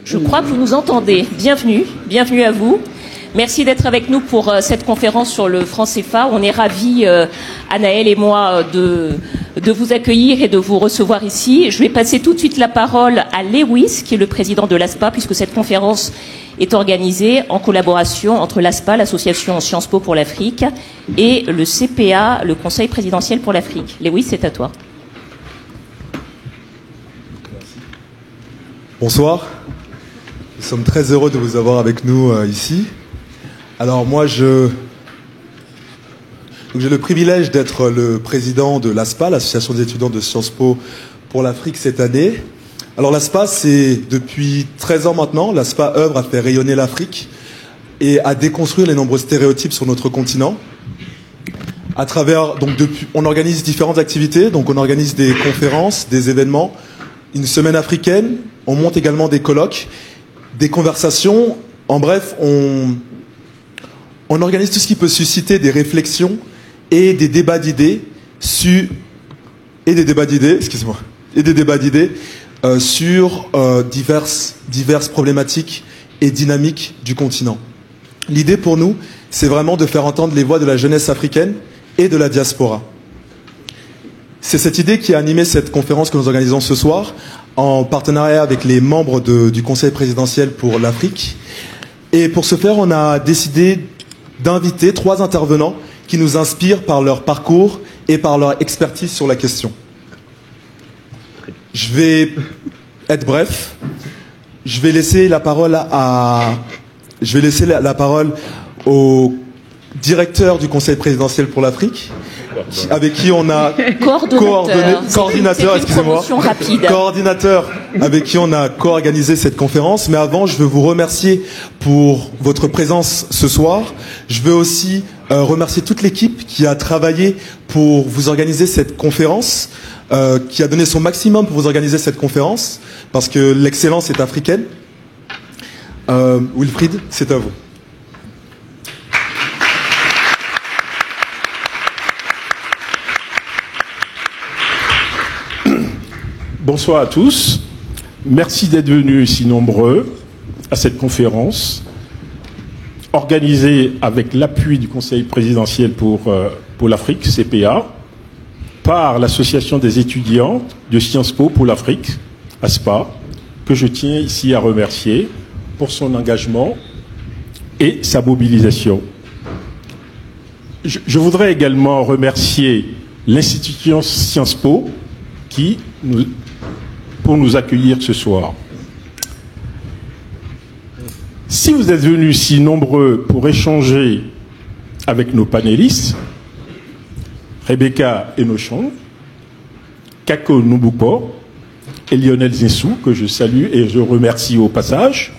Je crois que vous nous entendez. Bienvenue, bienvenue à vous. Merci d'être avec nous pour cette conférence sur le franc CFA. On est ravis, Anaëlle et moi, de vous accueillir et de vous recevoir ici. Je vais passer tout de suite la parole à Lewis, qui est le président de l'ASPA, puisque cette conférence est organisée en collaboration entre l'ASPA, l'association Sciences Po pour l'Afrique, et le CPA, le Conseil présidentiel pour l'Afrique. Lewis, c'est à toi. Bonsoir. Nous sommes très heureux de vous avoir avec nous ici. Alors moi, j'ai le privilège d'être le président de l'ASPA, l'association des étudiants de Sciences Po pour l'Afrique cette année. Alors l'ASPA, c'est depuis 13 ans maintenant, l'ASPA œuvre à faire rayonner l'Afrique et à déconstruire les nombreux stéréotypes sur notre continent. À travers, on organise différentes activités, donc on organise des conférences, des événements, une semaine africaine, on monte également des colloques, des conversations, en bref, on organise tout ce qui peut susciter des réflexions et des débats d'idées sur diverses problématiques et dynamiques du continent. L'idée pour nous, c'est vraiment de faire entendre les voix de la jeunesse africaine et de la diaspora. C'est cette idée qui a animé cette conférence que nous organisons ce soir, en partenariat avec les membres du Conseil présidentiel pour l'Afrique. Et pour ce faire, on a décidé d'inviter 3 intervenants qui nous inspirent par leur parcours et par leur expertise sur la question. Je vais être bref. Je vais laisser la parole au directeur du Conseil présidentiel pour l'Afrique, avec qui on a coordinateur, avec qui on a co-organisé cette conférence. Mais avant, je veux vous remercier pour votre présence ce soir. Je veux aussi remercier toute l'équipe qui a travaillé pour vous organiser cette conférence, qui a donné son maximum pour vous organiser cette conférence, parce que l'excellence est africaine. Wilfried, c'est à vous. Bonsoir à tous. Merci d'être venus si nombreux à cette conférence organisée avec l'appui du Conseil présidentiel pour l'Afrique, CPA, par l'Association des étudiants de Sciences Po pour l'Afrique, ASPA, que je tiens ici à remercier pour son engagement et sa mobilisation. Je voudrais également remercier l'institution Sciences Po pour nous accueillir ce soir. Si vous êtes venus si nombreux pour échanger avec nos panélistes, Rebecca Enochon, Kako Nubuko et Lionel Zinsou, que je salue et je remercie au passage,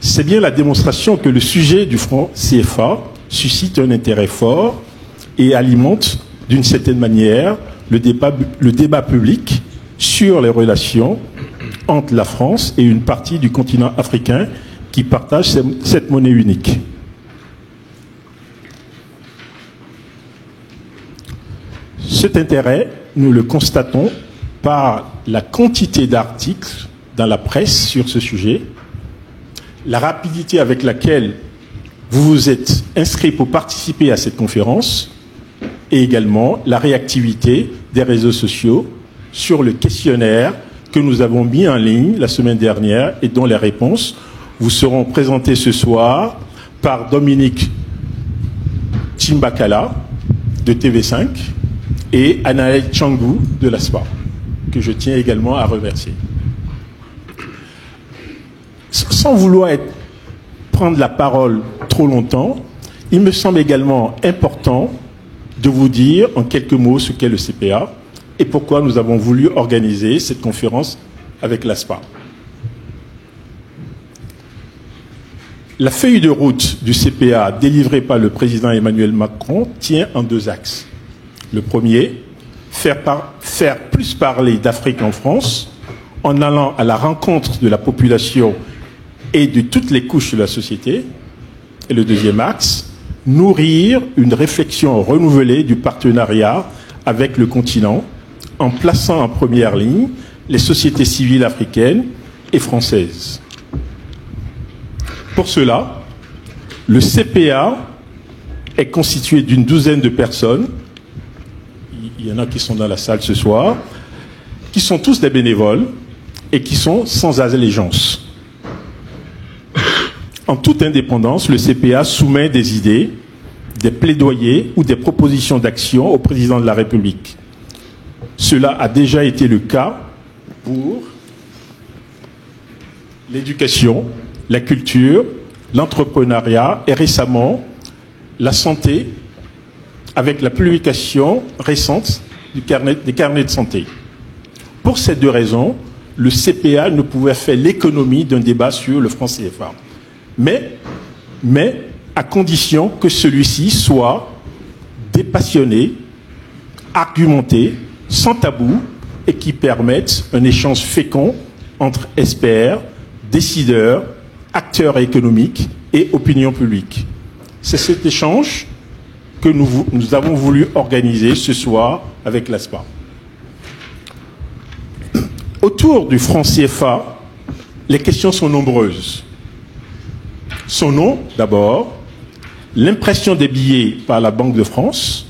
c'est bien la démonstration que le sujet du franc CFA suscite un intérêt fort et alimente d'une certaine manière le débat public sur les relations entre la France et une partie du continent africain qui partage cette monnaie unique. Cet intérêt, nous le constatons par la quantité d'articles dans la presse sur ce sujet, la rapidité avec laquelle vous vous êtes inscrit pour participer à cette conférence et également la réactivité des réseaux sociaux sur le questionnaire que nous avons mis en ligne la semaine dernière et dont les réponses vous seront présentées ce soir par Dominique Chimbakala de TV5 et Anaëlle Changou de l'ASPA, que je tiens également à remercier. Sans vouloir prendre la parole trop longtemps, il me semble également important de vous dire en quelques mots ce qu'est le CPA et pourquoi nous avons voulu organiser cette conférence avec l'ASPA. La feuille de route du CPA délivrée par le président Emmanuel Macron tient en 2 axes. Le premier, faire plus parler d'Afrique en France en allant à la rencontre de la population et de toutes les couches de la société. Et le deuxième axe, nourrir une réflexion renouvelée du partenariat avec le continent en plaçant en première ligne les sociétés civiles africaines et françaises. Pour cela, le CPA est constitué d'une douzaine de personnes. Il y en a qui sont dans la salle ce soir, qui sont tous des bénévoles et qui sont sans allégeance. En toute indépendance, le CPA soumet des idées, des plaidoyers ou des propositions d'action au président de la République. Cela a déjà été le cas pour l'éducation, la culture, l'entrepreneuriat et récemment la santé avec la publication récente des carnets de santé. Pour ces deux raisons, le CPA ne pouvait faire l'économie d'un débat sur le franc CFA. Mais à condition que celui-ci soit dépassionné, argumenté, sans tabou et qui permette un échange fécond entre experts, décideurs, acteurs économiques et opinion publique. C'est cet échange que nous avons voulu organiser ce soir avec l'ASPA. Autour du franc CFA, les questions sont nombreuses. Son nom, d'abord, l'impression des billets par la Banque de France,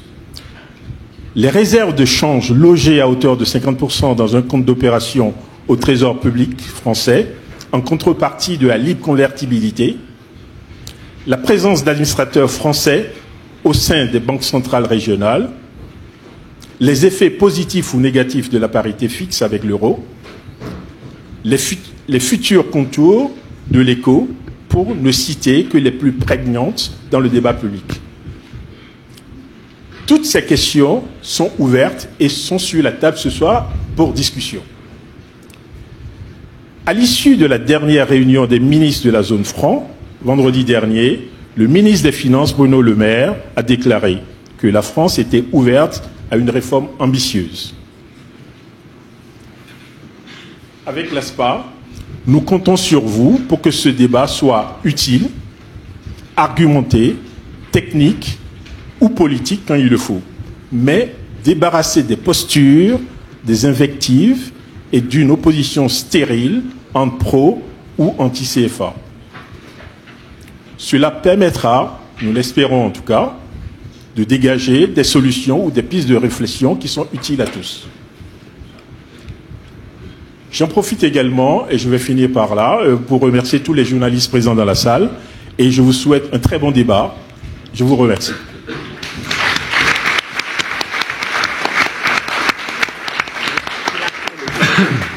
les réserves de change logées à hauteur de 50% dans un compte d'opération au Trésor public français, en contrepartie de la libre convertibilité, la présence d'administrateurs français au sein des banques centrales régionales, les effets positifs ou négatifs de la parité fixe avec l'euro, les futurs contours de l'éco, pour ne citer que les plus prégnantes dans le débat public. Toutes ces questions sont ouvertes et sont sur la table ce soir pour discussion. À l'issue de la dernière réunion des ministres de la zone franc, vendredi dernier, le ministre des Finances, Bruno Le Maire, a déclaré que la France était ouverte à une réforme ambitieuse. Avec l'ASPA, nous comptons sur vous pour que ce débat soit utile, argumenté, technique ou politique quand il le faut, mais débarrassé des postures, des invectives et d'une opposition stérile entre pro ou anti-CFA. Cela permettra, nous l'espérons en tout cas, de dégager des solutions ou des pistes de réflexion qui sont utiles à tous. J'en profite également, et je vais finir par là, pour remercier tous les journalistes présents dans la salle, et je vous souhaite un très bon débat. Je vous remercie.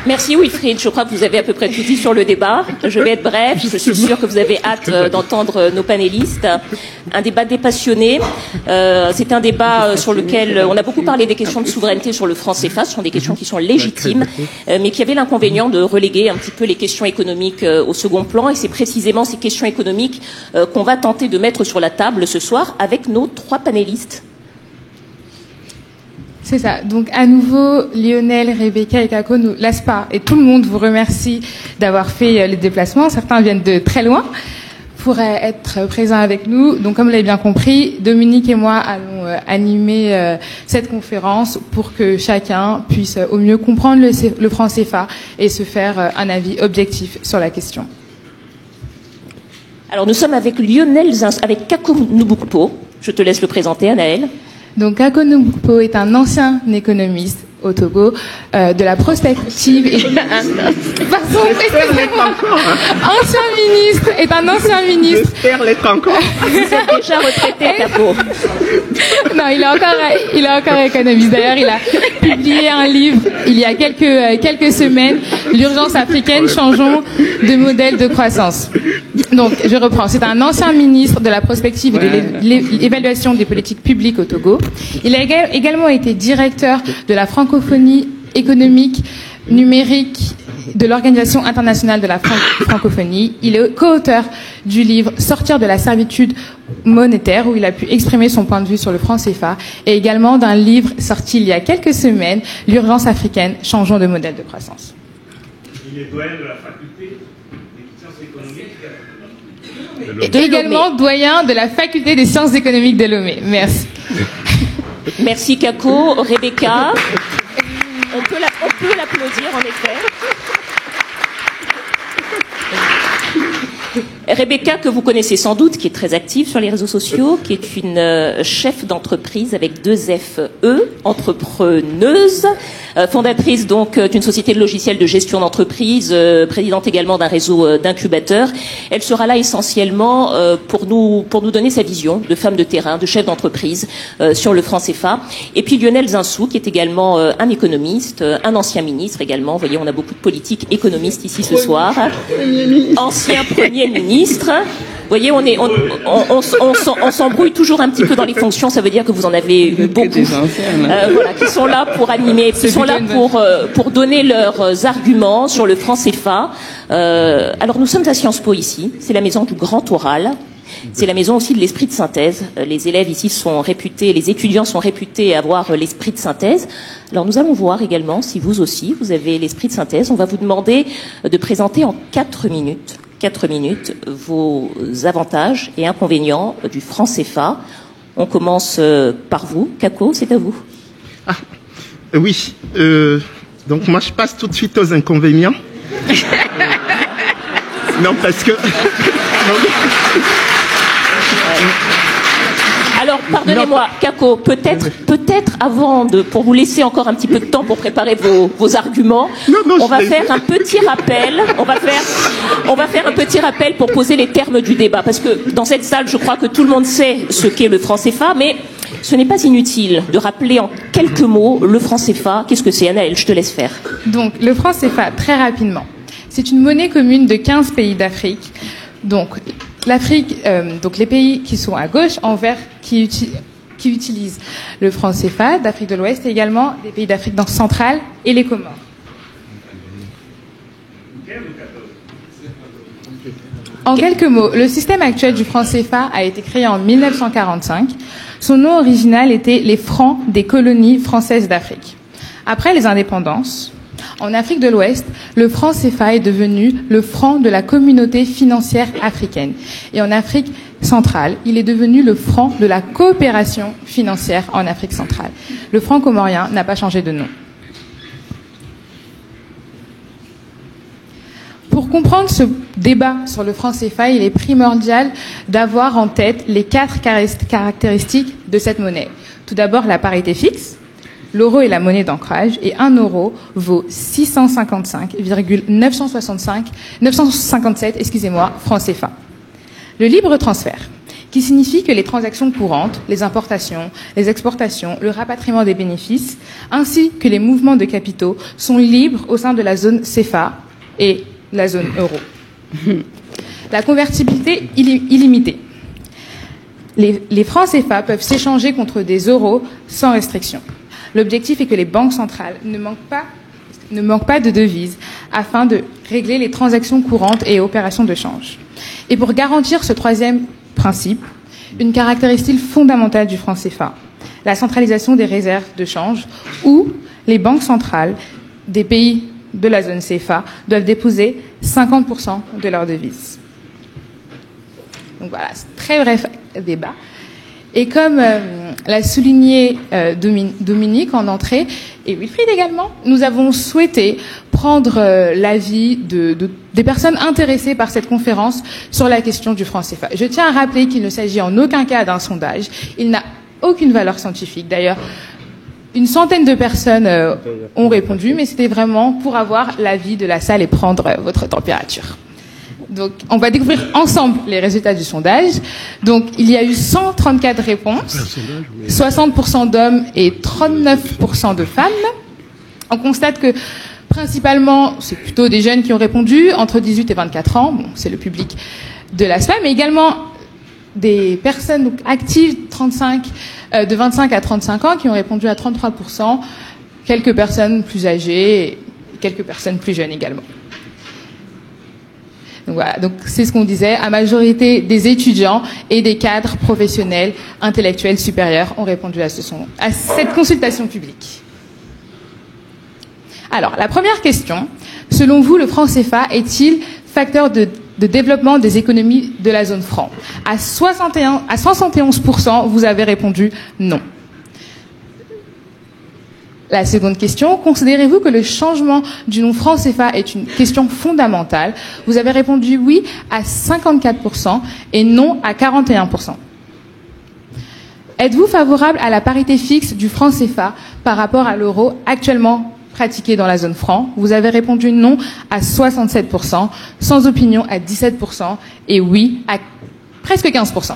Merci Wilfried, je crois que vous avez à peu près tout dit sur le débat. Je vais être bref, je suis sûre que vous avez hâte d'entendre nos panélistes. Un débat dépassionné, c'est un débat sur lequel on a beaucoup parlé des questions de souveraineté sur le franc CFA, ce sont des questions qui sont légitimes, mais qui avaient l'inconvénient de reléguer un petit peu les questions économiques au second plan, et c'est précisément ces questions économiques qu'on va tenter de mettre sur la table ce soir avec nos trois panélistes. C'est ça. Donc, à nouveau, Lionel, Rebecca et Kako, l'ASPA et tout le monde vous remercie d'avoir fait les déplacements. Certains viennent de très loin pour être présents avec nous. Donc, comme vous l'avez bien compris, Dominique et moi allons animer cette conférence pour que chacun puisse au mieux comprendre le franc CFA et se faire un avis objectif sur la question. Alors, nous sommes avec avec Kako Nubukpo. Je te laisse le présenter, Anaël. Donc, Kako Nubukpo est un ancien économiste au Togo, de la prospective et pardon, ancien ministre. J'espère l'être encore. Vous êtes déjà retraité, Kako. Non, il est encore économiste. D'ailleurs, il a publié un livre il y a quelques semaines, L'urgence africaine, changeons de modèle de croissance. Donc, je reprends. C'est un ancien ministre de la prospective et de l'évaluation des politiques publiques au Togo. Il a également été directeur de la francophonie économique numérique de l'Organisation internationale de la francophonie. Il est co-auteur du livre Sortir de la servitude monétaire, où il a pu exprimer son point de vue sur le franc CFA, et également d'un livre sorti il y a quelques semaines, L'urgence africaine, changeons de modèle de croissance. Il est doyen de la faculté des sciences économiques. Et également doyen de la faculté des sciences économiques de Lomé. Merci. Merci Kako. Rebecca, on peut l'applaudir en effet. Rebecca, que vous connaissez sans doute, qui est très active sur les réseaux sociaux, qui est une chef d'entreprise avec 2 FE, entrepreneuse, fondatrice donc d'une société de logiciels de gestion d'entreprise, présidente également d'un réseau d'incubateurs. Elle sera là essentiellement pour nous donner sa vision de femme de terrain, de chef d'entreprise sur le franc CFA. Et puis Lionel Zinsou, qui est également un économiste, un ancien ministre également. Vous voyez, on a beaucoup de politiques économistes ici ce soir. Ancien Premier ministre. Vous voyez, on s'embrouille toujours un petit peu dans les fonctions. Ça veut dire que vous en avez eu beaucoup. Voilà, qui sont là pour animer, qui sont là pour donner leurs arguments sur le franc CFA. Alors nous sommes à Sciences Po ici. C'est la maison du grand oral. C'est la maison aussi de l'esprit de synthèse. Les élèves ici sont réputés, les étudiants sont réputés avoir l'esprit de synthèse. Alors nous allons voir également si vous aussi, vous avez l'esprit de synthèse. On va vous demander de présenter en 4 minutes vos avantages et inconvénients du franc CFA. On commence par vous. Kako, c'est à vous. Ah, oui. Donc moi je passe tout de suite aux inconvénients. Non, parce que... Alors, pardonnez-moi, Kako, peut-être avant pour vous laisser encore un petit peu de temps pour préparer vos arguments, on va faire un petit rappel. On va faire un petit rappel pour poser les termes du débat, parce que dans cette salle, je crois que tout le monde sait ce qu'est le franc CFA, mais ce n'est pas inutile de rappeler en quelques mots le franc CFA. Qu'est-ce que c'est, Anaëlle? Je te laisse faire. Donc, le franc CFA, très rapidement, c'est une monnaie commune de 15 pays d'Afrique. Donc, l'Afrique, donc les pays qui sont à gauche, en vert, qui utilisent le franc CFA, d'Afrique de l'Ouest, et également des pays d'Afrique centrale et les Comores. En quelques mots, le système actuel du franc CFA a été créé en 1945. Son nom original était les francs des colonies françaises d'Afrique. Après les indépendances, en Afrique de l'Ouest, le franc CFA est devenu le franc de la communauté financière africaine. Et en Afrique centrale, il est devenu le franc de la coopération financière en Afrique centrale. Le franc comorien n'a pas changé de nom. Pour comprendre ce débat sur le franc CFA, il est primordial d'avoir en tête les 4 caractéristiques de cette monnaie. Tout d'abord, la parité fixe. L'euro est la monnaie d'ancrage et 1 euro vaut 655,957 francs CFA. Le libre transfert, qui signifie que les transactions courantes, les importations, les exportations, le rapatriement des bénéfices, ainsi que les mouvements de capitaux sont libres au sein de la zone CFA et la zone euro. La convertibilité illimitée. Les francs CFA peuvent s'échanger contre des euros sans restriction. L'objectif est que les banques centrales ne manquent pas de devises afin de régler les transactions courantes et opérations de change. Et pour garantir ce 3e principe, une caractéristique fondamentale du franc CFA, la centralisation des réserves de change, où les banques centrales des pays de la zone CFA doivent déposer 50% de leurs devises. Donc voilà, c'est un très bref débat. Et comme l'a souligné Dominique en entrée, et Wilfried également, nous avons souhaité prendre l'avis des personnes intéressées par cette conférence sur la question du franc CFA. Je tiens à rappeler qu'il ne s'agit en aucun cas d'un sondage. Il n'a aucune valeur scientifique. D'ailleurs, une centaine de personnes ont répondu, mais c'était vraiment pour avoir l'avis de la salle et prendre votre température. Donc, on va découvrir ensemble les résultats du sondage. Donc, il y a eu 134 réponses, 60% d'hommes et 39% de femmes. On constate que, principalement, c'est plutôt des jeunes qui ont répondu, entre 18 et 24 ans. Bon, c'est le public de l'ASPA, mais également des personnes donc, actives de 25 à 35 ans qui ont répondu à 33%, quelques personnes plus âgées et quelques personnes plus jeunes également. Donc voilà, donc c'est ce qu'on disait, à majorité des étudiants et des cadres professionnels, intellectuels supérieurs ont répondu à cette consultation publique. Alors, la première question, selon vous, le franc CFA est-il facteur de développement des économies de la zone franc? À 71%, vous avez répondu non. La seconde question, considérez-vous que le changement du nom franc CFA est une question fondamentale? Vous avez répondu oui à 54% et non à 41%. Êtes-vous favorable à la parité fixe du franc CFA par rapport à l'euro actuellement pratiqué dans la zone franc? Vous avez répondu non à 67%, sans opinion à 17% et oui à presque 15%.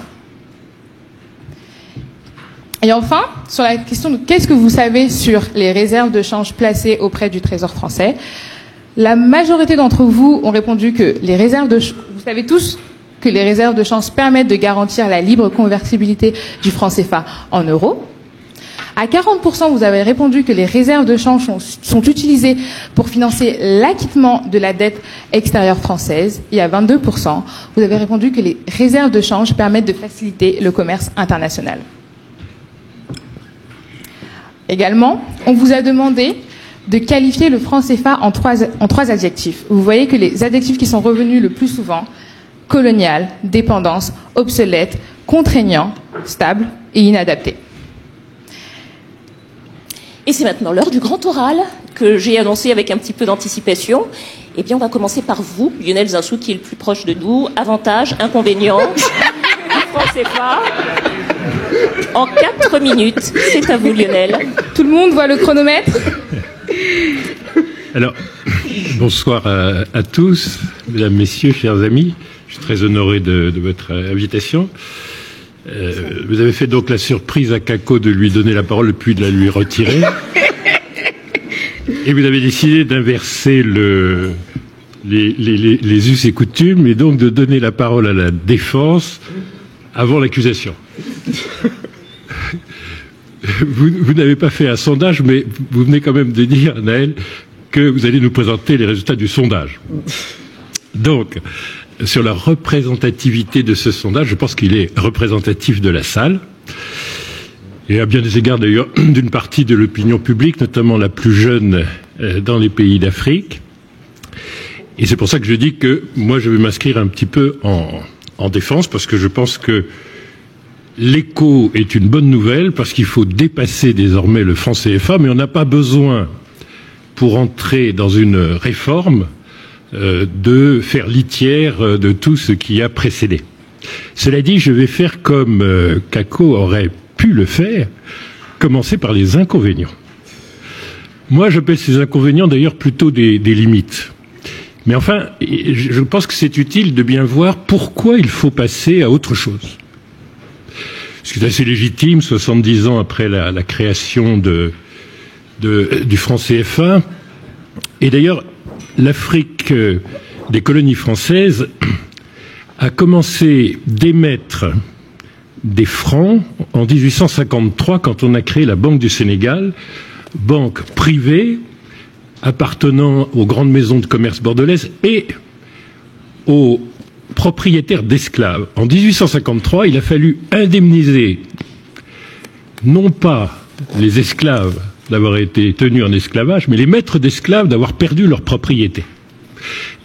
Et enfin, sur la question de qu'est-ce que vous savez sur les réserves de change placées auprès du Trésor français, la majorité d'entre vous ont répondu que les réserves de vous savez tous que les réserves de change permettent de garantir la libre convertibilité du franc CFA en euros. À 40%, vous avez répondu que les réserves de change sont utilisées pour financer l'acquittement de la dette extérieure française. Et à 22%, vous avez répondu que les réserves de change permettent de faciliter le commerce international. Également, on vous a demandé de qualifier le franc CFA en trois adjectifs. Vous voyez que les adjectifs qui sont revenus le plus souvent, colonial, dépendance, obsolète, contraignant, stable et inadapté. Et c'est maintenant l'heure du grand oral que j'ai annoncé avec un petit peu d'anticipation. Eh bien, on va commencer par vous, Lionel Zinsou, qui est le plus proche de nous. Avantages, inconvénients, du franc CFA. En 4 minutes, c'est à vous, Lionel. Tout le monde voit le chronomètre? Alors, bonsoir à tous, mesdames, messieurs, chers amis. Je suis très honoré de votre invitation. Vous avez fait donc la surprise à Kako de lui donner la parole puis de la lui retirer. Et vous avez décidé d'inverser les us et coutumes et donc de donner la parole à la défense avant l'accusation. Vous n'avez pas fait un sondage, mais vous venez quand même de dire, Naël, que vous allez nous présenter les résultats du sondage. Donc, sur la représentativité de ce sondage, je pense qu'il est représentatif de la salle, et à bien des égards d'ailleurs d'une partie de l'opinion publique, notamment la plus jeune dans les pays d'Afrique. Et c'est pour ça que je dis que moi je vais m'inscrire un petit peu en défense, parce que je pense que l'écho est une bonne nouvelle, parce qu'il faut dépasser désormais le franc CFA, mais on n'a pas besoin, pour entrer dans une réforme, de faire litière de tout ce qui a précédé. Cela dit, je vais faire comme Kako aurait pu le faire, commencer par les inconvénients. Moi, j'appelle ces inconvénients d'ailleurs plutôt des limites. Mais enfin, je pense que c'est utile de bien voir pourquoi il faut passer à autre chose. Ce qui est assez légitime, 70 ans après la création du franc CFA. Et d'ailleurs, l'Afrique des colonies françaises a commencé d'émettre des francs en 1853 quand on a créé la Banque du Sénégal, banque privée appartenant aux grandes maisons de commerce bordelaises et aux propriétaires d'esclaves. En 1853, il a fallu indemniser non pas les esclaves d'avoir été tenus en esclavage, mais les maîtres d'esclaves d'avoir perdu leur propriété.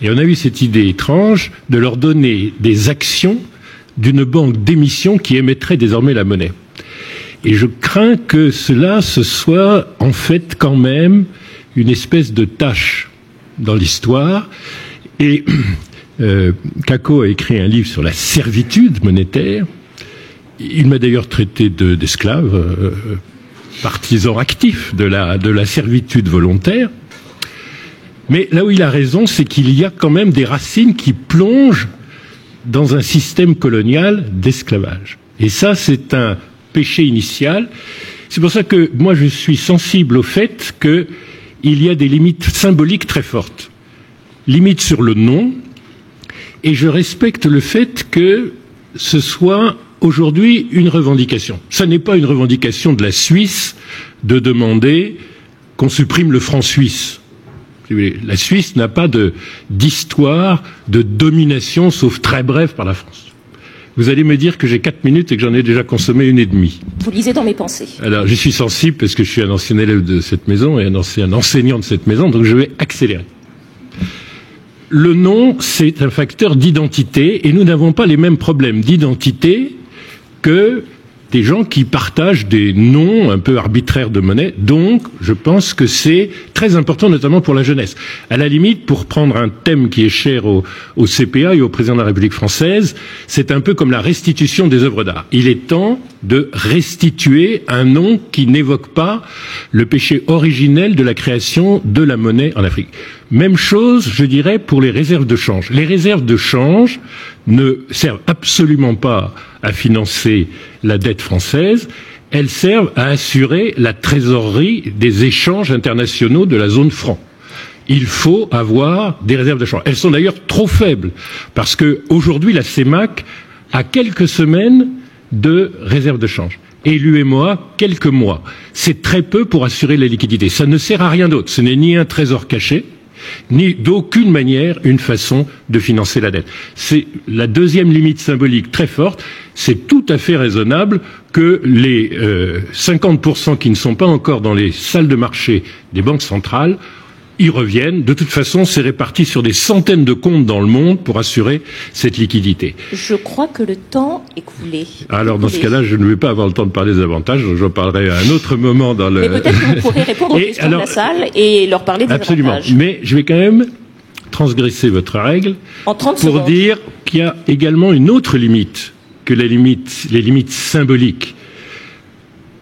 Et on a eu cette idée étrange de leur donner des actions d'une banque d'émission qui émettrait désormais la monnaie. Et je crains que cela ce soit en fait quand même une espèce de tâche dans l'histoire. Et Kako a écrit un livre sur la servitude monétaire. Il m'a d'ailleurs traité d'esclave, partisan actif de la servitude volontaire. Mais là où il a raison, c'est qu'il y a quand même des racines qui plongent dans un système colonial d'esclavage. Et ça, c'est un péché initial. C'est pour ça que moi, je suis sensible au fait qu'il y a des limites symboliques très fortes. Limites sur le nom, et je respecte le fait que ce soit aujourd'hui une revendication. Ça n'est pas une revendication de la Suisse de demander qu'on supprime le franc suisse. La Suisse n'a pas d'histoire de domination, sauf très brève par la France. Vous allez me dire que j'ai 4 minutes et que j'en ai déjà consommé 1,5. Vous lisez dans mes pensées. Alors, j'y suis sensible parce que je suis un ancien élève de cette maison et un ancien enseignant de cette maison, donc je vais accélérer. Le nom, c'est un facteur d'identité et nous n'avons pas les mêmes problèmes d'identité que des gens qui partagent des noms un peu arbitraires de monnaie. Donc, je pense que c'est très important, notamment pour la jeunesse. À la limite, pour prendre un thème qui est cher au CPA et au président de la République française, c'est un peu comme la restitution des œuvres d'art. Il est temps de restituer un nom qui n'évoque pas le péché originel de la création de la monnaie en Afrique. Même chose, je dirais, pour les réserves de change. Les réserves de change ne servent absolument pas à financer la dette française, elles servent à assurer la trésorerie des échanges internationaux de la zone franc. Il faut avoir des réserves de change. Elles sont d'ailleurs trop faibles, parce que aujourd'hui la CEMAC a quelques semaines de réserves de change. Et l'UEMOA, quelques mois. C'est très peu pour assurer la liquidité. Ça ne sert à rien d'autre. Ce n'est ni un trésor caché, ni d'aucune manière une façon de financer la dette. C'est la deuxième limite symbolique très forte. C'est tout à fait raisonnable que les 50% qui ne sont pas encore dans les salles de marché des banques centrales y reviennent. De toute façon, c'est réparti sur des centaines de comptes dans le monde pour assurer cette liquidité. Je crois que le temps est coulé. Alors, dans ce cas-là, je ne vais pas avoir le temps de parler des avantages, donc j'en parlerai à un autre moment dans le... Mais peut-être que vous pourrez répondre aux questions de la salle et leur parler des absolument. avantages. Mais je vais quand même transgresser votre règle en 30 pour secondes. Dire qu'il y a également une autre limite que les limites symboliques.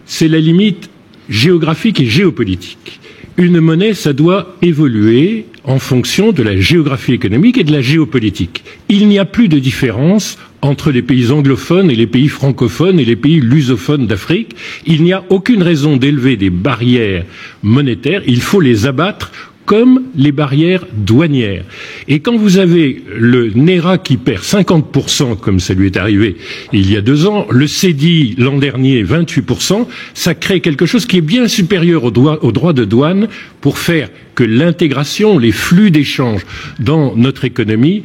C'est la limite géographique et géopolitique. Une monnaie, ça doit évoluer en fonction de la géographie économique et de la géopolitique. Il n'y a plus de différence entre les pays anglophones et les pays francophones et les pays lusophones d'Afrique. Il n'y a aucune raison d'élever des barrières monétaires. Il faut les abattre comme les barrières douanières. Et quand vous avez le NERA qui perd 50%, comme ça lui est arrivé il y a 2 ans, le CEDI l'an dernier 28%, ça crée quelque chose qui est bien supérieur au droit de douane pour faire que l'intégration, les flux d'échanges dans notre économie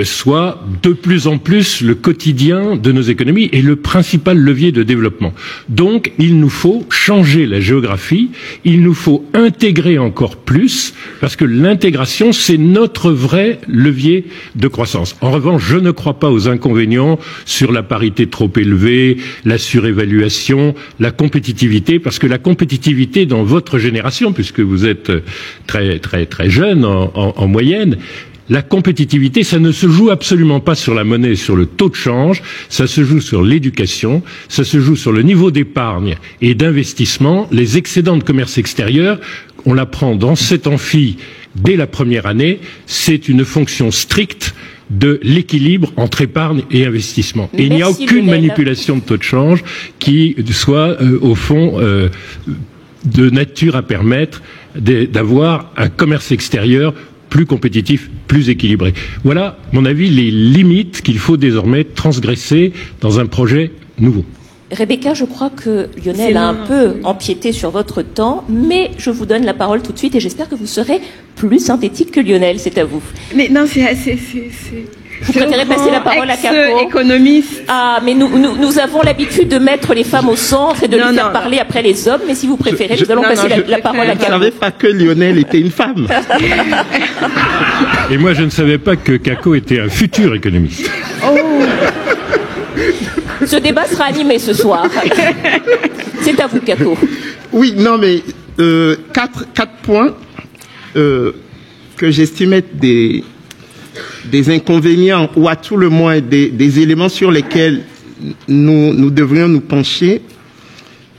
soient de plus en plus le quotidien de nos économies et le principal levier de développement. Donc, il nous faut changer la géographie, il nous faut intégrer encore plus, parce que l'intégration, c'est notre vrai levier de croissance. En revanche, je ne crois pas aux inconvénients sur la parité trop élevée, la surévaluation, la compétitivité, parce que la compétitivité dans votre génération, puisque vous êtes très jeune en moyenne, la compétitivité, ça ne se joue absolument pas sur la monnaie, sur le taux de change, ça se joue sur l'éducation, ça se joue sur le niveau d'épargne et d'investissement. Les excédents de commerce extérieur, on l'apprend dans cet amphi dès la première année, c'est une fonction stricte de l'équilibre entre épargne et investissement. Et il n'y a aucune manipulation de taux de change qui soit, au fond, de nature à permettre d'avoir un commerce extérieur plus compétitif, plus équilibré. Voilà, à mon avis, les limites qu'il faut désormais transgresser dans un projet nouveau. Rebecca, je crois que Lionel a un peu empiété sur votre temps, mais je vous donne la parole tout de suite et j'espère que vous serez plus synthétique que Lionel. C'est à vous. Mais non, Vous préférez passer la parole à Kako? Économiste. Ah, mais nous avons l'habitude de mettre les femmes au centre et de les faire parler après les hommes, mais si vous préférez, nous allons passer la parole à Kako. Je ne savais pas que Lionel était une femme. Et moi, je ne savais pas que Kako était un futur économiste. Oh. Ce débat sera animé ce soir. C'est à vous, Kako. Oui, non, mais 4 points que j'estime être des inconvénients ou à tout le moins des éléments sur lesquels nous devrions nous pencher.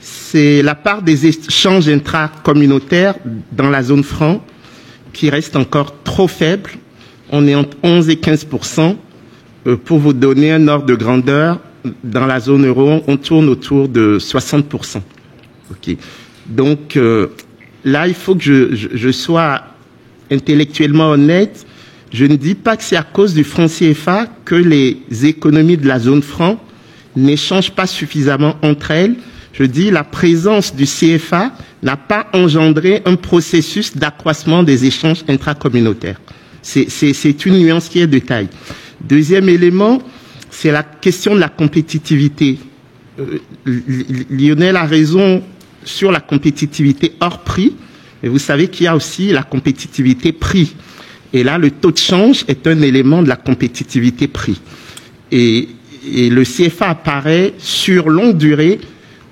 C'est la part des échanges intracommunautaires dans la zone franc qui reste encore trop faible. On est entre 11 et 15%. Pour vous donner un ordre de grandeur, dans la zone euro, on tourne autour de 60%. Okay. Donc là, il faut que je sois intellectuellement honnête. Je ne dis pas que c'est à cause du franc CFA que les économies de la zone franc n'échangent pas suffisamment entre elles. Je dis la présence du CFA n'a pas engendré un processus d'accroissement des échanges intracommunautaires. C'est une nuance qui est de taille. Deuxième élément, c'est la question de la compétitivité. Lionel a raison sur la compétitivité hors prix, mais vous savez qu'il y a aussi la compétitivité prix. Et là, le taux de change est un élément de la compétitivité prix. Et et le CFA apparaît sur longue durée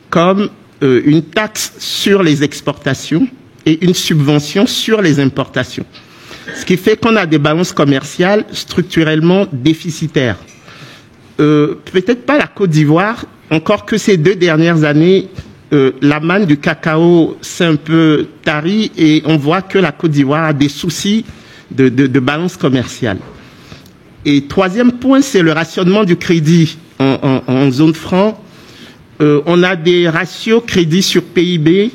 comme une taxe sur les exportations et une subvention sur les importations. Ce qui fait qu'on a des balances commerciales structurellement déficitaires. Peut-être pas la Côte d'Ivoire, encore que ces 2 dernières années, la manne du cacao s'est un peu tarie et on voit que la Côte d'Ivoire a des soucis de balance commerciale. Et troisième point, c'est le rationnement du crédit en zone franc. On a des ratios crédit sur PIB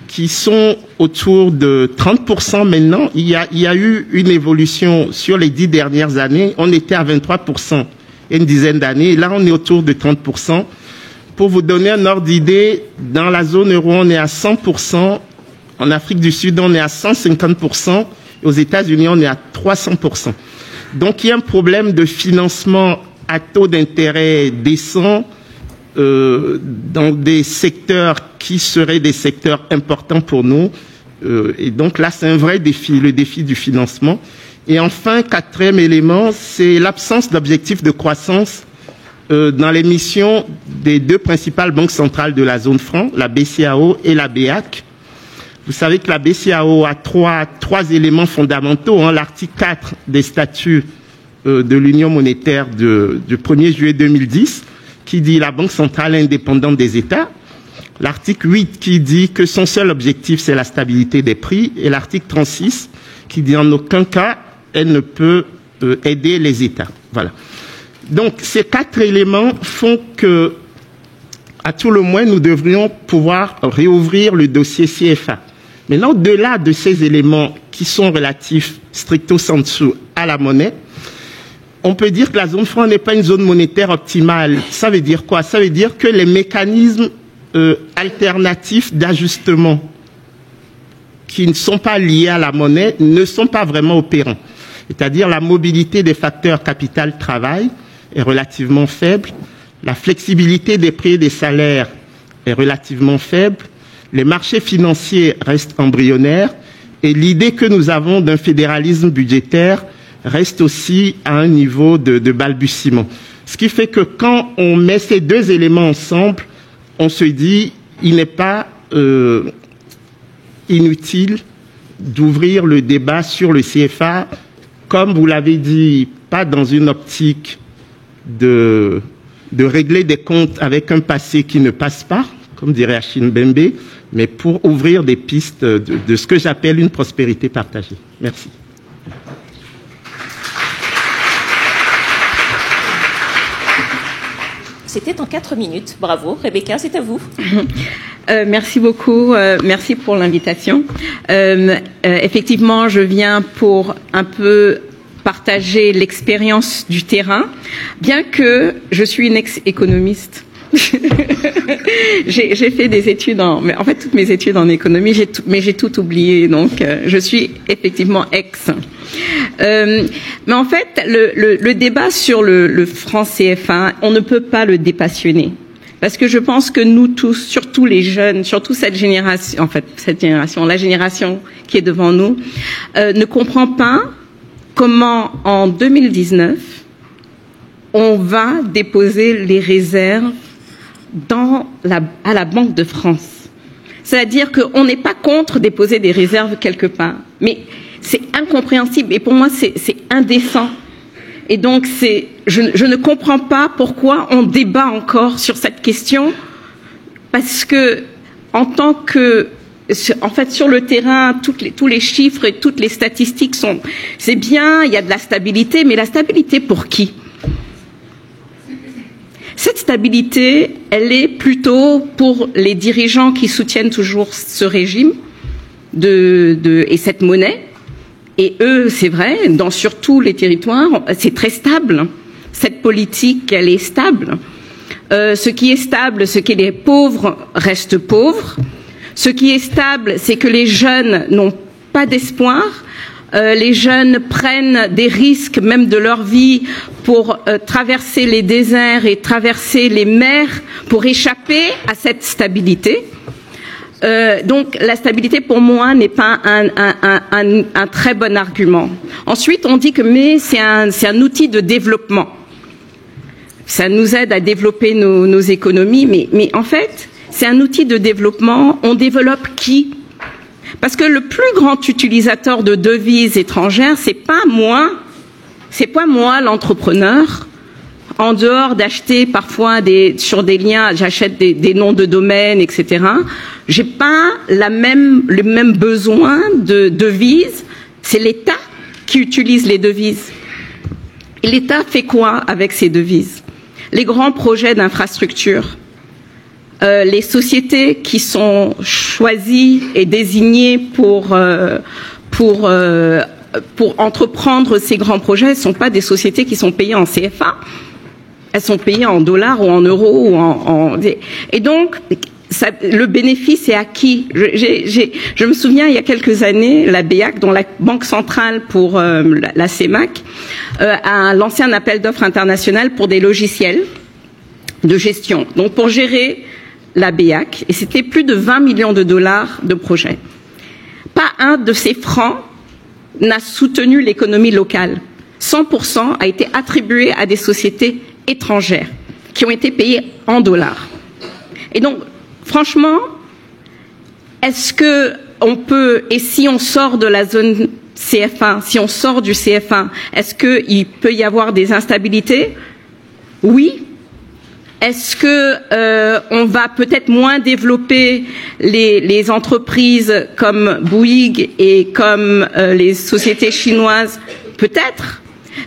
qui sont autour de 30% maintenant. Il y a eu une évolution sur les 10 dernières années. On était à 23% il y a une dizaine d'années. Là, on est autour de 30%. Pour vous donner un ordre d'idée, dans la zone euro, on est à 100%. En Afrique du Sud, on est à 150%. Et aux États-Unis, on est à 300%. Donc, il y a un problème de financement à taux d'intérêt décent dans des secteurs qui seraient des secteurs importants pour nous. Et donc là, c'est un vrai défi, le défi du financement. Et enfin, quatrième élément, c'est l'absence d'objectifs de croissance dans les missions des 2 principales banques centrales de la zone franc, la BCEAO et la BEAC. Vous savez que la BCEAO a trois éléments fondamentaux. L'article 4 des statuts de l'Union monétaire du 1er juillet 2010, qui dit la Banque centrale indépendante des États. L'article 8 qui dit que son seul objectif, c'est la stabilité des prix. Et l'article 36 qui dit en aucun cas, elle ne peut aider les États. Voilà. Donc, ces 4 éléments font que, à tout le moins, nous devrions pouvoir réouvrir le dossier CFA. Maintenant, au-delà de ces éléments qui sont relatifs stricto sensu à la monnaie, on peut dire que la zone franc n'est pas une zone monétaire optimale. Ça veut dire quoi? Ça veut dire que les mécanismes alternatifs d'ajustement qui ne sont pas liés à la monnaie ne sont pas vraiment opérants. C'est-à-dire la mobilité des facteurs capital-travail est relativement faible, la flexibilité des prix et des salaires est relativement faible, les marchés financiers restent embryonnaires et l'idée que nous avons d'un fédéralisme budgétaire reste aussi à un niveau de balbutiement. Ce qui fait que quand on met ces 2 éléments ensemble, on se dit il n'est pas inutile d'ouvrir le débat sur le CFA, comme vous l'avez dit, pas dans une optique de régler des comptes avec un passé qui ne passe pas, comme dirait Achille Mbembe, mais pour ouvrir des pistes de ce que j'appelle une prospérité partagée. Merci. C'était en 4 minutes. Bravo. Rebecca, c'est à vous. Merci beaucoup. Merci pour l'invitation. Effectivement, je viens pour un peu partager l'expérience du terrain, bien que je suis une ex-économiste. J'ai fait des études mais en fait toutes mes études en économie, mais j'ai tout oublié, donc je suis effectivement ex. Mais en fait, le débat sur le franc CFA, on ne peut pas le dépassionner. Parce que je pense que nous tous, surtout les jeunes, surtout cette génération, la génération qui est devant nous, ne comprend pas comment en 2019, on va déposer les réserves à la Banque de France. C'est-à-dire qu'on n'est pas contre déposer des réserves quelque part, mais c'est incompréhensible et pour moi c'est indécent. Et donc je ne comprends pas pourquoi on débat encore sur cette question, parce que en fait, sur le terrain, tous les chiffres et toutes les statistiques c'est bien, il y a de la stabilité, mais la stabilité pour qui? Cette stabilité, elle est plutôt pour les dirigeants qui soutiennent toujours ce régime et cette monnaie. Et eux, c'est vrai, sur tous les territoires, c'est très stable. Cette politique, elle est stable. Ce qui est stable, c'est que les pauvres restent pauvres. Ce qui est stable, c'est que les jeunes n'ont pas d'espoir. Les jeunes prennent des risques, même de leur vie, pour traverser les déserts et traverser les mers pour échapper à cette stabilité. Donc la stabilité pour moi n'est pas un très bon argument. Ensuite, on dit que c'est un outil de développement. ça nous aide à développer nos économies, mais en fait, c'est un outil de développement. On développe qui? Parce que le plus grand utilisateur de devises étrangères, c'est pas moi l'entrepreneur. En dehors d'acheter parfois sur des liens, j'achète des noms de domaine, etc. J'ai pas le même besoin de devises. C'est l'État qui utilise les devises. Et l'État fait quoi avec ces devises? Les grands projets d'infrastructure, les sociétés qui sont choisies et désignées pour entreprendre ces grands projets ne sont pas des sociétés qui sont payées en CFA. Elles sont payées en dollars ou en euros et donc le bénéfice est acquis. Je me souviens il y a quelques années, la BEAC, dont la Banque centrale pour la CEMAC, a lancé un appel d'offres international pour des logiciels de gestion. Donc pour gérer la BEAC, et c'était plus de 20 millions de dollars de projet. Pas un de ces francs n'a soutenu l'économie locale. 100% a été attribué à des sociétés étrangères qui ont été payées en dollars. Et donc, franchement, est-ce que on peut, et si on sort de la zone CF1, si on sort du CF1, est-ce qu'il peut y avoir des instabilités? Oui. Est-ce que on va peut-être moins développer les entreprises comme Bouygues et comme les sociétés chinoises? Peut-être.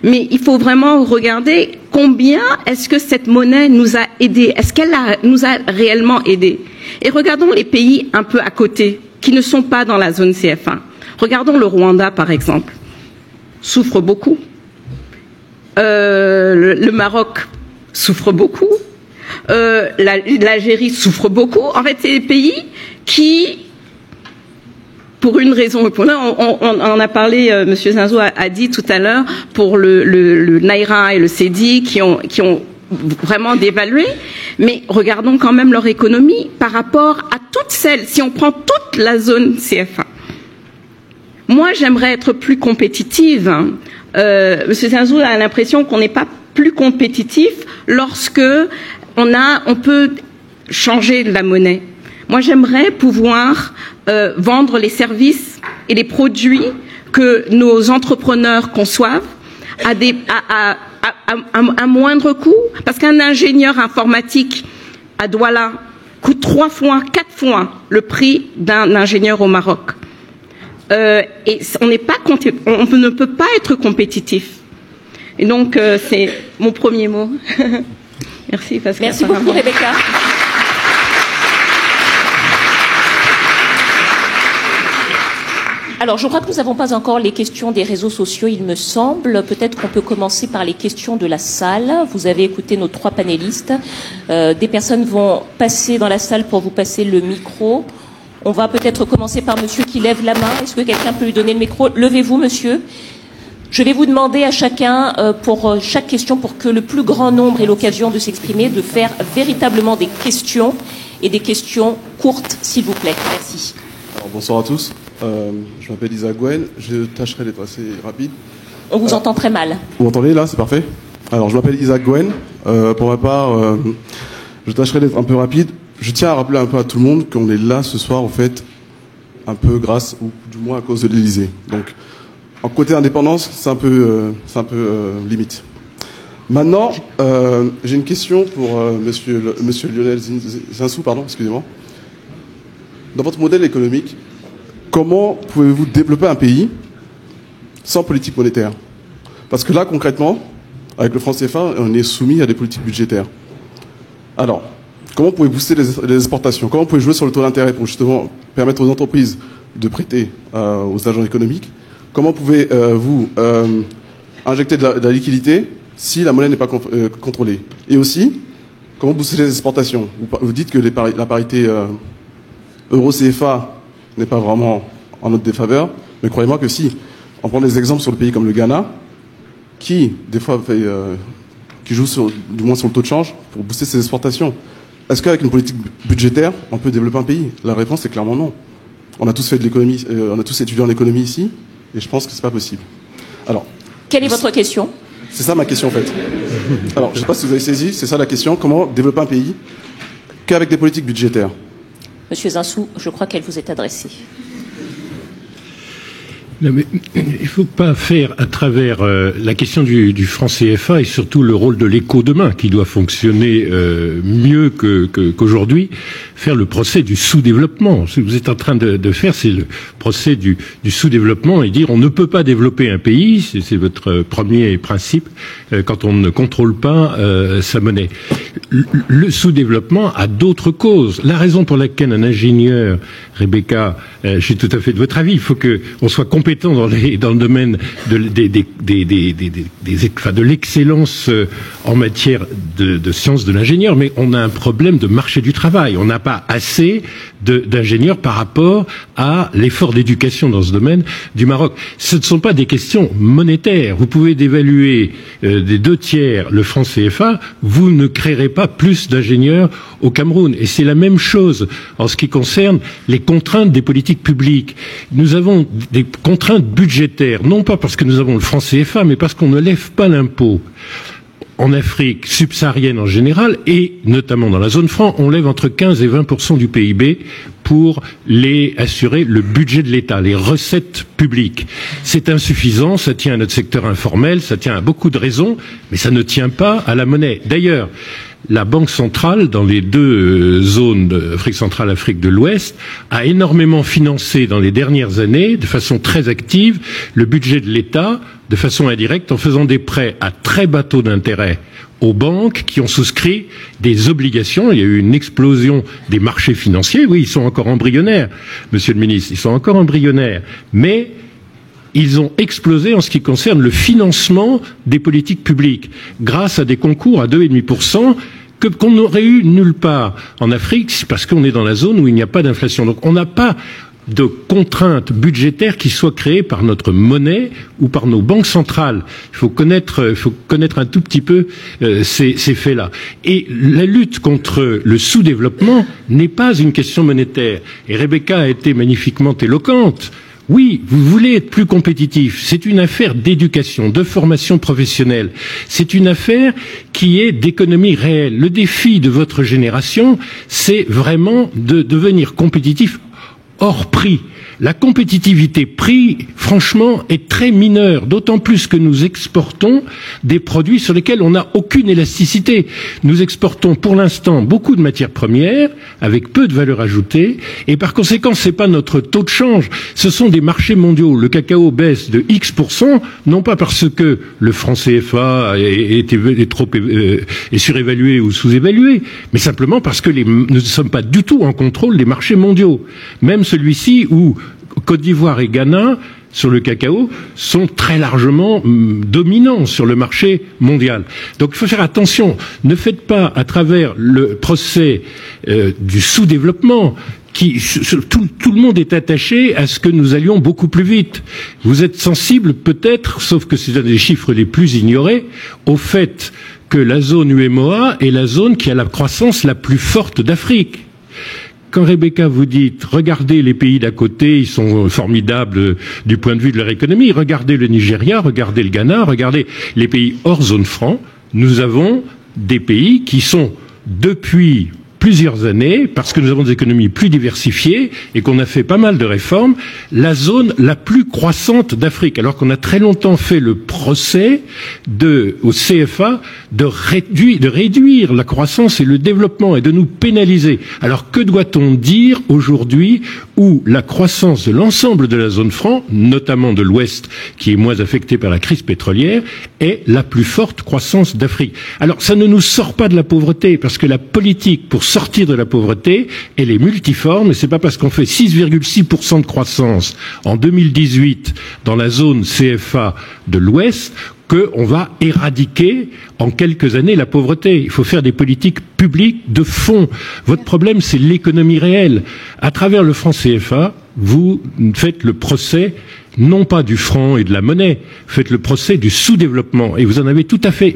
Mais il faut vraiment regarder combien est-ce que cette monnaie nous a aidés. Est-ce qu'elle nous a réellement aidés? Et regardons les pays un peu à côté, qui ne sont pas dans la zone CF1. Regardons le Rwanda, par exemple. Souffre beaucoup. Le Maroc souffre beaucoup. L'Algérie souffre beaucoup. En fait, c'est des pays qui, pour une raison ou pour l'autre, on en a parlé, Monsieur Zinzo a dit tout à l'heure, pour le Naira et le Cedi qui ont vraiment dévalué, mais regardons quand même leur économie par rapport à toutes celles, si on prend toute la zone CF1. Moi, j'aimerais être plus compétitive. Monsieur Zinzo a l'impression qu'on n'est pas plus compétitif lorsque on peut changer la monnaie. Moi, j'aimerais pouvoir vendre les services et les produits que nos entrepreneurs conçoivent à un moindre coût, parce qu'un ingénieur informatique à Douala coûte 3 fois, 4 fois le prix d'un ingénieur au Maroc. Et on ne peut pas être compétitif. Et donc, c'est mon premier mot. Merci, Pascal. Merci beaucoup, Rebecca. Alors, je crois que nous n'avons pas encore les questions des réseaux sociaux, il me semble. Peut-être qu'on peut commencer par les questions de la salle. Vous avez écouté nos 3 panélistes. Des personnes vont passer dans la salle pour vous passer le micro. On va peut-être commencer par monsieur qui lève la main. Est-ce que quelqu'un peut lui donner le micro? Levez-vous, monsieur. Je vais vous demander à chacun, pour chaque question, pour que le plus grand nombre ait l'occasion de s'exprimer, de faire véritablement des questions, et des questions courtes, s'il vous plaît. Merci. Alors, bonsoir à tous. Je m'appelle Isaac Gwen. Je tâcherai d'être assez rapide. On vous entend très mal. Vous m'entendez là? C'est parfait. Alors, je m'appelle Isaac Gwen. Pour ma part, je tâcherai d'être un peu rapide. Je tiens à rappeler un peu à tout le monde qu'on est là ce soir, en fait, un peu grâce, ou du moins à cause de l'Élysée. Donc, en côté indépendance, c'est un peu limite. Maintenant, j'ai une question pour monsieur Lionel Zinsou, pardon, excusez-moi. Dans votre modèle économique, comment pouvez-vous développer un pays sans politique monétaire? Parce que là, concrètement, avec le franc CFA, on est soumis à des politiques budgétaires. Alors, comment vous pouvez booster les exportations? Comment vous pouvez jouer sur le taux d'intérêt pour justement permettre aux entreprises de prêter aux agents économiques? Comment pouvez-vous injecter de la liquidité si la monnaie n'est pas contrôlée? Et aussi, comment booster les exportations? Vous dites que la parité euro-CFA n'est pas vraiment en notre défaveur, mais croyez-moi que si. On prend des exemples sur le pays comme le Ghana, qui, des fois, qui joue du moins sur le taux de change pour booster ses exportations. Est-ce qu'avec une politique budgétaire, on peut développer un pays? La réponse est clairement non. On a tous fait de l'économie, on a tous étudié en économie ici, et je pense que c'est pas possible. Alors, quelle est votre question? C'est ça ma question en fait. Alors, je ne sais pas si vous avez saisi, c'est ça la question. Comment développer un pays qu'avec des politiques budgétaires? Monsieur Zinsou, je crois qu'elle vous est adressée. Non, mais il ne faut pas faire à travers la question du franc CFA et surtout le rôle de l'éco demain qui doit fonctionner mieux qu'aujourd'hui, faire le procès du sous-développement. Ce que vous êtes en train de faire, c'est le procès du sous-développement et dire on ne peut pas développer un pays, c'est votre premier principe, quand on ne contrôle pas sa monnaie. Le sous-développement a d'autres causes. La raison pour laquelle un ingénieur, Rebecca, je suis tout à fait de votre avis, il faut qu'on soit compétent dans le domaine de l'excellence en matière de sciences de l'ingénieur, mais on a un problème de marché du travail. On n'a pas assez d'ingénieurs par rapport à l'effort d'éducation dans ce domaine du Maroc. Ce ne sont pas des questions monétaires. Vous pouvez dévaluer des 2/3 le franc CFA, vous ne créerez pas plus d'ingénieurs au Cameroun. Et c'est la même chose en ce qui concerne les contraintes des politiques publiques. Nous avons des contraintes budgétaires, non pas parce que nous avons le franc CFA, mais parce qu'on ne lève pas l'impôt. En Afrique subsaharienne en général, et notamment dans la zone franc, on lève entre 15 et 20% du PIB pour assurer le budget de l'État, les recettes publiques. C'est insuffisant, ça tient à notre secteur informel, ça tient à beaucoup de raisons, mais ça ne tient pas à la monnaie. D'ailleurs, la Banque centrale, dans les deux zones d'Afrique centrale, Afrique de l'Ouest, a énormément financé dans les dernières années, de façon très active, le budget de l'État, de façon indirecte, en faisant des prêts à très bas taux d'intérêt aux banques qui ont souscrit des obligations. Il y a eu une explosion des marchés financiers. Oui, ils sont encore embryonnaires, monsieur le ministre, ils sont encore embryonnaires. Mais ils ont explosé en ce qui concerne le financement des politiques publiques, grâce à des concours à 2,5% qu'on n'aurait eu nulle part en Afrique, parce qu'on est dans la zone où il n'y a pas d'inflation. Donc on n'a pas de contraintes budgétaires qui soient créées par notre monnaie ou par nos banques centrales. Il faut connaître un tout petit peu ces faits-là. Et la lutte contre le sous-développement n'est pas une question monétaire. Et Rebecca a été magnifiquement éloquente. Oui, vous voulez être plus compétitif. C'est une affaire d'éducation, de formation professionnelle. C'est une affaire qui est d'économie réelle. Le défi de votre génération, c'est vraiment de devenir compétitif hors prix. La compétitivité prix, franchement, est très mineure, d'autant plus que nous exportons des produits sur lesquels on n'a aucune élasticité. Nous exportons pour l'instant beaucoup de matières premières, avec peu de valeur ajoutée, et par conséquent, c'est pas notre taux de change, ce sont des marchés mondiaux. Le cacao baisse de X%, non pas parce que le franc CFA est surévalué ou sous-évalué, mais simplement parce que nous ne sommes pas du tout en contrôle des marchés mondiaux. Même celui-ci où Côte d'Ivoire et Ghana, sur le cacao, sont très largement dominants sur le marché mondial. Donc il faut faire attention. Ne faites pas, à travers le procès du sous-développement, tout le monde est attaché à ce que nous allions beaucoup plus vite. Vous êtes sensible, peut-être, sauf que c'est un des chiffres les plus ignorés, au fait que la zone UEMOA est la zone qui a la croissance la plus forte d'Afrique. Quand Rebecca vous dit, regardez les pays d'à côté, ils sont formidables du point de vue de leur économie, regardez le Nigeria, regardez le Ghana, regardez les pays hors zone franc, nous avons des pays qui sont, depuis plusieurs années, parce que nous avons des économies plus diversifiées et qu'on a fait pas mal de réformes, la zone la plus croissante d'Afrique, alors qu'on a très longtemps fait le procès au CFA de réduire la croissance et le développement et de nous pénaliser. Alors que doit-on dire aujourd'hui où la croissance de l'ensemble de la zone franc, notamment de l'Ouest, qui est moins affectée par la crise pétrolière, est la plus forte croissance d'Afrique? Alors ça ne nous sort pas de la pauvreté, parce que la politique pour sortir de la pauvreté, elle est multiforme, et c'est pas parce qu'on fait 6,6% de croissance en 2018 dans la zone CFA de l'Ouest qu'on va éradiquer en quelques années la pauvreté. Il faut faire des politiques publiques de fond. Votre problème, c'est l'économie réelle. À travers le franc CFA, vous faites le procès non pas du franc et de la monnaie, vous faites le procès du sous-développement. Et vous avez tout à fait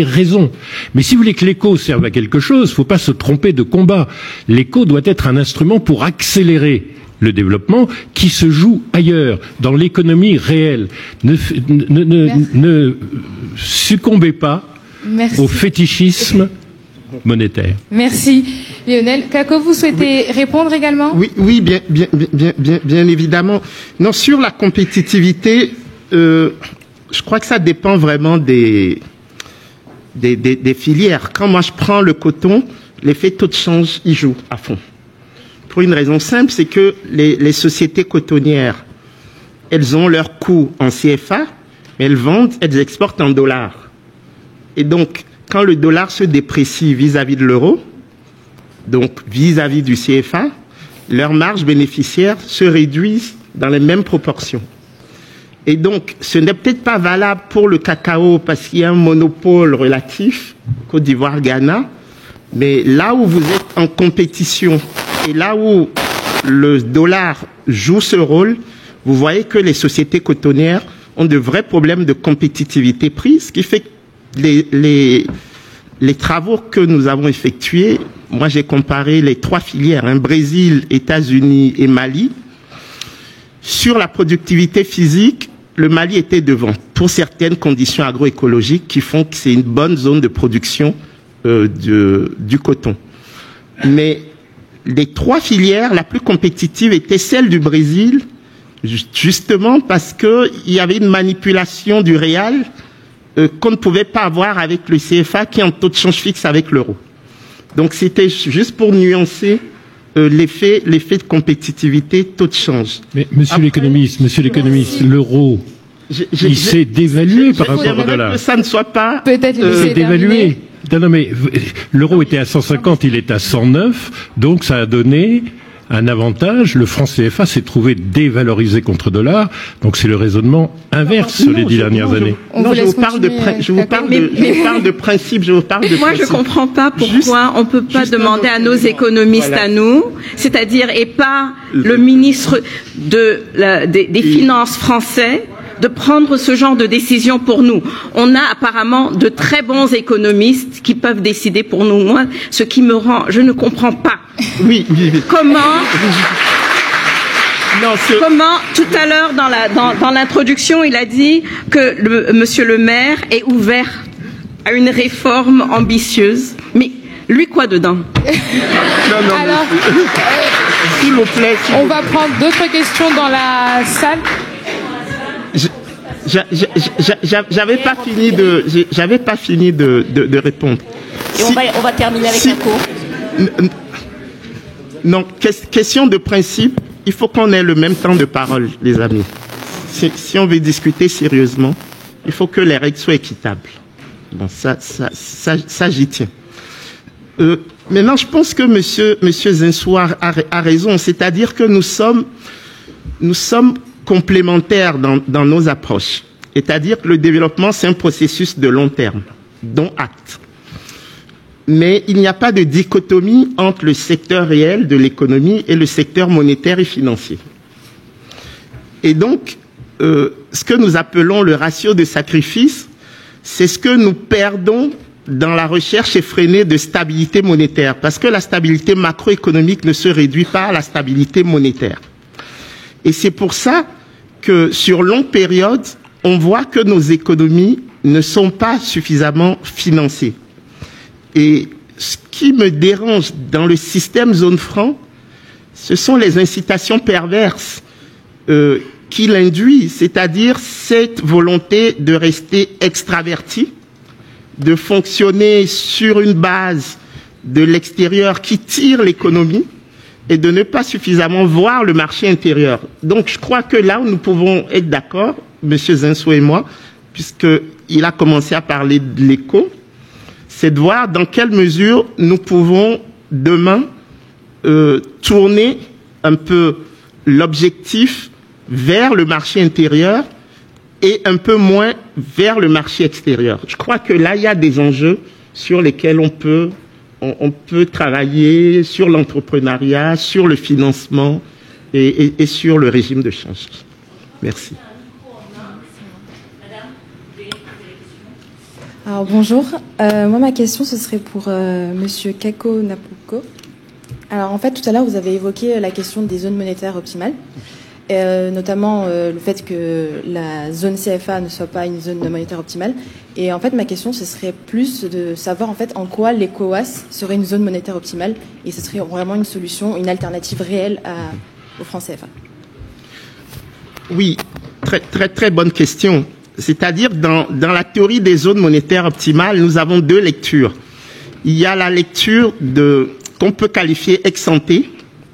raison. Mais si vous voulez que l'éco serve à quelque chose, il ne faut pas se tromper de combat. L'éco doit être un instrument pour accélérer le développement qui se joue ailleurs, dans l'économie réelle. Ne succombez pas au fétichisme monétaire. Merci. Lionel, Kako, vous souhaitez répondre également? Oui, bien évidemment. Non, sur la compétitivité, je crois que ça dépend vraiment des filières. Quand moi je prends le coton, l'effet taux de change y joue à fond. Pour une raison simple, c'est que les sociétés cotonnières, elles ont leur coût en CFA, mais elles exportent en dollars. Et donc, quand le dollar se déprécie vis-à-vis de l'euro, donc vis-à-vis du CFA, leurs marges bénéficiaires se réduisent dans les mêmes proportions. Et donc, ce n'est peut-être pas valable pour le cacao parce qu'il y a un monopole relatif, Côte d'Ivoire, Ghana, mais là où vous êtes en compétition et là où le dollar joue ce rôle, vous voyez que les sociétés cotonnières ont de vrais problèmes de compétitivité prix, ce qui fait que les travaux que nous avons effectués, moi j'ai comparé les 3 filières, Brésil, États-Unis et Mali. Sur la productivité physique, le Mali était devant pour certaines conditions agroécologiques qui font que c'est une bonne zone de production du coton. Mais les 3 filières, la plus compétitive était celle du Brésil, justement parce qu'il y avait une manipulation du réal qu'on ne pouvait pas avoir avec le CFA qui est en taux de change fixe avec l'euro. Donc c'était juste pour nuancer l'effet de compétitivité, taux de change. Mais monsieur l'économiste, l'euro, il s'est dévalué par rapport au dollar. Que ça ne soit pas peut-être dévalué. Non, mais l'euro était à 150, il est à 109, donc ça a donné un avantage. Le franc CFA s'est trouvé dévalorisé contre dollar, donc c'est le raisonnement inverse sur les 10 dernières années. Je vous parle de principe. Moi, je comprends pas pourquoi on peut pas demander à nos économistes à nous, c'est-à-dire et pas le ministre des Finances français, de prendre ce genre de décision pour nous. On a apparemment de très bons économistes qui peuvent décider pour nous. Moi, ce qui me rend, je ne comprends pas. Oui. Comment tout à l'heure dans l'introduction, il a dit que Monsieur le maire est ouvert à une réforme ambitieuse. Mais lui, quoi dedans? Alors, s'il vous plaît. On va prendre d'autres questions dans la salle. J'avais pas fini de répondre. Et on va terminer avec un cours. Non, question de principe, il faut qu'on ait le même temps de parole, les amis. Si on veut discuter sérieusement, il faut que les règles soient équitables. Bon, ça j'y tiens. Maintenant, je pense que monsieur Zinsouar a raison, c'est-à-dire que nous sommes complémentaires dans nos approches. C'est-à-dire que le développement, c'est un processus de long terme, dont acte. Mais il n'y a pas de dichotomie entre le secteur réel de l'économie et le secteur monétaire et financier. Et donc, ce que nous appelons le ratio de sacrifice, c'est ce que nous perdons dans la recherche effrénée de stabilité monétaire, parce que la stabilité macroéconomique ne se réduit pas à la stabilité monétaire. Et c'est pour ça que sur longue période, on voit que nos économies ne sont pas suffisamment financées. Et ce qui me dérange dans le système zone franc, ce sont les incitations perverses qu'il induit, c'est-à-dire cette volonté de rester extraverti, de fonctionner sur une base de l'extérieur qui tire l'économie et de ne pas suffisamment voir le marché intérieur. Donc je crois que là où nous pouvons être d'accord, M. Zinsou et moi, puisqu'il a commencé à parler de l'éco, c'est de voir dans quelle mesure nous pouvons demain tourner un peu l'objectif vers le marché intérieur et un peu moins vers le marché extérieur. Je crois que là, il y a des enjeux sur lesquels on peut travailler, sur l'entrepreneuriat, sur le financement et sur le régime de change. Merci. Alors bonjour, moi ma question ce serait pour Monsieur Kako Napuko. Alors en fait, tout à l'heure, vous avez évoqué la question des zones monétaires optimales, notamment le fait que la zone CFA ne soit pas une zone monétaire optimale. Et en fait, ma question, ce serait plus de savoir en fait en quoi l'ECOWAS serait une zone monétaire optimale, et ce serait vraiment une solution, une alternative réelle au franc CFA. Oui, très bonne question. C'est-à-dire, dans la théorie des zones monétaires optimales, nous avons deux lectures. Il y a la lecture qu'on peut qualifier ex ante,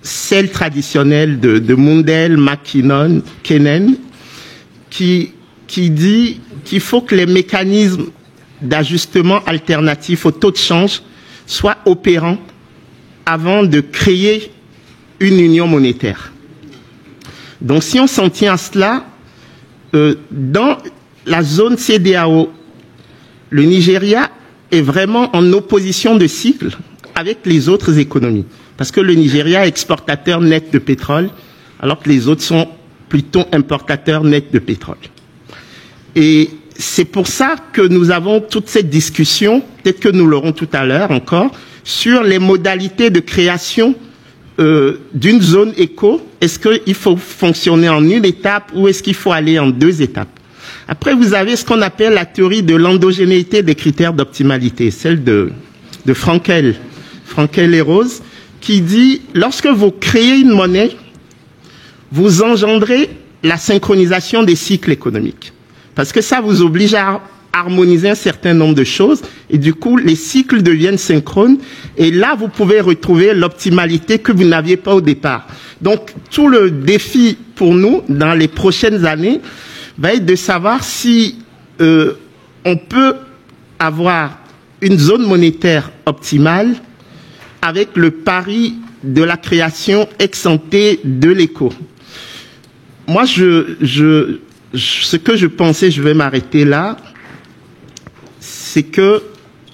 celle traditionnelle de Mundell, McKinnon, Kennan, qui dit qu'il faut que les mécanismes d'ajustement alternatifs au taux de change soient opérants avant de créer une union monétaire. Donc, si on s'en tient à cela, dans la zone CEDEAO, le Nigeria est vraiment en opposition de cycle avec les autres économies. Parce que le Nigeria est exportateur net de pétrole, alors que les autres sont plutôt importateurs nets de pétrole. Et c'est pour ça que nous avons toute cette discussion, peut-être que nous l'aurons tout à l'heure encore, sur les modalités de création d'une zone éco. Est-ce qu'il faut fonctionner en une étape ou est-ce qu'il faut aller en deux étapes? Après, vous avez ce qu'on appelle la théorie de l'endogénéité des critères d'optimalité, celle de Frankel et Rose, qui dit, lorsque vous créez une monnaie, vous engendrez la synchronisation des cycles économiques. Parce que ça vous oblige à harmoniser un certain nombre de choses, et du coup, les cycles deviennent synchrones, et là, vous pouvez retrouver l'optimalité que vous n'aviez pas au départ. Donc, tout le défi pour nous, dans les prochaines années, va être de savoir si on peut avoir une zone monétaire optimale avec le pari de la création ex ante de l'éco. Moi, ce que je pensais, je vais m'arrêter là, c'est que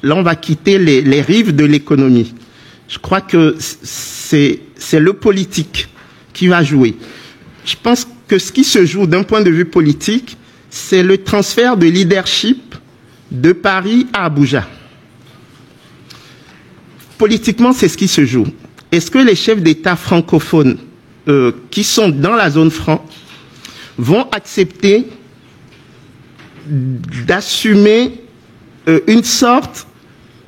là, on va quitter les rives de l'économie. Je crois que c'est le politique qui va jouer. Je pense que ce qui se joue d'un point de vue politique, c'est le transfert de leadership de Paris à Abuja. Politiquement, c'est ce qui se joue. Est-ce que les chefs d'État francophones qui sont dans la zone franc vont accepter d'assumer une sorte,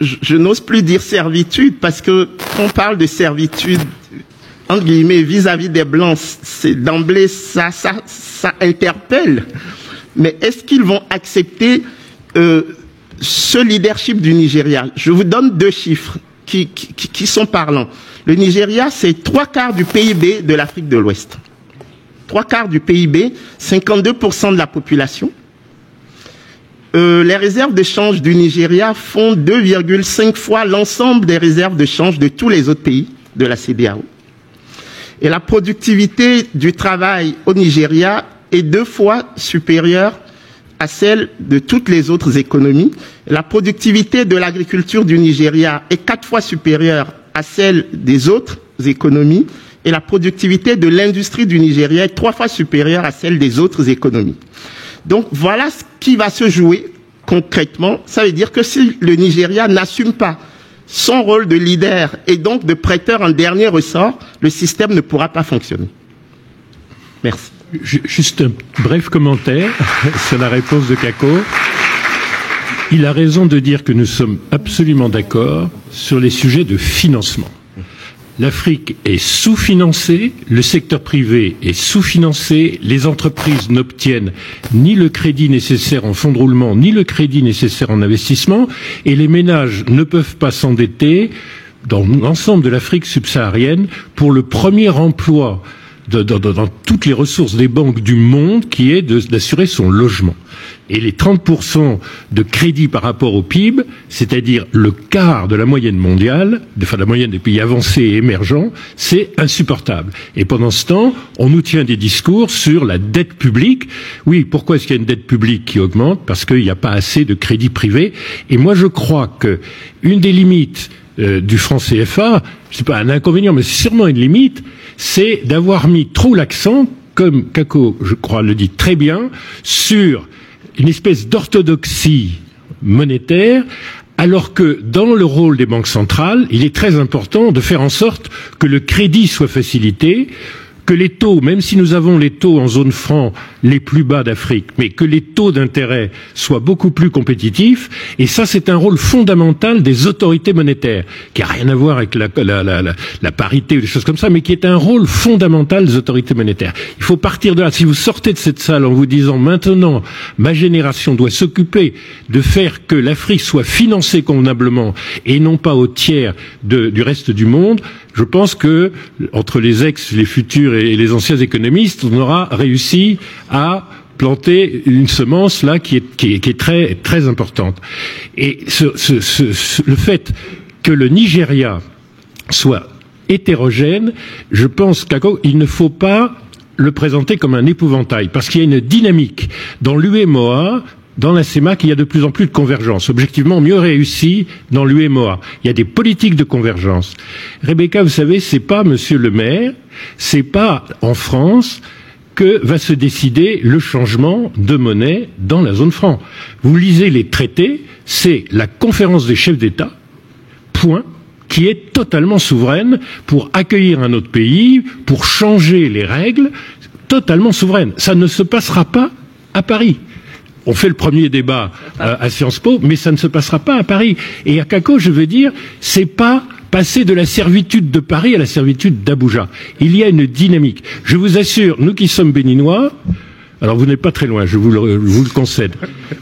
je n'ose plus dire servitude, parce que quand on parle de servitude, entre guillemets, vis-à-vis des Blancs, c'est d'emblée, ça interpelle. Mais est-ce qu'ils vont accepter ce leadership du Nigeria? Je vous donne deux chiffres qui sont parlants. Le Nigeria, c'est 3/4 du PIB de l'Afrique de l'Ouest. 3/4 du PIB, 52% de la population. Les réserves de change du Nigeria font 2,5 fois l'ensemble des réserves de change de tous les autres pays de la CEDEAO. Et la productivité du travail au Nigeria est 2 fois supérieure à celle de toutes les autres économies. La productivité de l'agriculture du Nigeria est 4 fois supérieure à celle des autres économies. Et la productivité de l'industrie du Nigeria est 3 fois supérieure à celle des autres économies. Donc voilà ce qui va se jouer concrètement. Ça veut dire que si le Nigeria n'assume pas son rôle de leader et donc de prêteur en dernier ressort, le système ne pourra pas fonctionner. Merci. Juste un bref commentaire sur la réponse de Kako. Il a raison de dire que nous sommes absolument d'accord sur les sujets de financement. L'Afrique est sous-financée, le secteur privé est sous-financé, les entreprises n'obtiennent ni le crédit nécessaire en fonds de roulement, ni le crédit nécessaire en investissement, et les ménages ne peuvent pas s'endetter dans l'ensemble de l'Afrique subsaharienne pour le premier emploi dans toutes les ressources des banques du monde, qui est d'assurer son logement. Et les 30% de crédit par rapport au PIB, c'est-à-dire le quart de la moyenne mondiale, enfin la moyenne des pays avancés et émergents, c'est insupportable. Et pendant ce temps, on nous tient des discours sur la dette publique. Oui, pourquoi est-ce qu'il y a une dette publique qui augmente? Parce qu'il n'y a pas assez de crédit privé. Et moi, je crois que une des limites du franc CFA, c'est pas un inconvénient, mais c'est sûrement une limite, c'est d'avoir mis trop l'accent, comme Kako, je crois, le dit très bien, sur une espèce d'orthodoxie monétaire Alors que dans le rôle des banques centrales, il est très important de faire en sorte que le crédit soit facilité, que les taux, même si nous avons les taux en zone franc les plus bas d'Afrique, mais que les taux d'intérêt soient beaucoup plus compétitifs. Et ça, c'est un rôle fondamental des autorités monétaires, qui n'a rien à voir avec la parité ou des choses comme ça, mais qui est un rôle fondamental des autorités monétaires. Il faut partir de là. Si vous sortez de cette salle en vous disant maintenant, ma génération doit s'occuper de faire que l'Afrique soit financée convenablement et non pas au tiers du reste du monde, je pense que, entre les les futurs et les anciens économistes, on aura réussi à planter une semence là qui est très, très importante. Et le fait que le Nigeria soit hétérogène, je pense qu'il ne faut pas le présenter comme un épouvantail, parce qu'il y a une dynamique dans l'UEMOA, dans la CEMAC, il y a de plus en plus de convergence, objectivement mieux réussi dans l'UEMOA. Il y a des politiques de convergence. Rebecca, vous savez, c'est pas Monsieur le maire, c'est pas en France que va se décider le changement de monnaie dans la zone franc. Vous lisez les traités, c'est la conférence des chefs d'État, point, qui est totalement souveraine pour accueillir un autre pays, pour changer les règles, totalement souveraine. Ça ne se passera pas à Paris. On fait le premier débat à Sciences Po, mais ça ne se passera pas à Paris. Et à Kako, je veux dire, c'est pas passer de la servitude de Paris à la servitude d'Abuja. Il y a une dynamique. Je vous assure, nous qui sommes béninois, alors vous n'êtes pas très loin, je vous le concède.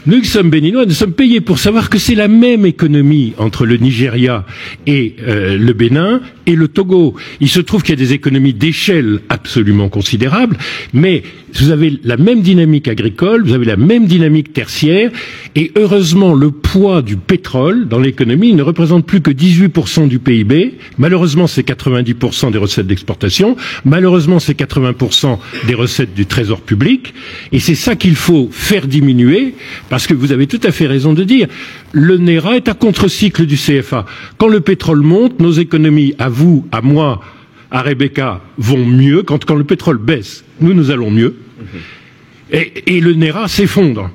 Nous qui sommes béninois, nous sommes payés pour savoir que c'est la même économie entre le Nigeria et le Bénin et le Togo. Il se trouve qu'il y a des économies d'échelle absolument considérables, mais vous avez la même dynamique agricole, vous avez la même dynamique tertiaire, et heureusement le poids du pétrole dans l'économie ne représente plus que 18% du PIB. Malheureusement, c'est 90% des recettes d'exportation. Malheureusement, c'est 80% des recettes du trésor public. Et c'est ça qu'il faut faire diminuer, parce que vous avez tout à fait raison de dire, le NERA est à contre-cycle du CFA. Quand le pétrole monte, nos économies, à vous, à moi, à Rebecca, vont mieux. Quand le pétrole baisse, nous allons mieux. Et le NERA s'effondre.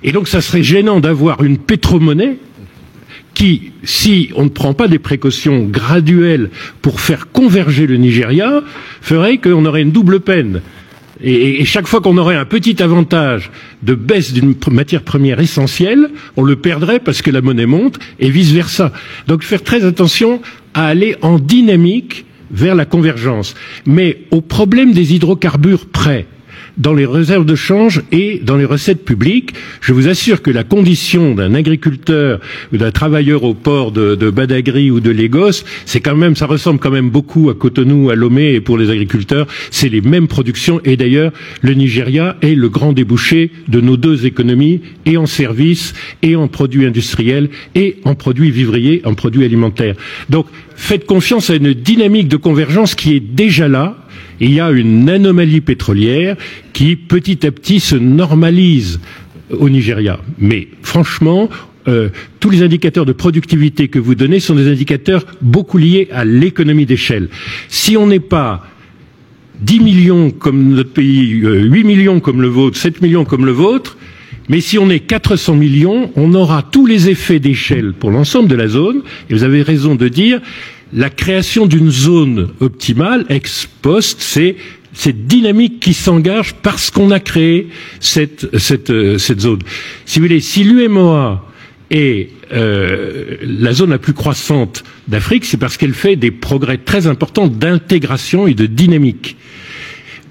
Et donc ça serait gênant d'avoir une pétromonnaie qui, si on ne prend pas des précautions graduelles pour faire converger le Nigeria, ferait qu'on aurait une double peine. Et chaque fois qu'on aurait un petit avantage de baisse d'une matière première essentielle, on le perdrait parce que la monnaie monte et vice-versa. Donc faire très attention à aller en dynamique vers la convergence. Mais au problème des hydrocarbures près, dans les réserves de change et dans les recettes publiques, je vous assure que la condition d'un agriculteur ou d'un travailleur au port de Badagry ou de Lagos, c'est quand même, ça ressemble quand même beaucoup à Cotonou, à Lomé, et pour les agriculteurs, c'est les mêmes productions. Et d'ailleurs, le Nigeria est le grand débouché de nos deux économies, et en services, et en produits industriels, et en produits vivriers, en produits alimentaires. Donc, faites confiance à une dynamique de convergence qui est déjà là. Il y a une anomalie pétrolière qui, petit à petit, se normalise au Nigeria. Mais franchement, tous les indicateurs de productivité que vous donnez sont des indicateurs beaucoup liés à l'économie d'échelle. Si on n'est pas 10 millions comme notre pays, 8 millions comme le vôtre, 7 millions comme le vôtre, mais si on est 400 millions, on aura tous les effets d'échelle pour l'ensemble de la zone. Et vous avez raison de dire, la création d'une zone optimale, ex post, c'est cette dynamique qui s'engage parce qu'on a créé cette zone. Si vous voulez, si l'UEMOA est la zone la plus croissante d'Afrique, c'est parce qu'elle fait des progrès très importants d'intégration et de dynamique.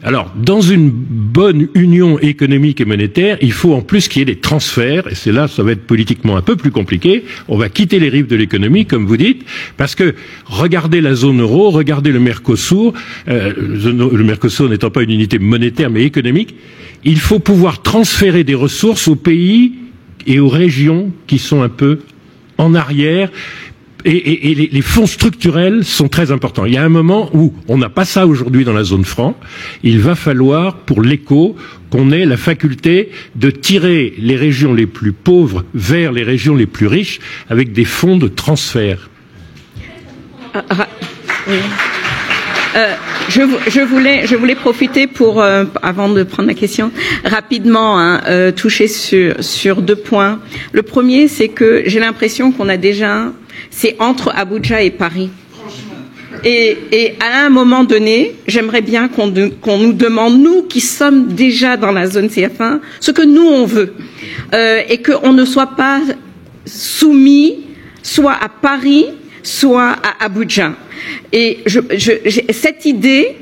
Alors, dans une bonne union économique et monétaire, il faut en plus qu'il y ait des transferts, et c'est là, ça va être politiquement un peu plus compliqué. On va quitter les rives de l'économie, comme vous dites, parce que regardez la zone euro, regardez le Mercosur, le Mercosur n'étant pas une unité monétaire mais économique, il faut pouvoir transférer des ressources aux pays et aux régions qui sont un peu en arrière. Et les fonds structurels sont très importants. Il y a un moment où on n'a pas ça aujourd'hui dans la zone franc. Il va falloir, pour l'éco, qu'on ait la faculté de tirer les régions les plus pauvres vers les régions les plus riches avec des fonds de transfert. Oui. Je voulais profiter pour, avant de prendre la question, rapidement toucher sur 2 points. Le premier, c'est que j'ai l'impression qu'on a déjà, c'est entre Abuja et Paris. Et à un moment donné, j'aimerais bien qu'on nous demande, nous qui sommes déjà dans la zone CFA, ce que nous on veut, et qu'on ne soit pas soumis soit à Paris, soit à Abuja. Et j'ai cette idée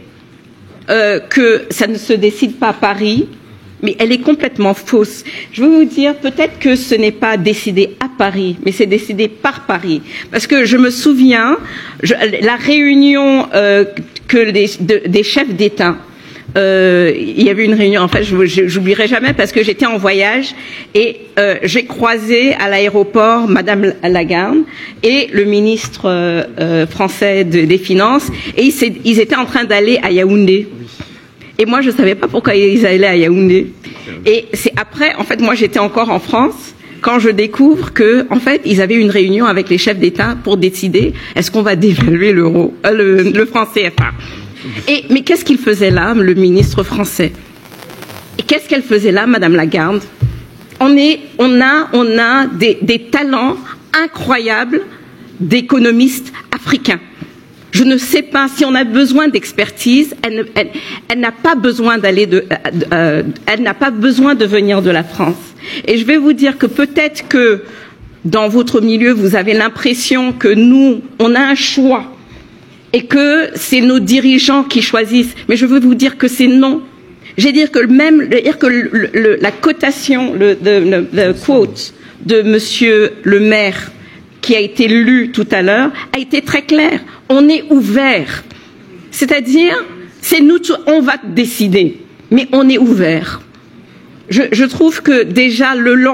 que ça ne se décide pas à Paris, mais elle est complètement fausse. Je veux vous dire, peut-être que ce n'est pas décidé à Paris, mais c'est décidé par Paris. Parce que je me souviens, la réunion des chefs d'État, il y avait une réunion, en fait, j'oublierai jamais parce que j'étais en voyage et j'ai croisé à l'aéroport Madame Lagarde et le ministre français des Finances et ils étaient en train d'aller à Yaoundé. Et moi, je savais pas pourquoi ils allaient à Yaoundé. Et c'est après, en fait, moi, j'étais encore en France quand je découvre que, en fait, ils avaient une réunion avec les chefs d'État pour décider est-ce qu'on va dévaluer le franc CFA. Mais qu'est-ce qu'il faisait là, le ministre français? Et qu'est-ce qu'elle faisait là, Madame Lagarde? On a des talents incroyables d'économistes africains. Je ne sais pas si on a besoin d'expertise. Elle n'a pas besoin elle n'a pas besoin de venir de la France. Et je vais vous dire que peut-être que dans votre milieu, vous avez l'impression que nous, on a un choix et que c'est nos dirigeants qui choisissent. Mais je veux vous dire que c'est non. J'ai dire que la cotation, le quote de Monsieur le maire qui a été lu tout à l'heure a été très clair. On est ouvert. C'est-à-dire, c'est nous, on va décider, mais on est ouvert. Je trouve que déjà,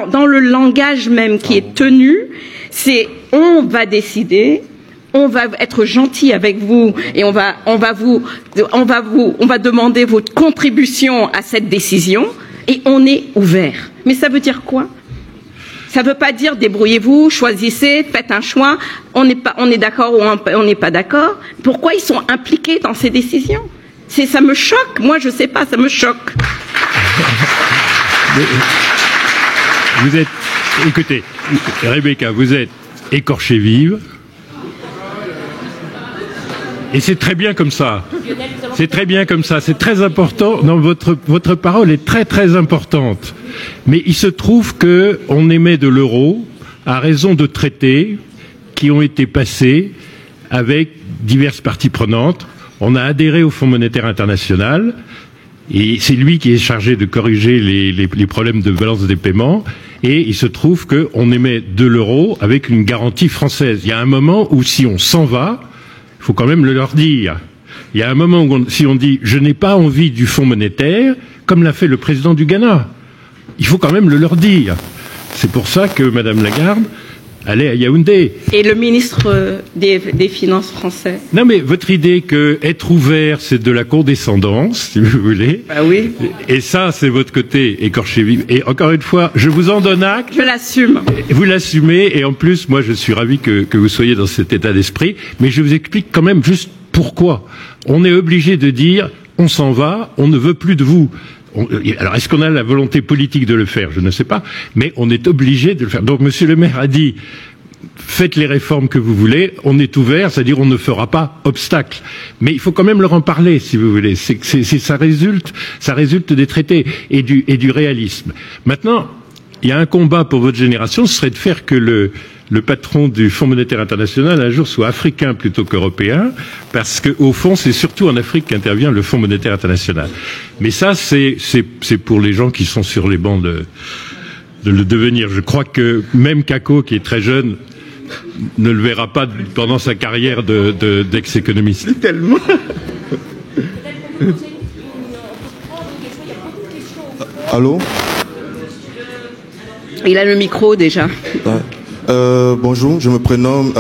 dans le langage même qui est tenu, c'est on va décider, on va être gentil avec vous et on va demander votre contribution à cette décision et on est ouvert. Mais ça veut dire quoi? Ça ne veut pas dire débrouillez-vous, choisissez, faites un choix, on est d'accord ou on n'est pas d'accord. Pourquoi ils sont impliqués dans ces décisions? Ça me choque, moi je ne sais pas, ça me choque. Écoutez, Rebecca, vous êtes écorchée vive. Et c'est très bien comme ça. C'est très bien comme ça. C'est très important. Non, votre parole est très très importante. Mais il se trouve que on émet de l'euro à raison de traités qui ont été passés avec diverses parties prenantes. On a adhéré au Fonds monétaire international et c'est lui qui est chargé de corriger les problèmes de balance des paiements. Et il se trouve qu'on émet de l'euro avec une garantie française. Il y a un moment où si on s'en va, il faut quand même le leur dire. Il y a un moment où si on dit « je n'ai pas envie du Fonds monétaire », comme l'a fait le président du Ghana, il faut quand même le leur dire. C'est pour ça que Madame Lagarde allait à Yaoundé. Et le ministre des Finances français? Non mais votre idée que être ouvert, c'est de la condescendance, si vous voulez. Bah oui. Et ça, c'est votre côté écorché vif. Et encore une fois, je vous en donne acte. Je l'assume. Vous l'assumez, et en plus, moi, je suis ravi que vous soyez dans cet état d'esprit. Mais je vous explique quand même juste pourquoi. On est obligé de dire, on s'en va, on ne veut plus de vous. Alors, est-ce qu'on a la volonté politique de le faire? Je ne sais pas, mais on est obligé de le faire. Donc, Monsieur le maire a dit, faites les réformes que vous voulez, on est ouvert, c'est-à-dire on ne fera pas obstacle. Mais il faut quand même leur en parler, si vous voulez. Ça résulte des traités et du réalisme. Maintenant, il y a un combat pour votre génération, ce serait de faire que le patron du Fonds monétaire international un jour soit africain plutôt qu'européen, parce que au fond c'est surtout en Afrique qu'intervient le Fonds monétaire international. Mais ça c'est pour les gens qui sont sur les bancs de le devenir. Je crois que même Kako, qui est très jeune, ne le verra pas pendant sa carrière d'ex-économiste. Tellement. Allô? Il a le micro déjà. Bonjour, je me nomme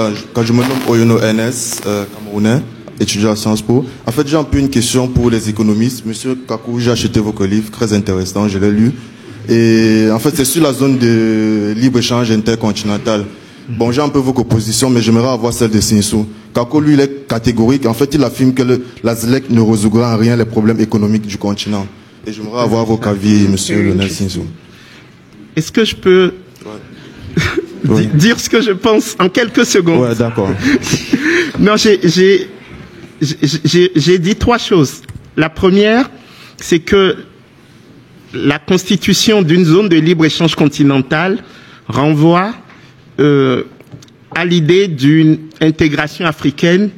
Oyono NS, camerounais, étudiant à Sciences Po. En fait, j'ai un peu une question pour les économistes. Monsieur Kakou, j'ai acheté votre livre, très intéressant, je l'ai lu. Et en fait, c'est sur la zone de libre-échange intercontinental. Bon, j'ai un peu vos positions, mais j'aimerais avoir celle de Sinsou. Kako, lui, il est catégorique. En fait, il affirme que la ZLEC ne résoudra en rien les problèmes économiques du continent. Et j'aimerais avoir vos avis, monsieur Lionel Sinsou. Est-ce que je peux dire ce que je pense en quelques secondes? Ouais, d'accord. Non, j'ai dit 3 choses. La première, c'est que la constitution d'une zone de libre-échange continentale renvoie à l'idée d'une intégration africaine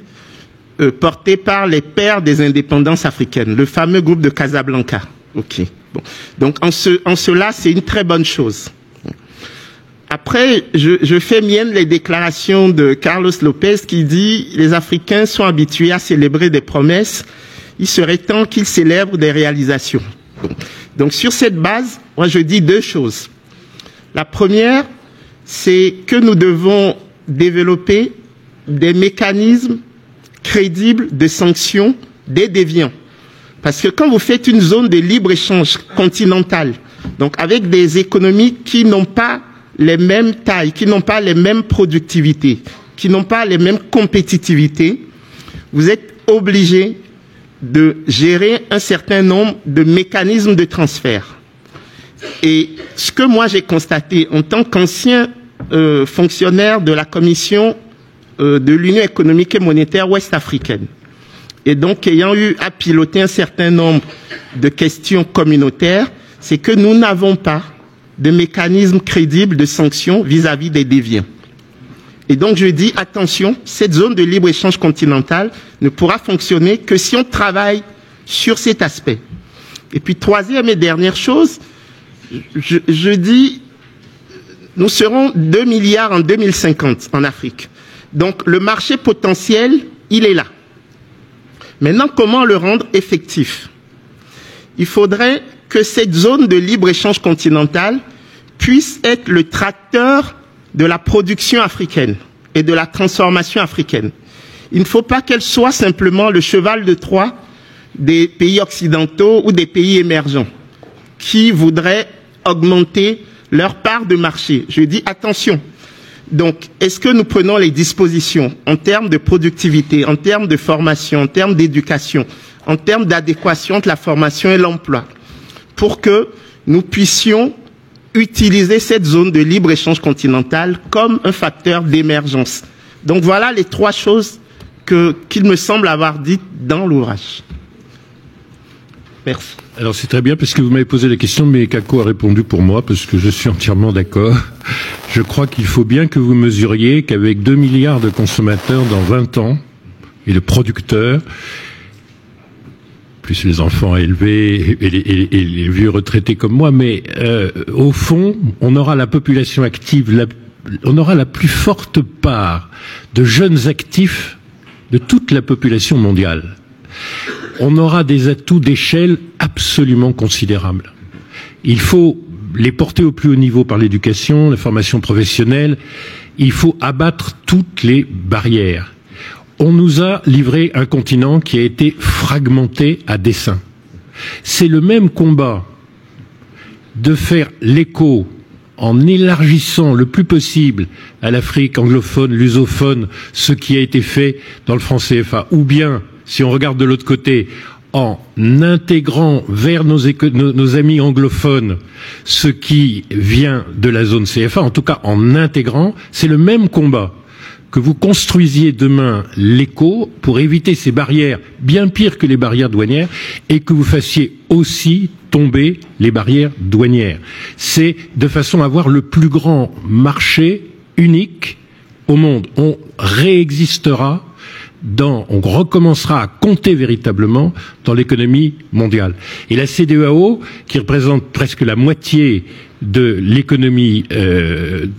portée par les pères des indépendances africaines, le fameux groupe de Casablanca. Ok. Bon. Donc en cela, c'est une très bonne chose. Après, je fais mienne les déclarations de Carlos Lopez qui dit « Les Africains sont habitués à célébrer des promesses, il serait temps qu'ils célèbrent des réalisations. » Donc sur cette base, moi je dis 2 choses. La première, c'est que nous devons développer des mécanismes crédibles de sanctions des déviants. Parce que quand vous faites une zone de libre-échange continentale, donc avec des économies qui n'ont pas les mêmes tailles, qui n'ont pas les mêmes productivités, qui n'ont pas les mêmes compétitivités, vous êtes obligé de gérer un certain nombre de mécanismes de transfert. Et ce que moi j'ai constaté en tant qu'ancien fonctionnaire de la Commission de l'Union économique et monétaire ouest-africaine, et donc ayant eu à piloter un certain nombre de questions communautaires, c'est que nous n'avons pas de mécanisme crédible de sanctions vis-à-vis des déviants. Et donc je dis, attention, cette zone de libre-échange continentale ne pourra fonctionner que si on travaille sur cet aspect. Et puis troisième et dernière chose, je dis, nous serons 2 milliards en 2050 en Afrique. Donc le marché potentiel, il est là. Maintenant, comment le rendre effectif? Il faudrait que cette zone de libre-échange continentale puisse être le tracteur de la production africaine et de la transformation africaine. Il ne faut pas qu'elle soit simplement le cheval de Troie des pays occidentaux ou des pays émergents qui voudraient augmenter leur part de marché. Je dis attention. Donc, est-ce que nous prenons les dispositions en termes de productivité, en termes de formation, en termes d'éducation, en termes d'adéquation entre la formation et l'emploi, pour que nous puissions utiliser cette zone de libre-échange continentale comme un facteur d'émergence? Donc voilà les 3 choses qu'il me semble avoir dites dans l'ouvrage. Merci. Alors c'est très bien parce que vous m'avez posé la question, mais Kako a répondu pour moi parce que je suis entièrement d'accord. Je crois qu'il faut bien que vous mesuriez qu'avec 2 milliards de consommateurs dans 20 ans et de producteurs, plus les enfants à élever et les vieux retraités comme moi, mais au fond, on aura la population active, on aura la plus forte part de jeunes actifs de toute la population mondiale. On aura des atouts d'échelle absolument considérables. Il faut les porter au plus haut niveau par l'éducation, la formation professionnelle. Il faut abattre toutes les barrières. On nous a livré un continent qui a été fragmenté à dessein. C'est le même combat de faire l'écho en élargissant le plus possible à l'Afrique anglophone, lusophone, ce qui a été fait dans le franc CFA, ou bien, si on regarde de l'autre côté, en intégrant vers nos amis anglophones ce qui vient de la zone CFA, en tout cas en intégrant, c'est le même combat. Que vous construisiez demain l'éco pour éviter ces barrières bien pires que les barrières douanières et que vous fassiez aussi tomber les barrières douanières. C'est de façon à avoir le plus grand marché unique au monde. On réexistera on recommencera à compter véritablement dans l'économie mondiale. Et la CEDEAO, qui représente presque la moitié de l'économie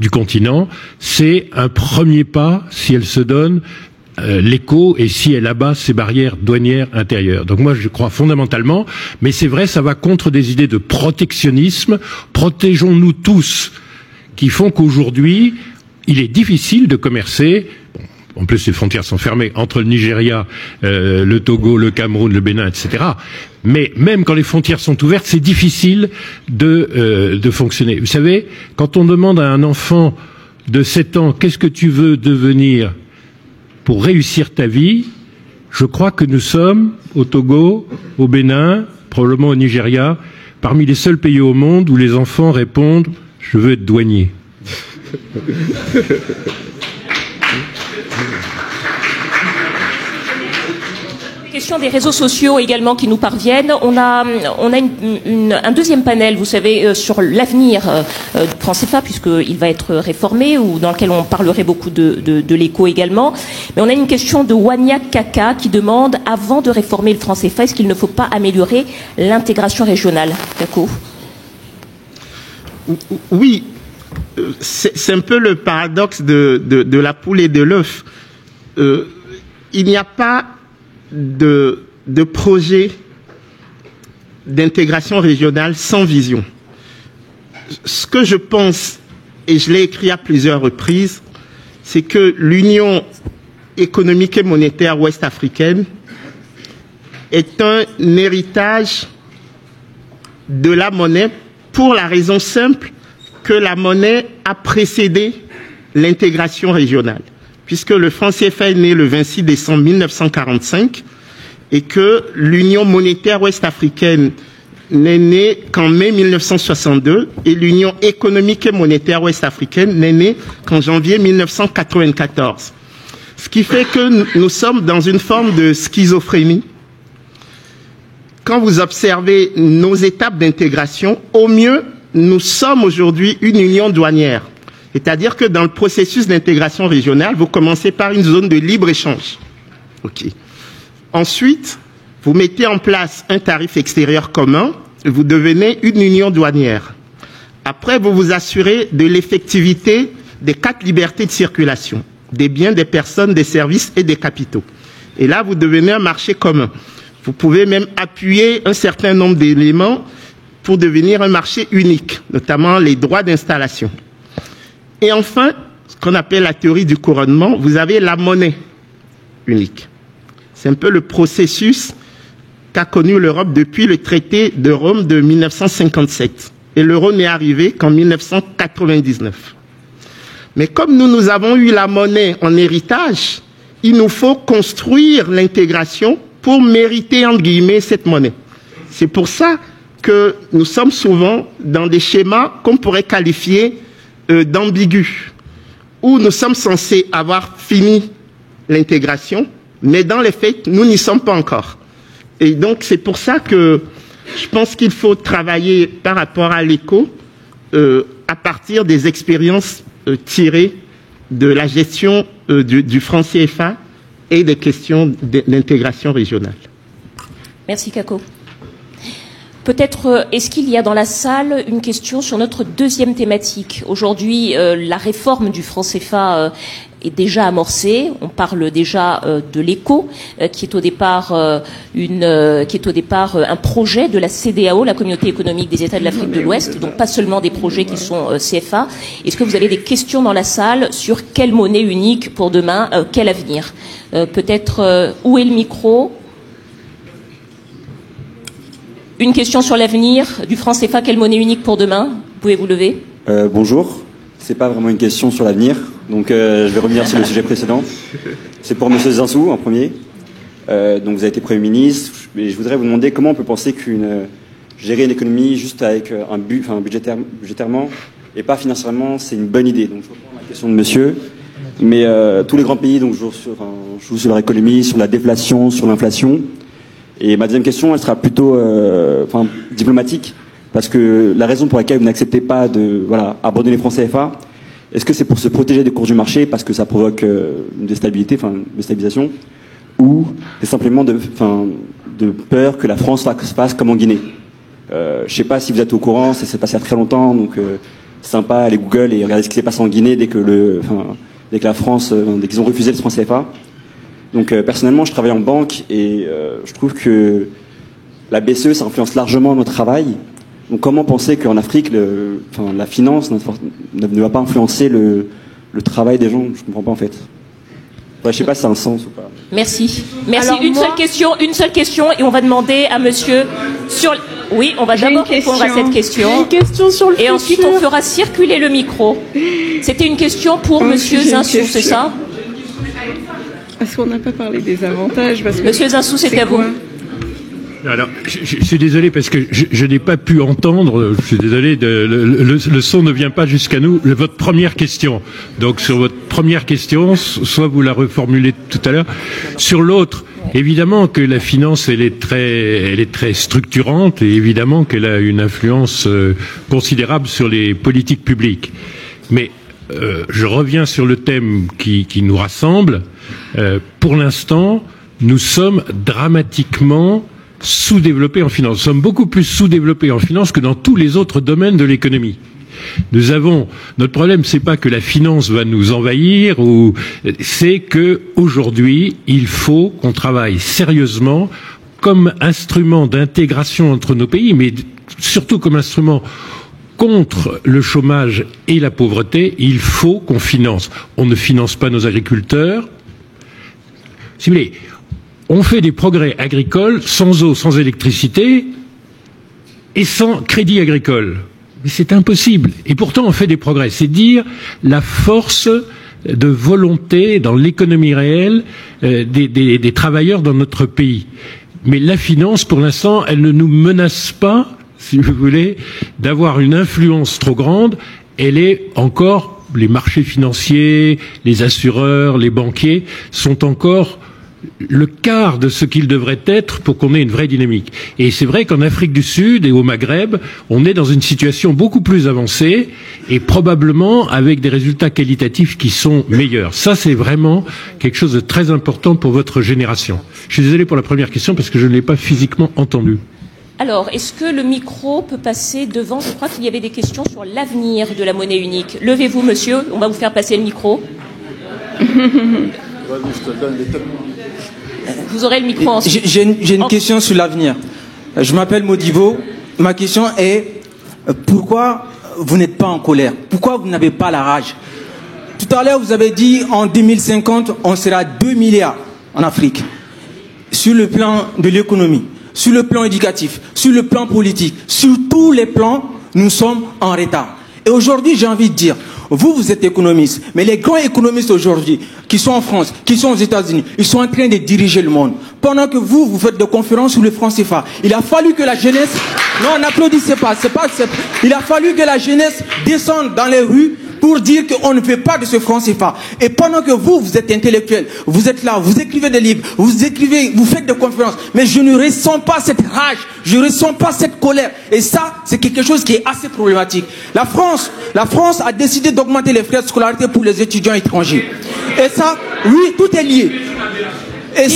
du continent, c'est un premier pas si elle se donne l'éco et si elle abat ces barrières douanières intérieures. Donc moi je crois fondamentalement, mais c'est vrai, ça va contre des idées de protectionnisme. Protégeons-nous tous, qui font qu'aujourd'hui il est difficile de commercer. En plus, les frontières sont fermées entre le Nigeria, le Togo, le Cameroun, le Bénin, etc. Mais même quand les frontières sont ouvertes, c'est difficile de fonctionner. Vous savez, quand on demande à un enfant de 7 ans, qu'est-ce que tu veux devenir pour réussir ta vie? Je crois que nous sommes, au Togo, au Bénin, probablement au Nigeria, parmi les seuls pays au monde où les enfants répondent « Je veux être douanier ». Question des réseaux sociaux également qui nous parviennent. On a un deuxième panel, vous savez, sur l'avenir du franc CFA, puisqu'il va être réformé, ou dans lequel on parlerait beaucoup de l'éco également. Mais on a une question de Wanya Kaka qui demande, avant de réformer le franc CFA, est-ce qu'il ne faut pas améliorer l'intégration régionale? Kako? Oui, c'est un peu le paradoxe de la poule et de l'œuf. Il n'y a pas de projet d'intégration régionale sans vision. Ce que je pense, et je l'ai écrit à plusieurs reprises, c'est que l'Union économique et monétaire ouest-africaine est un héritage de la monnaie pour la raison simple que la monnaie a précédé l'intégration régionale, puisque le franc CFA est né le 26 décembre 1945 et que l'Union monétaire ouest-africaine n'est née qu'en mai 1962 et l'Union économique et monétaire ouest-africaine n'est née qu'en janvier 1994. Ce qui fait que nous sommes dans une forme de schizophrénie. Quand vous observez nos étapes d'intégration, au mieux, nous sommes aujourd'hui une union douanière. C'est-à-dire que dans le processus d'intégration régionale, vous commencez par une zone de libre-échange. OK. Ensuite, vous mettez en place un tarif extérieur commun, vous devenez une union douanière. Après, vous vous assurez de l'effectivité des 4 libertés de circulation, des biens, des personnes, des services et des capitaux. Et là, vous devenez un marché commun. Vous pouvez même appuyer un certain nombre d'éléments pour devenir un marché unique, notamment les droits d'installation. Et enfin, ce qu'on appelle la théorie du couronnement, vous avez la monnaie unique. C'est un peu le processus qu'a connu l'Europe depuis le traité de Rome de 1957. Et l'euro n'est arrivé qu'en 1999. Mais comme nous avons eu la monnaie en héritage, il nous faut construire l'intégration pour mériter, entre guillemets, cette monnaie. C'est pour ça que nous sommes souvent dans des schémas qu'on pourrait qualifier d'ambigus, où nous sommes censés avoir fini l'intégration, mais dans les faits, nous n'y sommes pas encore. Et donc, c'est pour ça que je pense qu'il faut travailler par rapport à l'éco à partir des expériences tirées de la gestion du franc CFA et des questions d'intégration régionale. Merci, Kako. Peut-être, est-ce qu'il y a dans la salle une question sur notre deuxième thématique? Aujourd'hui, la réforme du franc CFA est déjà amorcée. On parle déjà de l'éco, qui est au départ un projet de la CEDEAO, la Communauté économique des États de l'Afrique de l'Ouest, donc pas seulement des projets qui sont CFA. Est-ce que vous avez des questions dans la salle sur quelle monnaie unique pour demain, quel avenir? Peut-être, où est le micro? Une question sur l'avenir du franc CFA, quelle monnaie unique pour demain? Pouvez vous lever? Bonjour. C'est pas vraiment une question sur l'avenir, donc je vais revenir sur le sujet précédent. C'est pour Monsieur Zinsou en premier. Donc vous avez été Premier ministre, mais je voudrais vous demander comment on peut penser gérer une économie juste avec budgétairement et pas financièrement, c'est une bonne idée. Donc je reprends la question de Monsieur. Mais tous les grands pays donc jouent sur leur économie, sur la déflation, sur l'inflation. Et ma deuxième question, elle sera plutôt diplomatique, parce que la raison pour laquelle vous n'acceptez pas de abandonner les francs CFA, est-ce que c'est pour se protéger des cours du marché, parce que ça provoque une déstabilisation, ou c'est simplement de peur que la France fasse comme en Guinée? Je ne sais pas si vous êtes au courant, ça s'est passé il y a très longtemps, donc c'est sympa, allez Google et regardez ce qui s'est passé en Guinée dès que la France, dès qu'ils ont refusé le franc CFA. Donc personnellement, je travaille en banque et je trouve que la BCE, ça influence largement notre travail. Donc comment penser qu'en Afrique, la finance ne va pas influencer le travail des gens? Je ne comprends pas en fait. Je ne sais pas si ça a un sens ou pas. Merci. Alors, une seule question et on va demander à monsieur sur... Oui, on va d'abord répondre à cette question. Une question sur le Et futur. ensuite, on fera circuler le micro. C'était une question pour Monsieur Zinsou, c'est ça? Est-ce qu'on n'a pas parlé des avantages parce que Monsieur Zinsou, c'est à vous. Alors, je suis désolé parce que je n'ai pas pu entendre, je suis désolé, le son ne vient pas jusqu'à nous, votre première question. Donc sur votre première question, soit vous la reformulez tout à l'heure. Sur l'autre, évidemment que la finance, elle est très structurante et évidemment qu'elle a une influence considérable sur les politiques publiques. Mais je reviens sur le thème qui nous rassemble. Pour l'instant, nous sommes dramatiquement sous-développés en finance. Nous sommes beaucoup plus sous-développés en finance que dans tous les autres domaines de l'économie. Notre problème, c'est pas que la finance va nous envahir, c'est que aujourd'hui, il faut qu'on travaille sérieusement comme instrument d'intégration entre nos pays, mais surtout comme instrument contre le chômage et la pauvreté. Il faut qu'on finance. On ne finance pas nos agriculteurs. Si vous voulez, on fait des progrès agricoles sans eau, sans électricité et sans crédit agricole. Mais c'est impossible. Et pourtant, on fait des progrès. C'est dire la force de volonté dans l'économie réelle des travailleurs dans notre pays. Mais la finance, pour l'instant, elle ne nous menace pas, si vous voulez, d'avoir une influence trop grande. Elle est encore, les marchés financiers, les assureurs, les banquiers sont encore le quart de ce qu'il devrait être pour qu'on ait une vraie dynamique. Et c'est vrai qu'en Afrique du Sud et au Maghreb, on est dans une situation beaucoup plus avancée et probablement avec des résultats qualitatifs qui sont meilleurs. Ça, c'est vraiment quelque chose de très important pour votre génération. Je suis désolé pour la première question parce que je ne l'ai pas physiquement entendue. Alors, est-ce que le micro peut passer devant? Je crois qu'il y avait des questions sur l'avenir de la monnaie unique. Levez-vous, monsieur, on va vous faire passer le micro. Vous aurez le micro ensuite. J'ai une question sur l'avenir. Je m'appelle Modibo. Ma question est pourquoi vous n'êtes pas en colère? Pourquoi vous n'avez pas la rage? Tout à l'heure, vous avez dit en 2050, on sera 2 milliards en Afrique. Sur le plan de l'économie, sur le plan éducatif, sur le plan politique, sur tous les plans, nous sommes en retard. Et aujourd'hui, j'ai envie de dire, vous êtes économiste, mais les grands économistes aujourd'hui, qui sont en France, qui sont aux États-Unis, ils sont en train de diriger le monde. Pendant que vous faites des conférences sur le franc CFA, il a fallu que la jeunesse, non, n'applaudissez pas, il a fallu que la jeunesse descende dans les rues pour dire qu'on ne fait pas de ce franc CFA. Et pendant que vous êtes intellectuel, vous êtes là, vous écrivez des livres, vous faites des conférences, mais je ne ressens pas cette rage, je ne ressens pas cette colère. Et ça, c'est quelque chose qui est assez problématique. La France a décidé d'augmenter les frais de scolarité pour les étudiants étrangers. Et ça, oui, tout est lié. Et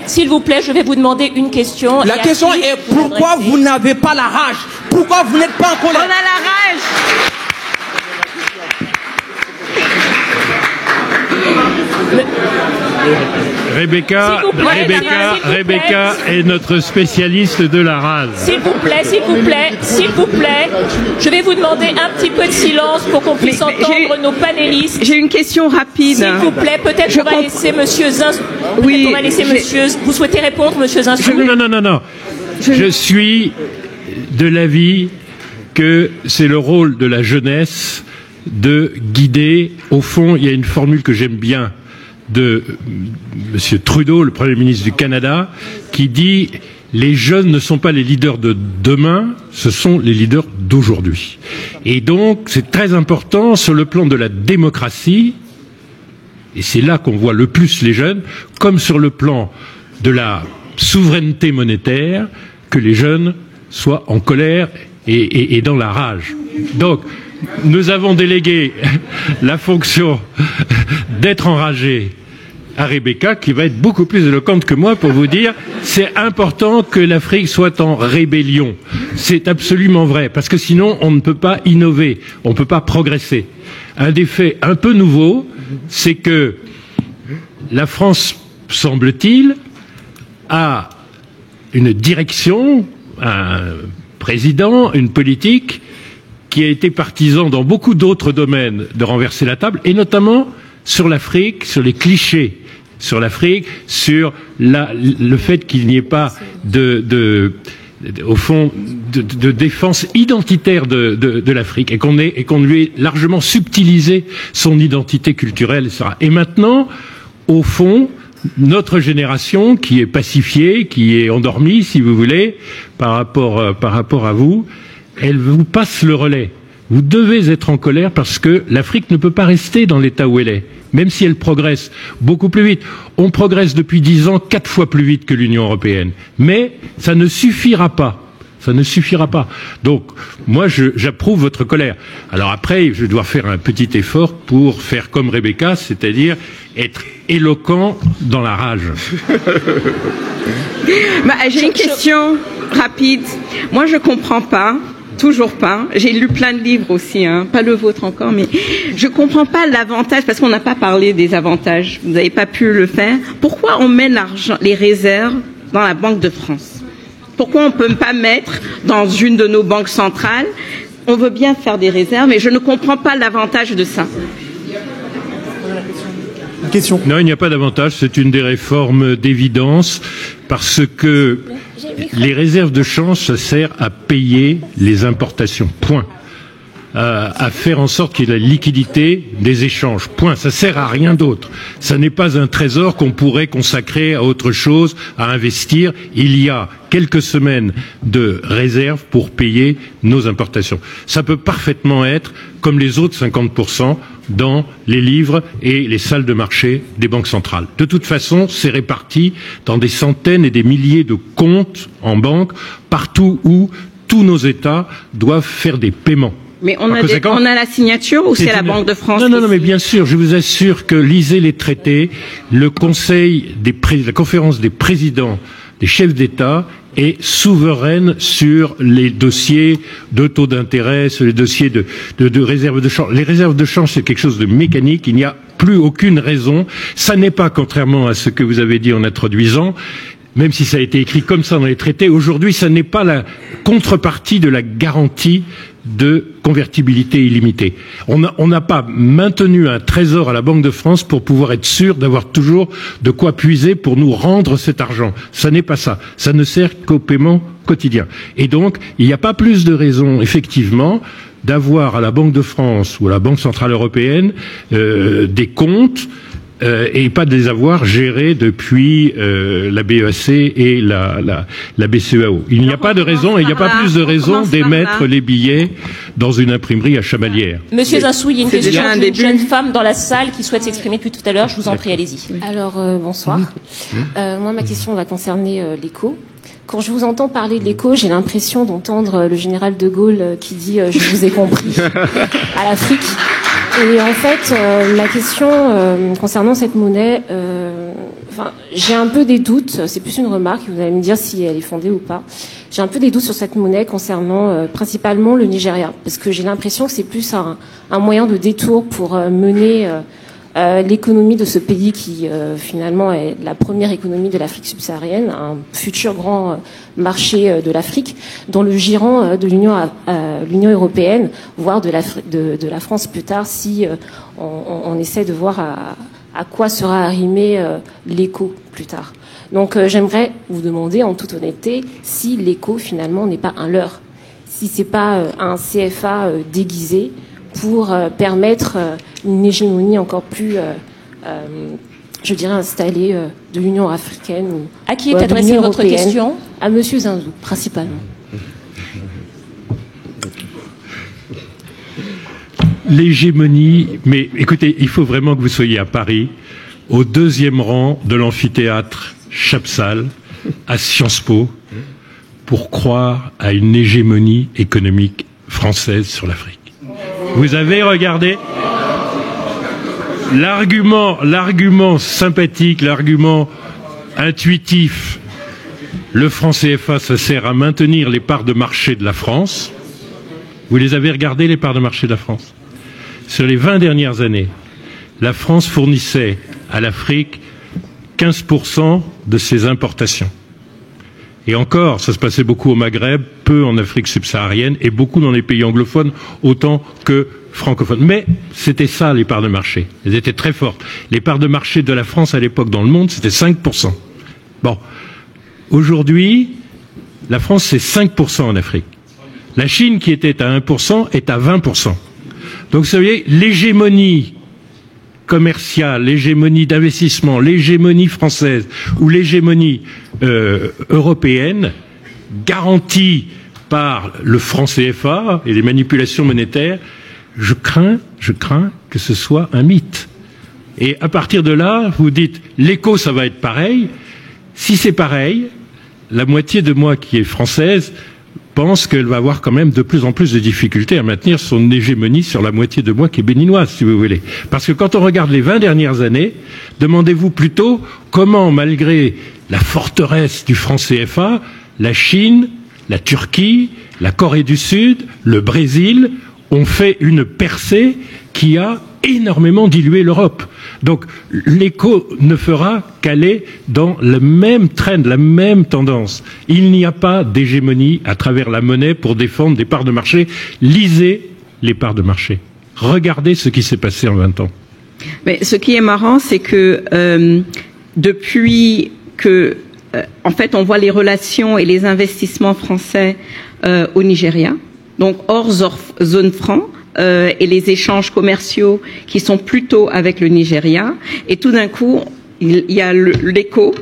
s'il vous plaît, je vais vous demander une question. La question est pourquoi vous n'avez pas la rage? Pourquoi vous n'êtes pas en colère? On a la rage. Rebecca est notre spécialiste de la rage. S'il vous plaît, je vais vous demander un petit peu de silence pour qu'on puisse entendre nos panélistes. J'ai une question rapide. S'il vous plaît, peut-être qu'on va laisser Monsieur Zinsou. Oui, on va laisser Monsieur. Vous souhaitez répondre, Monsieur Zinsou? Non. Je suis de l'avis que c'est le rôle de la jeunesse de guider. Au fond, il y a une formule que j'aime bien de Monsieur Trudeau, le Premier ministre du Canada, qui dit « Les jeunes ne sont pas les leaders de demain, ce sont les leaders d'aujourd'hui ». Et donc, c'est très important sur le plan de la démocratie, et c'est là qu'on voit le plus les jeunes, comme sur le plan de la souveraineté monétaire, que les jeunes soient en colère et dans la rage. Donc, nous avons délégué la fonction d'être enragé à Rebecca, qui va être beaucoup plus éloquente que moi pour vous dire c'est important que l'Afrique soit en rébellion. C'est absolument vrai, parce que sinon on ne peut pas innover, on ne peut pas progresser. Un des faits un peu nouveaux, c'est que la France, semble-t-il, a une direction, un président, une politique qui a été partisan dans beaucoup d'autres domaines de renverser la table, et notamment sur l'Afrique, sur les clichés sur l'Afrique, sur le fait qu'il n'y ait pas au fond, de défense identitaire de l'Afrique et qu'on lui ait largement subtilisé son identité culturelle, etc. Et maintenant, au fond, notre génération, qui est pacifiée, qui est endormie, si vous voulez, par rapport à vous, elle vous passe le relais. Vous devez être en colère parce que l'Afrique ne peut pas rester dans l'état où elle est, même si elle progresse beaucoup plus vite. On progresse depuis 10 ans 4 fois plus vite que l'Union européenne. Mais ça ne suffira pas. Ça ne suffira pas. Donc, moi, j'approuve votre colère. Alors après, je dois faire un petit effort pour faire comme Rebecca, c'est-à-dire être éloquent dans la rage. J'ai une question rapide. Moi, je comprends pas. Toujours pas. J'ai lu plein de livres aussi, hein, pas le vôtre encore, mais je comprends pas l'avantage, parce qu'on n'a pas parlé des avantages. Vous n'avez pas pu le faire. Pourquoi on met l'argent, les réserves dans la Banque de France? Pourquoi on ne peut pas mettre dans une de nos banques centrales? On veut bien faire des réserves, mais je ne comprends pas l'avantage de ça. Question. Non, il n'y a pas d'avantage. C'est une des réformes d'évidence parce que les réserves de change, ça sert à payer les importations. Point. À faire en sorte qu'il y ait la liquidité des échanges. Point. Ça sert à rien d'autre. Ça n'est pas un trésor qu'on pourrait consacrer à autre chose, à investir. Il y a quelques semaines de réserves pour payer nos importations. Ça peut parfaitement être comme les autres 50% dans les livres et les salles de marché des banques centrales. De toute façon, c'est réparti dans des centaines et des milliers de comptes en banque, partout où tous nos États doivent faire des paiements. Mais on a la signature ou c'est la Banque de France? Non, mais bien sûr, je vous assure que lisez les traités, la conférence des présidents, des chefs d'État est souveraine sur les dossiers de taux d'intérêt, sur les dossiers de réserves de change. Les réserves de change, c'est quelque chose de mécanique, il n'y a plus aucune raison. Ça n'est pas, contrairement à ce que vous avez dit en introduisant, même si ça a été écrit comme ça dans les traités, aujourd'hui, ça n'est pas la contrepartie de la garantie de convertibilité illimitée. On n'a pas maintenu un trésor à la Banque de France pour pouvoir être sûr d'avoir toujours de quoi puiser pour nous rendre cet argent. Ça n'est pas ça. Ça ne sert qu'au paiement quotidien. Et donc, il n'y a pas plus de raison, effectivement, d'avoir à la Banque de France ou à la Banque Centrale Européenne des comptes et pas de les avoir gérés depuis la BEAC et la BCEAO. Il n'y a pas de raison et il n'y a pas plus de raison d'émettre les billets dans une imprimerie à Chamalières. Monsieur Zinsou, il y a une question d'une jeune femme dans la salle qui souhaite s'exprimer depuis tout à l'heure. Je vous en prie, allez-y. Alors, bonsoir. Moi, ma question va concerner l'écho. Quand je vous entends parler de l'écho, j'ai l'impression d'entendre le général de Gaulle qui dit « je vous ai compris » à l'Afrique. Et en fait, la question concernant cette monnaie, j'ai un peu des doutes, c'est plus une remarque, vous allez me dire si elle est fondée ou pas. J'ai un peu des doutes sur cette monnaie concernant principalement le Nigeria, parce que j'ai l'impression que c'est plus un moyen de détour pour mener l'économie de ce pays qui finalement est la première économie de l'Afrique subsaharienne, un futur grand marché de l'Afrique, dont le gérant de l'Union européenne, voire de la France plus tard, si on essaie de voir à quoi sera arrimé l'écho plus tard. Donc j'aimerais vous demander en toute honnêteté si l'écho finalement n'est pas un leurre, si c'est pas un CFA déguisé pour permettre une hégémonie encore plus, je dirais, installée de l'Union africaine. À qui est adressée votre question? À Monsieur Zinsou, principalement. L'hégémonie, mais écoutez, il faut vraiment que vous soyez à Paris, au 2e rang de l'amphithéâtre Chapsal, à Sciences Po, pour croire à une hégémonie économique française sur l'Afrique. Vous avez regardé l'argument sympathique, l'argument intuitif. Le franc CFA, ça sert à maintenir les parts de marché de la France. Vous les avez regardées, les parts de marché de la France? Sur les 20 dernières années, la France fournissait à l'Afrique 15% de ses importations. Et encore, ça se passait beaucoup au Maghreb, peu en Afrique subsaharienne et beaucoup dans les pays anglophones, autant que francophones. Mais c'était ça, les parts de marché. Elles étaient très fortes. Les parts de marché de la France à l'époque dans le monde, c'était 5%. Bon. Aujourd'hui, La France, c'est 5% en Afrique. La Chine, qui était à 1%, est à 20%. Donc, vous savez, l'hégémonie commerciale, l'hégémonie d'investissement, l'hégémonie française ou l'hégémonie européenne, garantie par le franc CFA et les manipulations monétaires, je crains que ce soit un mythe. Et à partir de là, vous dites, l'éco, ça va être pareil. Si c'est pareil, la moitié de moi qui est française pense qu'elle va avoir quand même de plus en plus de difficultés à maintenir son hégémonie sur la moitié de moi qui est béninoise, si vous voulez. Parce que quand on regarde les 20 dernières années, demandez-vous plutôt comment, malgré la forteresse du franc CFA, la Chine, la Turquie, la Corée du Sud, le Brésil ont fait une percée qui a énormément dilué l'Europe. Donc l'éco ne fera qu'aller dans le même trend, la même tendance. Il n'y a pas d'hégémonie à travers la monnaie pour défendre des parts de marché. Lisez les parts de marché. Regardez ce qui s'est passé en 20 ans. Mais ce qui est marrant, c'est que depuis que, en fait, on voit les relations et les investissements français au Nigeria, donc hors zone franc, et les échanges commerciaux qui sont plutôt avec le Nigeria. Et tout d'un coup, il y a l'éco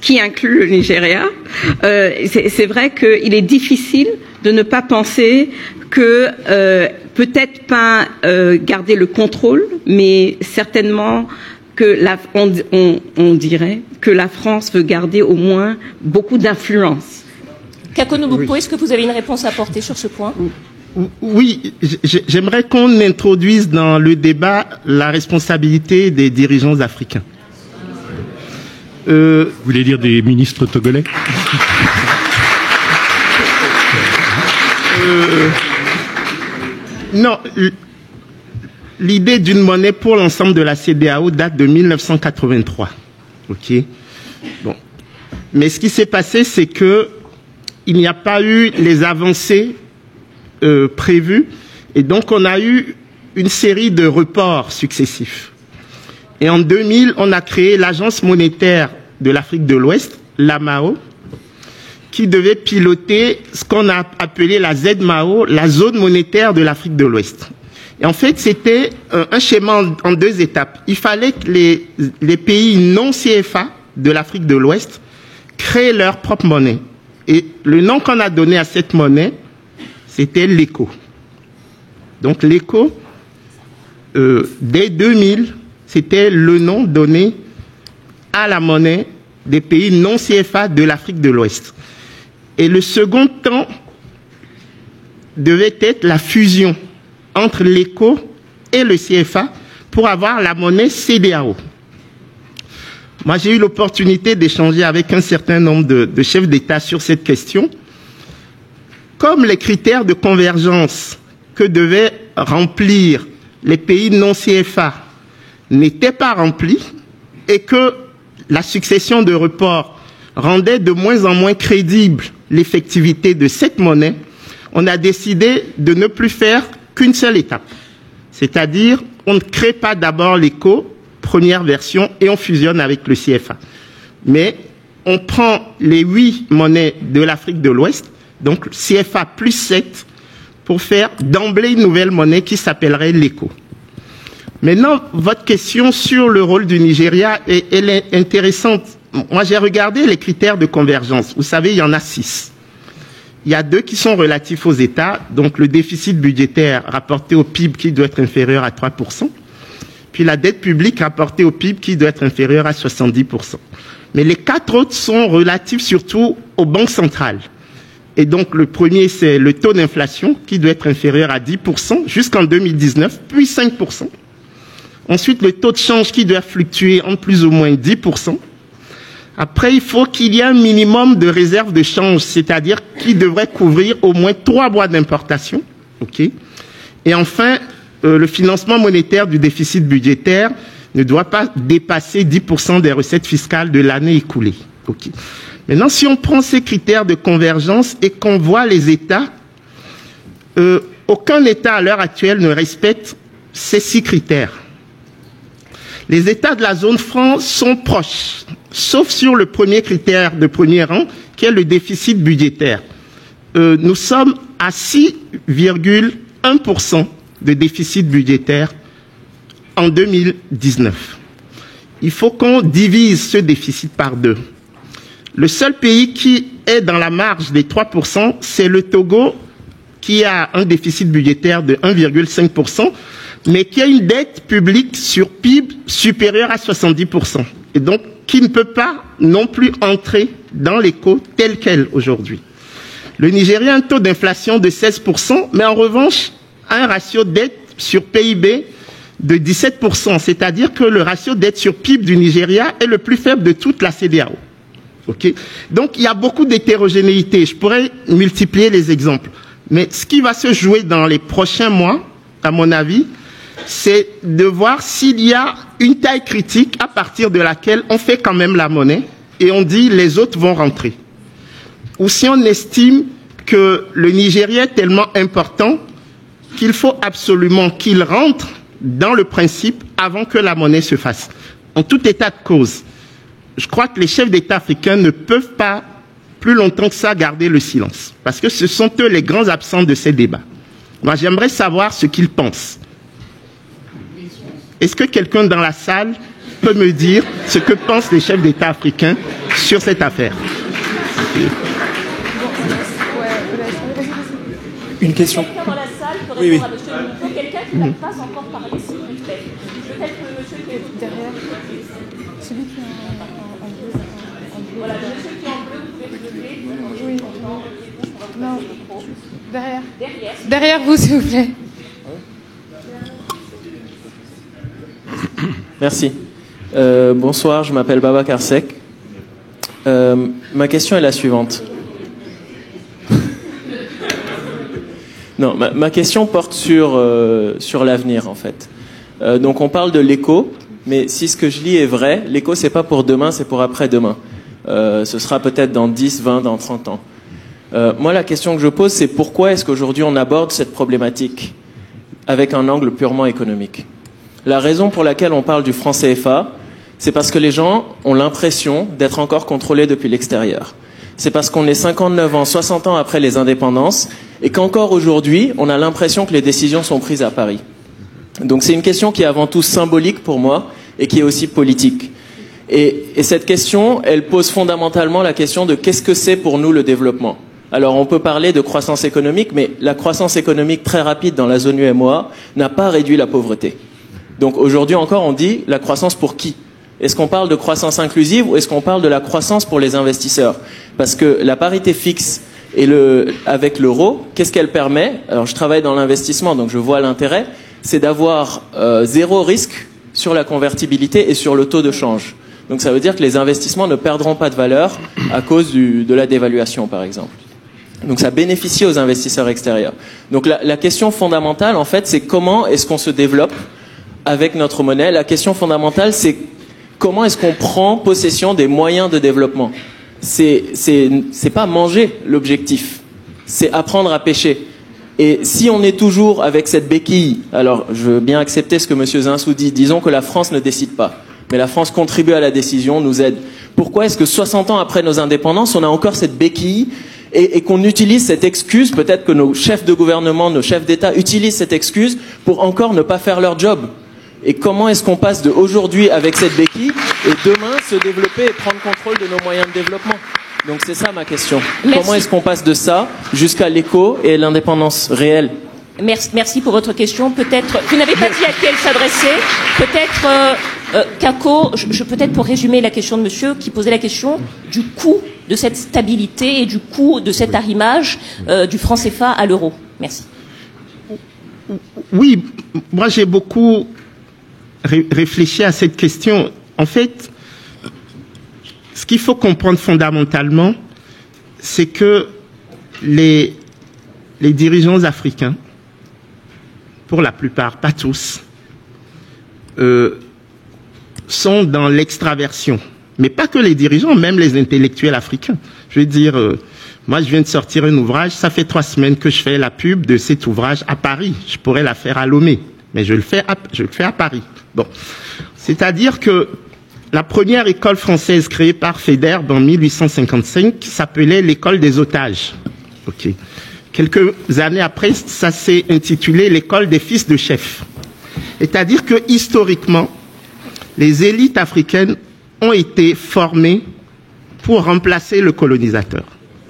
qui inclut le Nigeria. C'est vrai qu'il est difficile de ne pas penser que peut-être pas garder le contrôle, mais certainement que on dirait que la France veut garder au moins beaucoup d'influence. Kakono Boupo, est-ce que vous avez une réponse à apporter sur ce point? Oui, j'aimerais qu'on introduise dans le débat la responsabilité des dirigeants africains. Vous voulez dire des ministres togolais? Non, l'idée d'une monnaie pour l'ensemble de la CEDEAO date de 1983. Ok. Bon, mais ce qui s'est passé, c'est que il n'y a pas eu les avancées prévues, et donc on a eu une série de reports successifs. Et en 2000, on a créé l'Agence monétaire de l'Afrique de l'Ouest, l'AMAO, qui devait piloter ce qu'on a appelé la ZMAO, la zone monétaire de l'Afrique de l'Ouest. Et en fait, c'était un schéma en 2 étapes. Il fallait que les pays non CFA de l'Afrique de l'Ouest créent leur propre monnaie. Et le nom qu'on a donné à cette monnaie, c'était l'éco. Donc l'éco, dès 2000, c'était le nom donné à la monnaie des pays non CFA de l'Afrique de l'Ouest. Et le second temps devait être la fusion entre l'éco et le CFA pour avoir la monnaie CEDEAO. Moi, j'ai eu l'opportunité d'échanger avec un certain nombre de chefs d'État sur cette question. Comme les critères de convergence que devaient remplir les pays non CFA n'étaient pas remplis et que la succession de reports rendait de moins en moins crédible l'effectivité de cette monnaie, on a décidé de ne plus faire qu'une seule étape. C'est-à-dire, on ne crée pas d'abord l'éco, première version, et on fusionne avec le CFA. Mais on prend les 8 monnaies de l'Afrique de l'Ouest, donc CFA plus 7, pour faire d'emblée une nouvelle monnaie qui s'appellerait l'éco. Maintenant, votre question sur le rôle du Nigeria, elle est intéressante. Moi, j'ai regardé les critères de convergence. Vous savez, il y en a 6. Il y a 2 qui sont relatifs aux États, donc le déficit budgétaire rapporté au PIB qui doit être inférieur à 3%, puis la dette publique rapportée au PIB qui doit être inférieure à 70%. Mais les 4 autres sont relatifs surtout aux banques centrales. Et donc le premier, c'est le taux d'inflation qui doit être inférieur à 10% jusqu'en 2019, puis 5%. Ensuite, le taux de change qui doit fluctuer en plus ou moins 10%. Après, il faut qu'il y ait un minimum de réserve de change, c'est-à-dire qui devrait couvrir au moins 3 mois d'importation. Okay. Et enfin, le financement monétaire du déficit budgétaire ne doit pas dépasser 10% des recettes fiscales de l'année écoulée. Okay. Maintenant, si on prend ces critères de convergence et qu'on voit les États, aucun État à l'heure actuelle ne respecte ces 6 critères. Les États de la zone franc sont proches. sauf sur le premier critère de premier rang, qui est le déficit budgétaire. Nous sommes à 6,1% de déficit budgétaire en 2019. Il faut qu'on divise ce déficit par 2. Le seul pays qui est dans la marge des 3%, c'est le Togo, qui a un déficit budgétaire de 1,5%, mais qui a une dette publique sur PIB supérieure à 70%. Et donc, qui ne peut pas non plus entrer dans l'éco tel quel aujourd'hui. Le Nigeria a un taux d'inflation de 16%, mais en revanche, a un ratio dette sur PIB de 17%, c'est-à-dire que le ratio dette sur PIB du Nigeria est le plus faible de toute la CEDEAO. Okay? Donc, il y a beaucoup d'hétérogénéité. Je pourrais multiplier les exemples. Mais ce qui va se jouer dans les prochains mois, à mon avis, c'est de voir s'il y a une taille critique à partir de laquelle on fait quand même la monnaie et on dit les autres vont rentrer. Ou si on estime que le Nigeria est tellement important qu'il faut absolument qu'il rentre dans le principe avant que la monnaie se fasse. En tout état de cause, je crois que les chefs d'État africains ne peuvent pas plus longtemps que ça garder le silence, parce que ce sont eux les grands absents de ces débats. Moi, j'aimerais savoir ce qu'ils pensent. Est-ce que quelqu'un dans la salle peut me dire ce que pensent les chefs d'État africains sur cette affaire? Une question. Quelqu'un dans la salle peut Oui, répondre à monsieur Mouko. Quelqu'un qui n'a pas encore parlé, s'il vous plaît. Peut-être que le monsieur qui est derrière. Celui qui est en bleu. Voilà, le monsieur qui est en bleu, vous pouvez lever. Oui. Non. Derrière. Derrière vous, s'il vous plaît. Merci. Bonsoir, je m'appelle Baba Karsek. Ma question est la suivante. Non, ma question porte sur l'avenir, en fait. Donc on parle de l'éco, mais si ce que je lis est vrai, l'éco, c'est pas pour demain, c'est pour après-demain. Ce sera peut-être dans 10, 20, dans 30 ans. Moi, la question que je pose, c'est pourquoi est-ce qu'aujourd'hui on aborde cette problématique avec un angle purement économique? La raison pour laquelle on parle du franc CFA, c'est parce que les gens ont l'impression d'être encore contrôlés depuis l'extérieur. C'est parce qu'on est 59 ans, 60 ans après les indépendances, et qu'encore aujourd'hui, on a l'impression que les décisions sont prises à Paris. Donc c'est une question qui est avant tout symbolique pour moi, et qui est aussi politique. Et cette question, elle pose fondamentalement la question de qu'est-ce que c'est pour nous le développement? Alors on peut parler de croissance économique, mais la croissance économique très rapide dans la zone UEMOA n'a pas réduit la pauvreté. Donc aujourd'hui encore, on dit la croissance pour qui? Est-ce qu'on parle de croissance inclusive ou est-ce qu'on parle de la croissance pour les investisseurs? Parce que la parité fixe et avec l'euro, qu'est-ce qu'elle permet? Alors je travaille dans l'investissement, donc je vois l'intérêt, c'est d'avoir zéro risque sur la convertibilité et sur le taux de change. Donc ça veut dire que les investissements ne perdront pas de valeur à cause de la dévaluation, par exemple. Donc ça bénéficie aux investisseurs extérieurs. Donc la question fondamentale, en fait, c'est comment est-ce qu'on se développe avec notre monnaie. La question fondamentale, c'est comment est-ce qu'on prend possession des moyens de développement. C'est pas manger l'objectif, c'est apprendre à pêcher. Et si on est toujours avec cette béquille, alors je veux bien accepter ce que M. Zinsou dit, disons que la France ne décide pas, mais la France contribue à la décision, nous aide. Pourquoi est-ce que 60 ans après nos indépendances, on a encore cette béquille et qu'on utilise cette excuse, peut-être que nos chefs de gouvernement, nos chefs d'État utilisent cette excuse pour encore ne pas faire leur job? Et comment est-ce qu'on passe de aujourd'hui avec cette béquille et demain se développer et prendre contrôle de nos moyens de développement? Donc c'est ça ma question. Merci. Comment est-ce qu'on passe de ça jusqu'à l'éco et l'indépendance réelle? Merci pour votre question. Peut-être, vous n'avez pas dit à qui elle s'adressait. Peut-être, Kako, peut-être pour résumer la question de monsieur qui posait la question du coût de cette stabilité et du coût de cet arrimage du franc CFA à l'euro. Merci. Oui, moi j'ai beaucoup réfléchi à cette question. En fait, ce qu'il faut comprendre fondamentalement, c'est que les dirigeants africains, pour la plupart, pas tous, sont dans l'extraversion. Mais pas que les dirigeants, même les intellectuels africains. Je veux dire, moi je viens de sortir un ouvrage, ça fait 3 semaines que je fais la pub de cet ouvrage à Paris. Je pourrais la faire à Lomé, mais je le fais à Paris. Bon, c'est-à-dire que la première école française créée par Faidherbe en 1855 s'appelait l'école des otages. Okay. Quelques années après, ça s'est intitulé l'école des fils de chefs. C'est-à-dire que historiquement, les élites africaines ont été formées pour remplacer le colonisateur.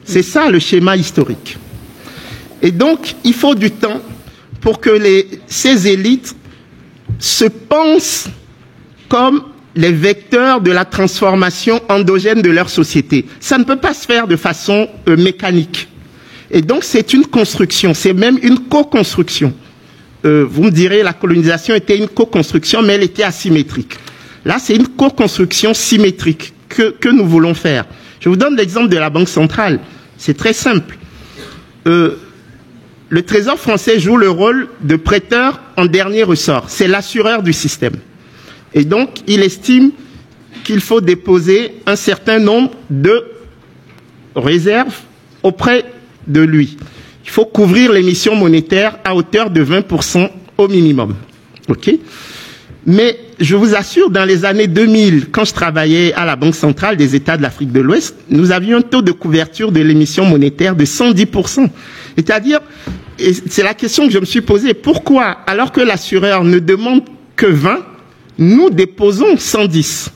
C'est ça le schéma historique. Et donc, il faut du temps pour que ces élites se pensent comme les vecteurs de la transformation endogène de leur société. Ça ne peut pas se faire de façon mécanique. Et donc, c'est une construction, c'est même une co-construction. Vous me direz, la colonisation était une co-construction, mais elle était asymétrique. Là, c'est une co-construction symétrique que nous voulons faire. Je vous donne l'exemple de la Banque centrale. C'est très simple. Le Trésor français joue le rôle de prêteur en dernier ressort. C'est l'assureur du système. Et donc, il estime qu'il faut déposer un certain nombre de réserves auprès de lui. Il faut couvrir l'émission monétaire à hauteur de 20% au minimum. OK ? Mais je vous assure, dans les années 2000, quand je travaillais à la Banque centrale des États de l'Afrique de l'Ouest, nous avions un taux de couverture de l'émission monétaire de 110%. C'est-à-dire, et c'est la question que je me suis posée, pourquoi, alors que l'assureur ne demande que 20, nous déposons 110?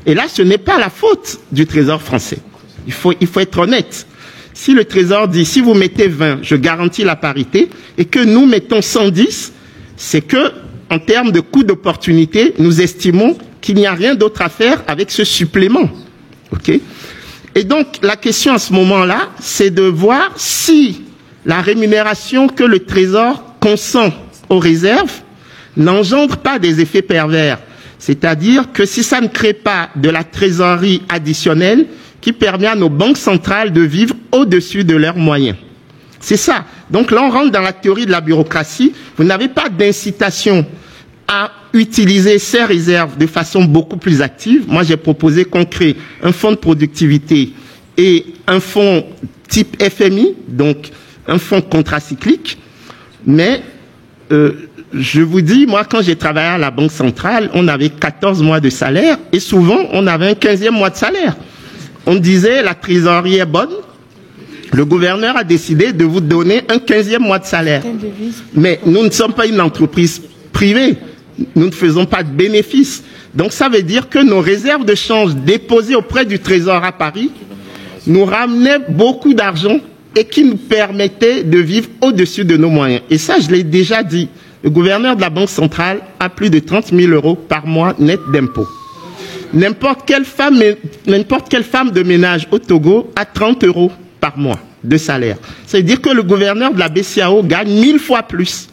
Et là, ce n'est pas la faute du Trésor français. Il faut être honnête. Si le Trésor dit, si vous mettez 20, je garantis la parité, et que nous mettons 110, c'est que, en termes de coût d'opportunité, nous estimons qu'il n'y a rien d'autre à faire avec ce supplément. OK ? Et donc, la question à ce moment-là, c'est de voir si la rémunération que le Trésor consent aux réserves n'engendre pas des effets pervers. C'est-à-dire que si ça ne crée pas de la trésorerie additionnelle qui permet à nos banques centrales de vivre au-dessus de leurs moyens. C'est ça. Donc là, on rentre dans la théorie de la bureaucratie. Vous n'avez pas d'incitation à utiliser ces réserves de façon beaucoup plus active. Moi, j'ai proposé qu'on crée un fonds de productivité et un fonds type FMI, donc un fonds contracyclique. Mais je vous dis, moi, quand j'ai travaillé à la Banque centrale, on avait 14 mois de salaire et souvent, on avait un 15e mois de salaire. On disait, la trésorerie est bonne. Le gouverneur a décidé de vous donner un 15e mois de salaire. Mais nous ne sommes pas une entreprise privée. Nous ne faisons pas de bénéfices. Donc ça veut dire que nos réserves de change déposées auprès du Trésor à Paris nous ramenaient beaucoup d'argent et qui nous permettaient de vivre au-dessus de nos moyens. Et ça, je l'ai déjà dit. Le gouverneur de la Banque centrale a plus de 30 000 € par mois net d'impôts. N'importe quelle femme de ménage au Togo a 30 € par mois de salaire. C'est-à-dire que le gouverneur de la BCEAO gagne 1000 fois plus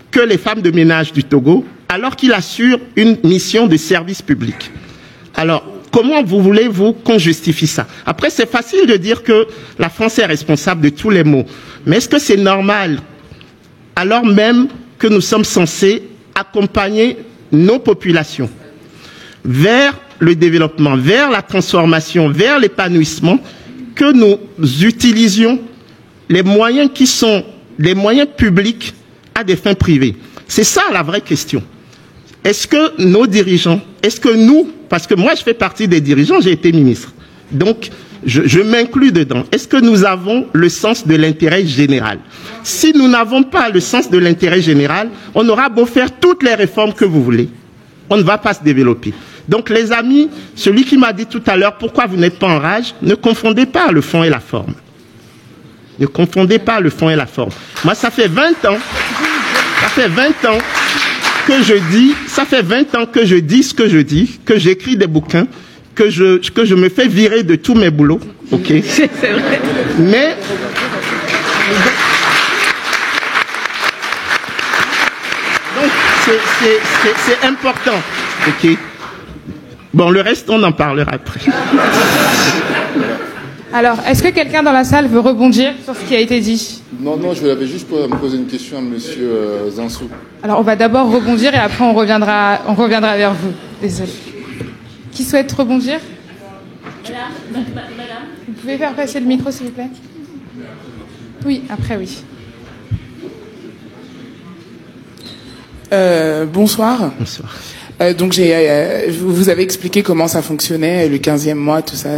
que les femmes de ménage du Togo, alors qu'il assure une mission de service public. Alors, comment voulez-vous qu'on justifie ça? Après, c'est facile de dire que la France est responsable de tous les maux. Mais est-ce que c'est normal, alors même que nous sommes censés accompagner nos populations vers le développement, vers la transformation, vers l'épanouissement, que nous utilisions les moyens qui sont les moyens publics à des fins privées? C'est ça la vraie question. Est-ce que nos dirigeants, est-ce que nous, parce que moi je fais partie des dirigeants, j'ai été ministre, donc je m'inclus dedans, est-ce que nous avons le sens de l'intérêt général? Si nous n'avons pas le sens de l'intérêt général, on aura beau faire toutes les réformes que vous voulez, on ne va pas se développer. Donc les amis, celui qui m'a dit tout à l'heure, pourquoi vous n'êtes pas en rage, ne confondez pas le fond et la forme. Ne confondez pas le fond et la forme. Moi, ça fait 20 ans que je dis ce que je dis, que j'écris des bouquins, que je me fais virer de tous mes boulots, ok? C'est vrai. Mais donc c'est important, ok? Bon, le reste, on en parlera après. Alors, est-ce que quelqu'un dans la salle veut rebondir sur ce qui a été dit? Non, je voulais juste me poser une question à monsieur Zansou. Alors, on va d'abord rebondir et après on reviendra vers vous. Désolé. Qui souhaite rebondir? Madame. Vous pouvez faire passer le micro, s'il vous plaît? Oui, après, oui. Bonsoir. Bonsoir. Donc vous avez expliqué comment ça fonctionnait, le 15e mois, tout ça.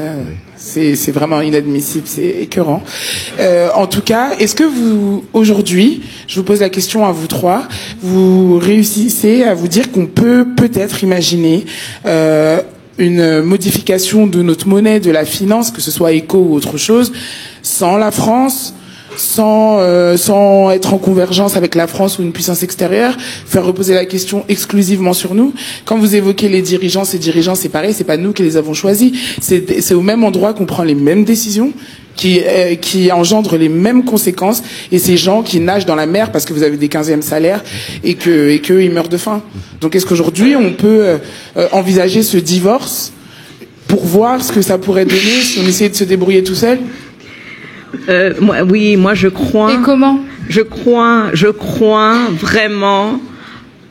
C'est vraiment inadmissible, c'est écœurant. En tout cas, est-ce que vous, aujourd'hui, je vous pose la question à vous trois, vous réussissez à vous dire qu'on peut peut-être imaginer une modification de notre monnaie, de la finance, que ce soit éco ou autre chose, sans la France, sans être en convergence avec la France ou une puissance extérieure, faire reposer la question exclusivement sur nous. Quand vous évoquez les dirigeants, ces dirigeants, c'est pareil, c'est pas nous qui les avons choisis, c'est au même endroit qu'on prend les mêmes décisions, qui engendrent les mêmes conséquences, et ces gens qui nagent dans la mer parce que vous avez des 15e salaires et que ils meurent de faim. Donc est-ce qu'aujourd'hui on peut envisager ce divorce pour voir ce que ça pourrait donner si on essayait de se débrouiller tout seul? Moi je crois. Et comment? Je crois vraiment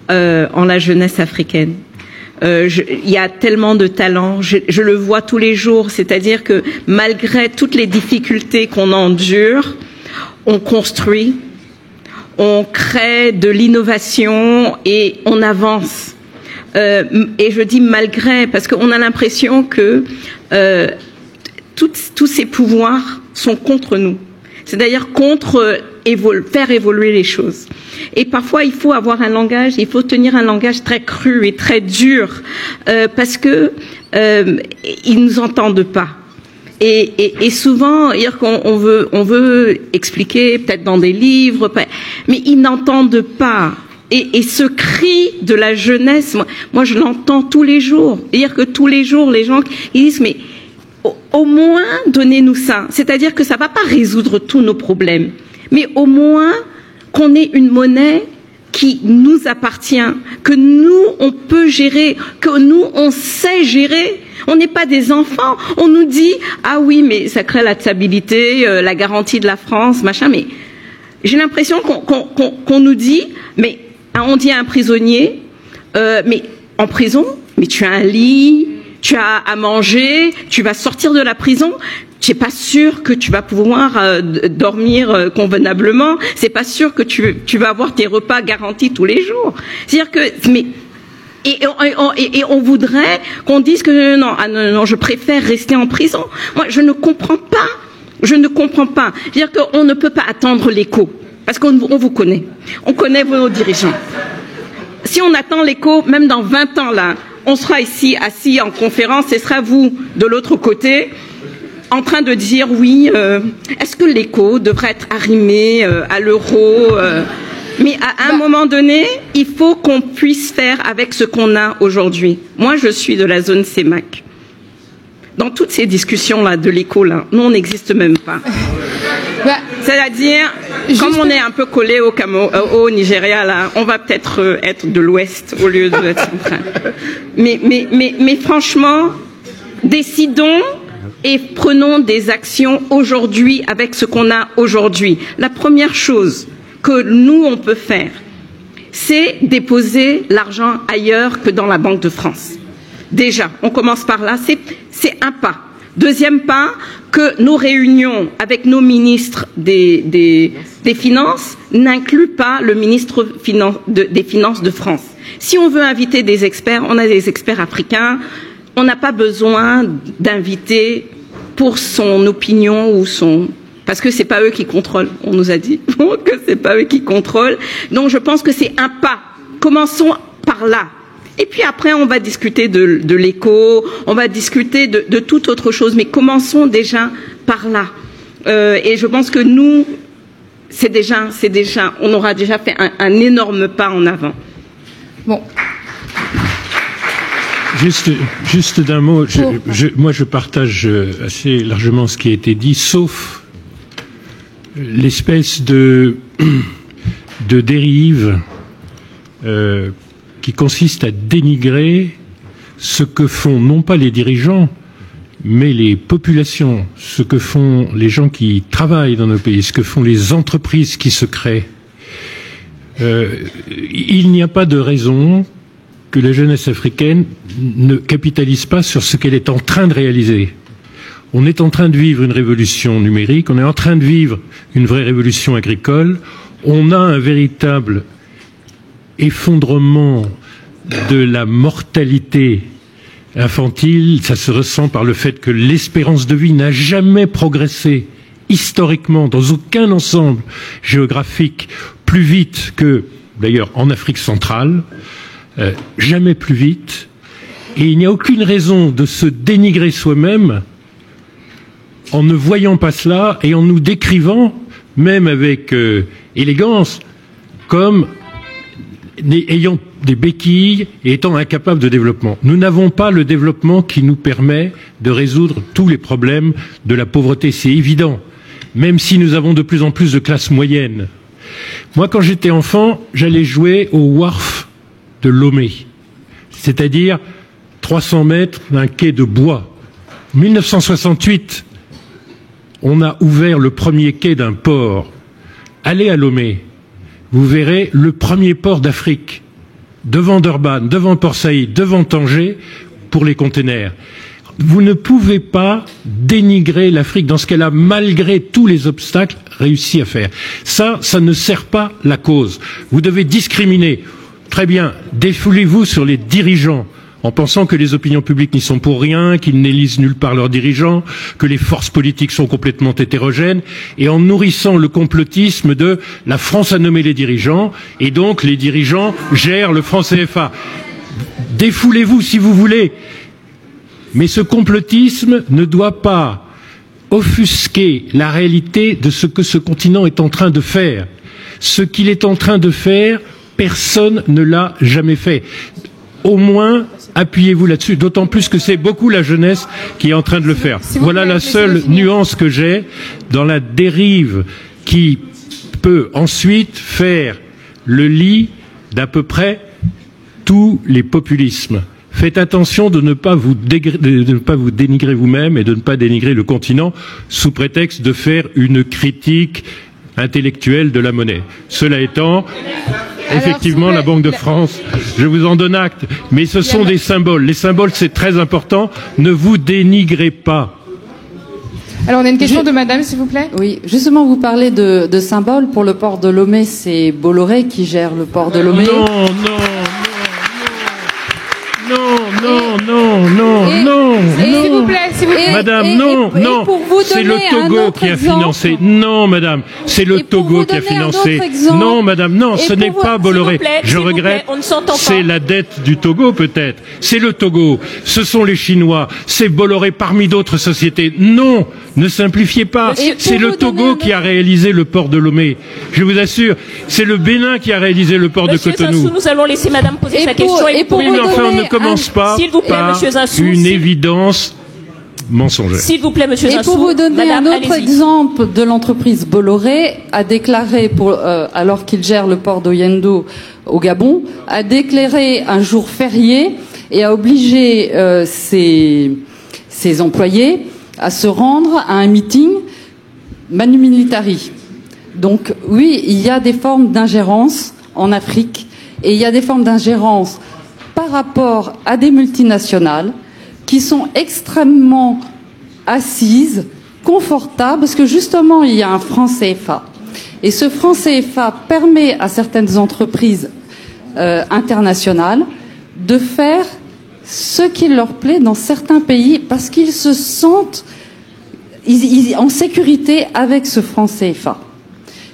en la jeunesse africaine. Il y a tellement de talent, je le vois tous les jours, c'est-à-dire que malgré toutes les difficultés qu'on endure, on construit, on crée de l'innovation et on avance. Et je dis malgré, parce qu'on a l'impression que tous ces pouvoirs sont contre nous. C'est d'ailleurs contre faire évoluer les choses. Et parfois, il faut avoir un langage, il faut tenir un langage très cru et très dur, parce que ils nous entendent pas. Et souvent, dire qu'on veut expliquer, peut-être dans des livres, mais ils n'entendent pas. Et ce cri de la jeunesse, moi je l'entends tous les jours. Dire que tous les jours, les gens ils disent mais au moins donnez-nous ça. C'est-à-dire que ça va pas résoudre tous nos problèmes, mais au moins qu'on ait une monnaie qui nous appartient, que nous on peut gérer, que nous on sait gérer. On n'est pas des enfants. On nous dit ah oui mais ça crée la stabilité, la garantie de la France, machin. Mais j'ai l'impression qu'on nous dit mais on dit à un prisonnier mais en prison, mais tu as un lit, tu as à manger, tu vas sortir de la prison, tu n'es pas sûr que tu vas pouvoir dormir convenablement, c'est pas sûr que tu vas avoir tes repas garantis tous les jours. C'est-à-dire que et on voudrait qu'on dise que non, je préfère rester en prison. Moi, je ne comprends pas. C'est-à-dire qu'on ne peut pas attendre l'écho, parce qu'on vous connaît. On connaît vos dirigeants. Si on attend l'écho, même dans 20 ans là, on sera ici assis en conférence, ce sera vous de l'autre côté, en train de dire oui, est-ce que l'écho devrait être arrimé à l'euro mais à un moment donné, il faut qu'on puisse faire avec ce qu'on a aujourd'hui. Moi, je suis de la zone CEMAC. Dans toutes ces discussions-là de l'écho, là, nous, on n'existe même pas. C'est-à-dire, comme on est un peu collé au Nigeria, là, on va peut-être être de l'Ouest au lieu d'être central. Mais franchement, décidons et prenons des actions aujourd'hui avec ce qu'on a aujourd'hui. La première chose que nous, on peut faire, c'est déposer l'argent ailleurs que dans la Banque de France. Déjà, on commence par là, c'est un pas. Deuxième pas, que nos réunions avec nos ministres des Finances n'incluent pas le ministre des Finances de France. Si on veut inviter des experts, on a des experts africains, on n'a pas besoin d'inviter pour son opinion ou son... Parce que c'est pas eux qui contrôlent, on nous a dit que c'est pas eux qui contrôlent. Donc je pense que c'est un pas. Commençons par là. Et puis après, on va discuter de l'éco, on va discuter de toute autre chose. Mais commençons déjà par là. Et je pense que nous, on aura déjà fait un énorme pas en avant. Bon. Juste d'un mot, moi je partage assez largement ce qui a été dit, sauf l'espèce de dérive qui consiste à dénigrer ce que font non pas les dirigeants, mais les populations, ce que font les gens qui travaillent dans nos pays, ce que font les entreprises qui se créent. Il n'y a pas de raison que la jeunesse africaine ne capitalise pas sur ce qu'elle est en train de réaliser. On est en train de vivre une révolution numérique, on est en train de vivre une vraie révolution agricole, on a un véritable effondrement de la mortalité infantile, ça se ressent par le fait que l'espérance de vie n'a jamais progressé historiquement dans aucun ensemble géographique plus vite que, d'ailleurs, en Afrique centrale, jamais plus vite. Et il n'y a aucune raison de se dénigrer soi-même en ne voyant pas cela et en nous décrivant, même avec élégance, comme ayant des béquilles et étant incapables de développement. Nous n'avons pas le développement qui nous permet de résoudre tous les problèmes de la pauvreté, c'est évident, même si nous avons de plus en plus de classes moyennes. Moi, quand j'étais enfant, j'allais jouer au wharf de Lomé, c'est-à-dire 300 mètres d'un quai de bois. En 1968, on a ouvert le premier quai d'un port. Allez à Lomé, vous verrez le premier port d'Afrique, devant Durban, devant Port Saïd, devant Tanger, pour les containers. Vous ne pouvez pas dénigrer l'Afrique dans ce qu'elle a, malgré tous les obstacles, réussi à faire. Ça ne sert pas la cause. Vous devez discriminer. Très bien, défoulez-vous sur les dirigeants, en pensant que les opinions publiques n'y sont pour rien, qu'ils n'élisent nulle part leurs dirigeants, que les forces politiques sont complètement hétérogènes, et en nourrissant le complotisme de la France a nommé les dirigeants, et donc les dirigeants gèrent le franc CFA. Défoulez-vous si vous voulez, mais ce complotisme ne doit pas offusquer la réalité de ce que ce continent est en train de faire. Ce qu'il est en train de faire, personne ne l'a jamais fait. Au moins, appuyez-vous là-dessus, d'autant plus que c'est beaucoup la jeunesse qui est en train de le faire. Voilà la seule nuance que j'ai dans la dérive qui peut ensuite faire le lit d'à peu près tous les populismes. Faites attention de ne pas vous dénigrer vous-même et de ne pas dénigrer le continent sous prétexte de faire une critique intellectuelle de la monnaie. Cela étant, effectivement, la Banque de France, je vous en donne acte, mais ce sont des symboles. Les symboles, c'est très important. Ne vous dénigrez pas. Alors, on a une question de madame, s'il vous plaît. Oui, justement, vous parlez de symboles. Pour le port de Lomé, c'est Bolloré qui gère le port de Lomé. Non. S'il vous plaît. Madame, non. C'est le Togo qui a financé. Non, madame. C'est le Togo qui a financé. Non, madame, non, ce n'est pas Bolloré. Je regrette. C'est la dette du Togo, peut-être. C'est le Togo. Ce sont les Chinois. C'est Bolloré parmi d'autres sociétés. Non, ne simplifiez pas. C'est le Togo qui a réalisé le port de Lomé. Je vous assure. C'est le Bénin qui a réalisé le port de Cotonou. Monsieur Zinsou, nous allons laisser madame poser sa question. Oui, mais enfin, on ne commence pas par une évidence mensongère. S'il vous plaît, monsieur Zinsou. Et pour vous donner un autre exemple de l'entreprise Bolloré, a déclaré, alors qu'il gère le port d'Oyendo au Gabon, a déclaré un jour férié et a obligé ses employés à se rendre à un meeting Manu Militari. Donc oui, il y a des formes d'ingérence en Afrique et il y a des formes d'ingérence par rapport à des multinationales qui sont extrêmement assises, confortables, parce que justement, il y a un franc CFA. Et ce franc CFA permet à certaines entreprises internationales de faire ce qu'il leur plaît dans certains pays, parce qu'ils se sentent en sécurité avec ce franc CFA.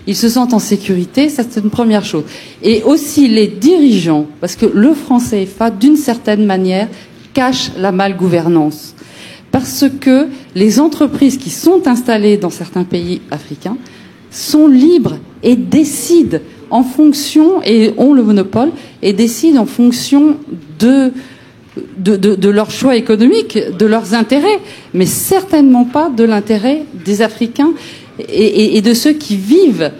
Ils se sentent en sécurité, ça c'est une première chose. Et aussi les dirigeants, parce que le franc CFA, d'une certaine manière, cache la malgouvernance. Parce que les entreprises qui sont installées dans certains pays africains sont libres et décident en fonction, et ont le monopole, et décident en fonction de leurs choix économiques, de leurs intérêts, mais certainement pas de l'intérêt des Africains et de ceux qui vivent.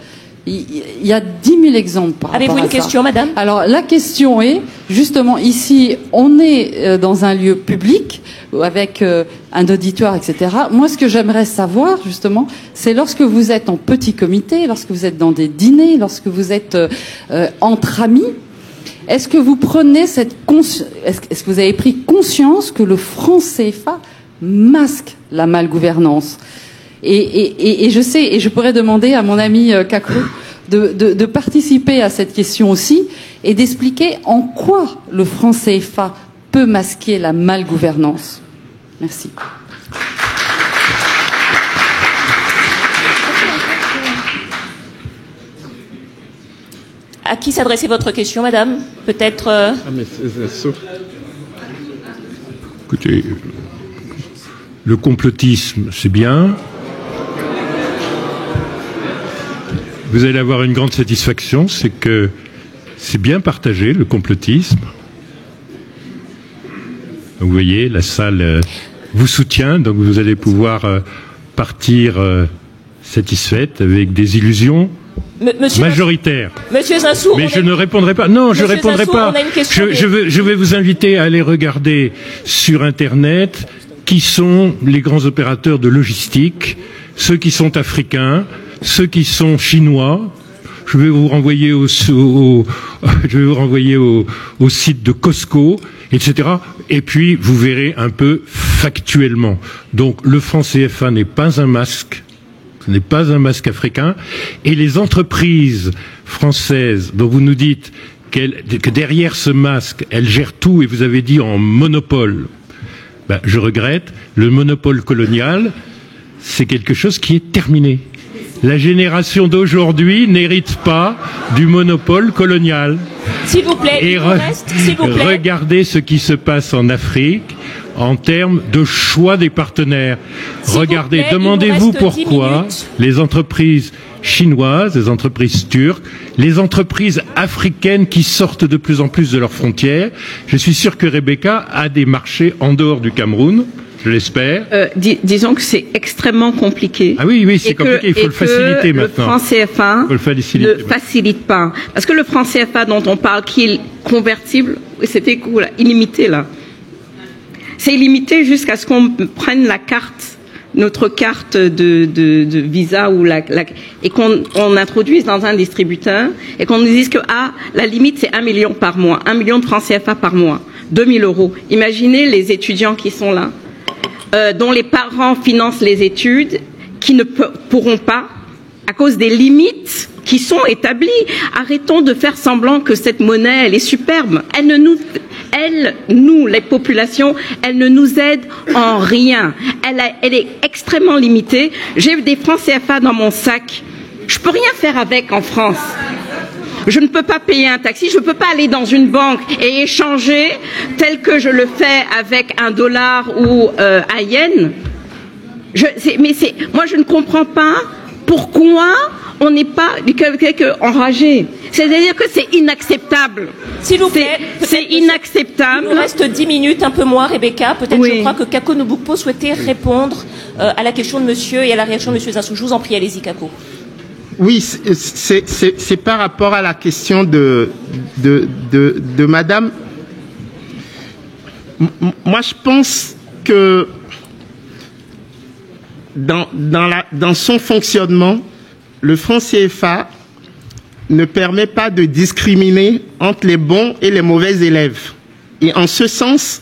Il y a 10 000 exemples par rapport à ça. Avez-vous une question, madame? Alors, la question est, justement, ici, on est dans un lieu public, avec un auditoire, etc. Moi, ce que j'aimerais savoir, justement, c'est lorsque vous êtes en petit comité, lorsque vous êtes dans des dîners, lorsque vous êtes entre amis, est-ce que vous prenez est-ce que vous avez pris conscience que le franc CFA masque la malgouvernance? Et je sais, et je pourrais demander à mon ami Kakou de participer à cette question aussi et d'expliquer en quoi le franc CFA peut masquer la malgouvernance. Merci. À qui s'adressait votre question, madame? Peut-être... Écoutez, le complotisme, c'est bien. Vous allez avoir une grande satisfaction, c'est que c'est bien partagé, le complotisme. Vous voyez, la salle vous soutient, donc vous allez pouvoir partir satisfaite avec des illusions majoritaires. Monsieur Zinsou, mais je ne répondrai pas. Non, je ne répondrai pas. Je vais vous inviter à aller regarder sur Internet qui sont les grands opérateurs de logistique, ceux qui sont africains, ceux qui sont chinois. Je vais vous renvoyer au site de Costco, etc. Et puis, vous verrez un peu factuellement. Donc, le franc CFA n'est pas un masque. Ce n'est pas un masque africain. Et les entreprises françaises dont vous nous dites que derrière ce masque, elles gèrent tout, et vous avez dit en monopole. Ben, je regrette. Le monopole colonial, c'est quelque chose qui est terminé. La génération d'aujourd'hui n'hérite pas du monopole colonial. S'il vous plaît, et s'il vous plaît. Regardez ce qui se passe en Afrique en termes de choix des partenaires. Regardez, demandez-vous pourquoi les entreprises chinoises, les entreprises turques, les entreprises africaines qui sortent de plus en plus de leurs frontières. Je suis sûr que Rebecca a des marchés en dehors du Cameroun. Je l'espère. Disons que c'est extrêmement compliqué. Ah oui, c'est compliqué. Il faut le faciliter maintenant. Le franc CFA ne facilite pas. Parce que le franc CFA dont on parle, qui est convertible, c'était cool, illimité là. C'est illimité jusqu'à ce qu'on prenne la carte, notre carte de visa et qu'on introduise dans un distributeur et qu'on nous dise que la limite c'est 1 million par mois, 1 million de francs CFA par mois, 2 000 €. Imaginez les étudiants qui sont là. Dont les parents financent les études, qui ne pourront pas, à cause des limites qui sont établies. Arrêtons de faire semblant que cette monnaie, elle est superbe. Nous, les populations, elle ne nous aide en rien. Elle est extrêmement limitée. J'ai des francs CFA dans mon sac. Je peux rien faire avec en France. Je ne peux pas payer un taxi, je ne peux pas aller dans une banque et échanger tel que je le fais avec $1 ou un yen. Moi, je ne comprends pas pourquoi on n'est pas enragé. C'est-à-dire que c'est inacceptable. S'il vous plaît, c'est inacceptable. Il nous reste 10 minutes, un peu moins, Rebecca. Peut-être, je crois que Kako Nobukpo souhaitait répondre à la question de monsieur et à la réaction de monsieur Zinsou. Je vous en prie, allez-y, Kako. Oui, c'est par rapport à la question de madame. Moi, je pense que dans son fonctionnement, le franc CFA ne permet pas de discriminer entre les bons et les mauvais élèves. Et en ce sens,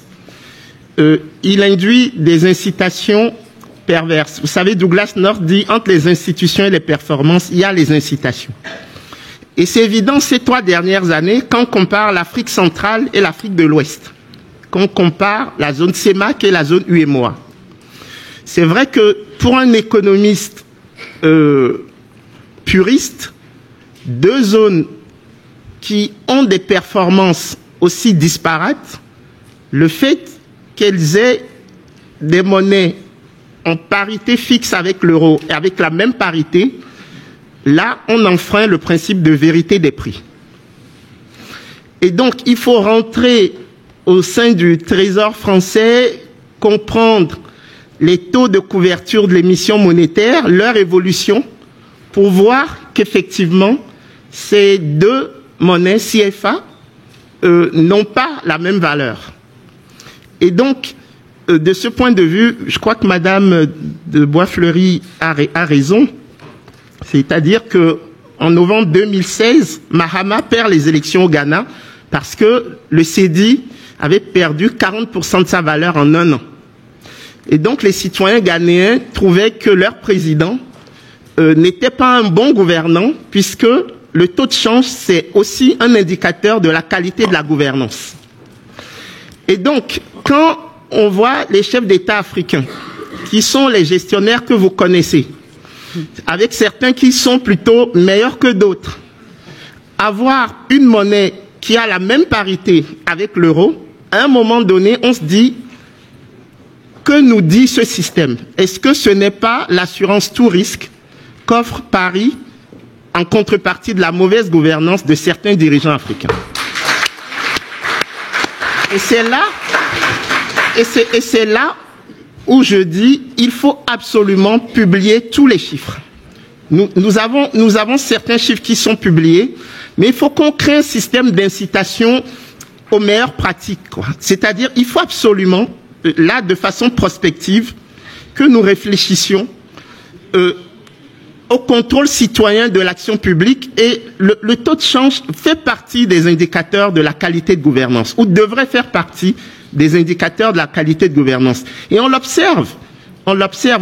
il induit des incitations perverses. Vous savez, Douglas North dit entre les institutions et les performances, il y a les incitations. Et c'est évident ces 3 dernières années, quand on compare l'Afrique centrale et l'Afrique de l'Ouest, quand on compare la zone CEMAC et la zone UEMOA. C'est vrai que pour un économiste puriste, 2 zones qui ont des performances aussi disparates, le fait qu'elles aient des monnaies en parité fixe avec l'euro et avec la même parité, là, on enfreint le principe de vérité des prix. Et donc, il faut rentrer au sein du Trésor français, comprendre les taux de couverture de l'émission monétaire, leur évolution, pour voir qu'effectivement, ces 2 monnaies CFA n'ont pas la même valeur. Et donc, de ce point de vue, je crois que Madame de Boisfleury a raison. C'est-à-dire que en novembre 2016, Mahama perd les élections au Ghana parce que le CEDI avait perdu 40% de sa valeur en 1 an. Et donc les citoyens ghanéens trouvaient que leur président n'était pas un bon gouvernant puisque le taux de change, c'est aussi un indicateur de la qualité de la gouvernance. Et donc, quand on voit les chefs d'État africains, qui sont les gestionnaires que vous connaissez, avec certains qui sont plutôt meilleurs que d'autres, avoir une monnaie qui a la même parité avec l'euro, à un moment donné, on se dit, que nous dit ce système? Est-ce que ce n'est pas l'assurance tout risque qu'offre Paris en contrepartie de la mauvaise gouvernance de certains dirigeants africains? Et c'est là où je dis, il faut absolument publier tous les chiffres. Nous avons certains chiffres qui sont publiés, mais il faut qu'on crée un système d'incitation aux meilleures pratiques, C'est-à-dire, il faut absolument, là, de façon prospective, que nous réfléchissions au contrôle citoyen de l'action publique, et le taux de change fait partie des indicateurs de la qualité de gouvernance, ou devrait faire partie des indicateurs de la qualité de gouvernance. Et on l'observe,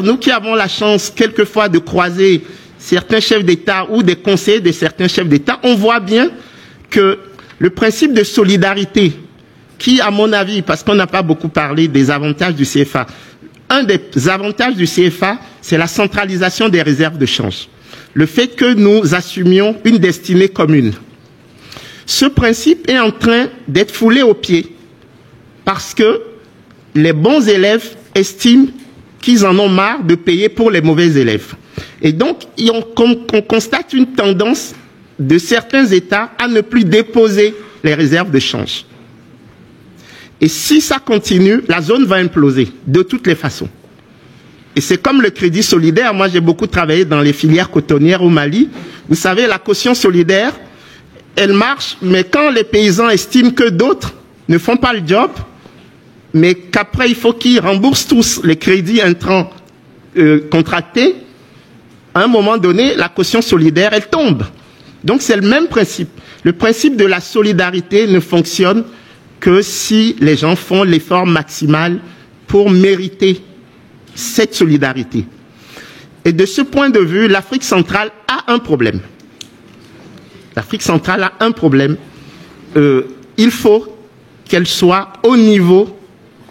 nous qui avons la chance quelquefois de croiser certains chefs d'État ou des conseillers de certains chefs d'État, on voit bien que le principe de solidarité, qui, à mon avis, parce qu'on n'a pas beaucoup parlé des avantages du CFA, un des avantages du CFA, c'est la centralisation des réserves de change. Le fait que nous assumions une destinée commune. Ce principe est en train d'être foulé aux pieds parce que les bons élèves estiment qu'ils en ont marre de payer pour les mauvais élèves. Et donc, on constate une tendance de certains États à ne plus déposer les réserves de change. Et si ça continue, la zone va imploser, de toutes les façons. Et c'est comme le crédit solidaire. Moi, j'ai beaucoup travaillé dans les filières cotonnières au Mali. Vous savez, la caution solidaire, elle marche, mais quand les paysans estiment que d'autres ne font pas le job, mais qu'après, il faut qu'ils remboursent tous les crédits intrants contractés, à un moment donné, la caution solidaire, elle tombe. Donc, c'est le même principe. Le principe de la solidarité ne fonctionne que si les gens font l'effort maximal pour mériter cette solidarité. Et de ce point de vue, l'Afrique centrale a un problème. L'Afrique centrale a un problème. Il faut qu'elle soit au niveau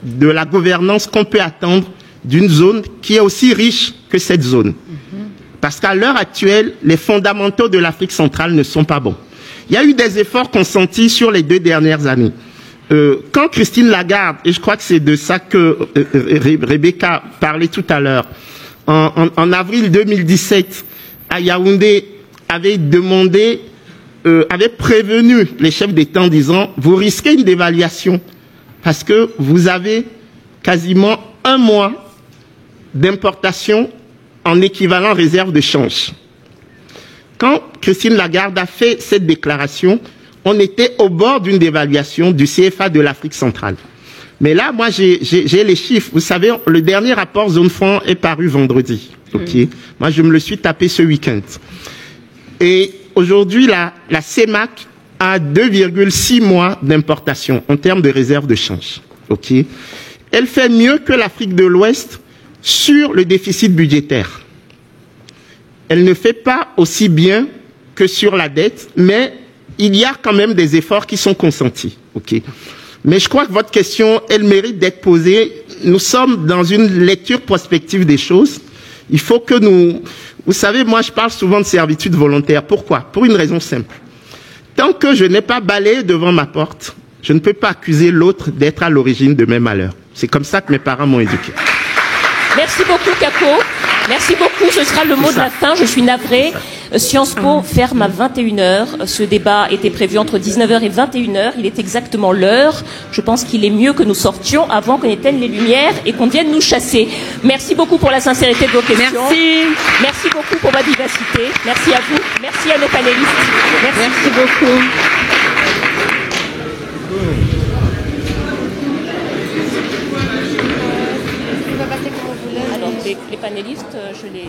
de la gouvernance qu'on peut attendre d'une zone qui est aussi riche que cette zone. Parce qu'à l'heure actuelle, les fondamentaux de l'Afrique centrale ne sont pas bons. Il y a eu des efforts consentis sur les 2 dernières années. Quand Christine Lagarde, et je crois que c'est de ça que Rebecca parlait tout à l'heure, en avril 2017, à Yaoundé, avait prévenu les chefs d'État en disant, vous risquez une dévaluation parce que vous avez quasiment 1 mois d'importation en équivalent réserve de change. Quand Christine Lagarde a fait cette déclaration, on était au bord d'une dévaluation du CFA de l'Afrique centrale. Mais là, moi, j'ai les chiffres. Vous savez, le dernier rapport Zone Franc est paru vendredi. Okay. Moi, je me le suis tapé ce week-end. Et aujourd'hui, la CEMAC a 2,6 mois d'importation en termes de réserve de change. Okay. Elle fait mieux que l'Afrique de l'Ouest sur le déficit budgétaire. Elle ne fait pas aussi bien que sur la dette, mais il y a quand même des efforts qui sont consentis. Okay. Mais je crois que votre question, elle mérite d'être posée. Nous sommes dans une lecture prospective des choses. Il faut que nous... Vous savez, moi, je parle souvent de servitude volontaire. Pourquoi? Pour une raison simple. Tant que je n'ai pas balayé devant ma porte, je ne peux pas accuser l'autre d'être à l'origine de mes malheurs. C'est comme ça que mes parents m'ont éduqué. Merci beaucoup, Capo. Merci beaucoup. Ce sera le mot de la fin. Je suis navrée. Sciences Po ferme à 21h. Ce débat était prévu entre 19h et 21h. Il est exactement l'heure. Je pense qu'il est mieux que nous sortions avant qu'on éteigne les lumières et qu'on vienne nous chasser. Merci beaucoup pour la sincérité de vos questions. Merci. Merci beaucoup pour votre vivacité. Merci à vous. Merci à nos panélistes. Merci beaucoup. Alors, les panélistes, je les...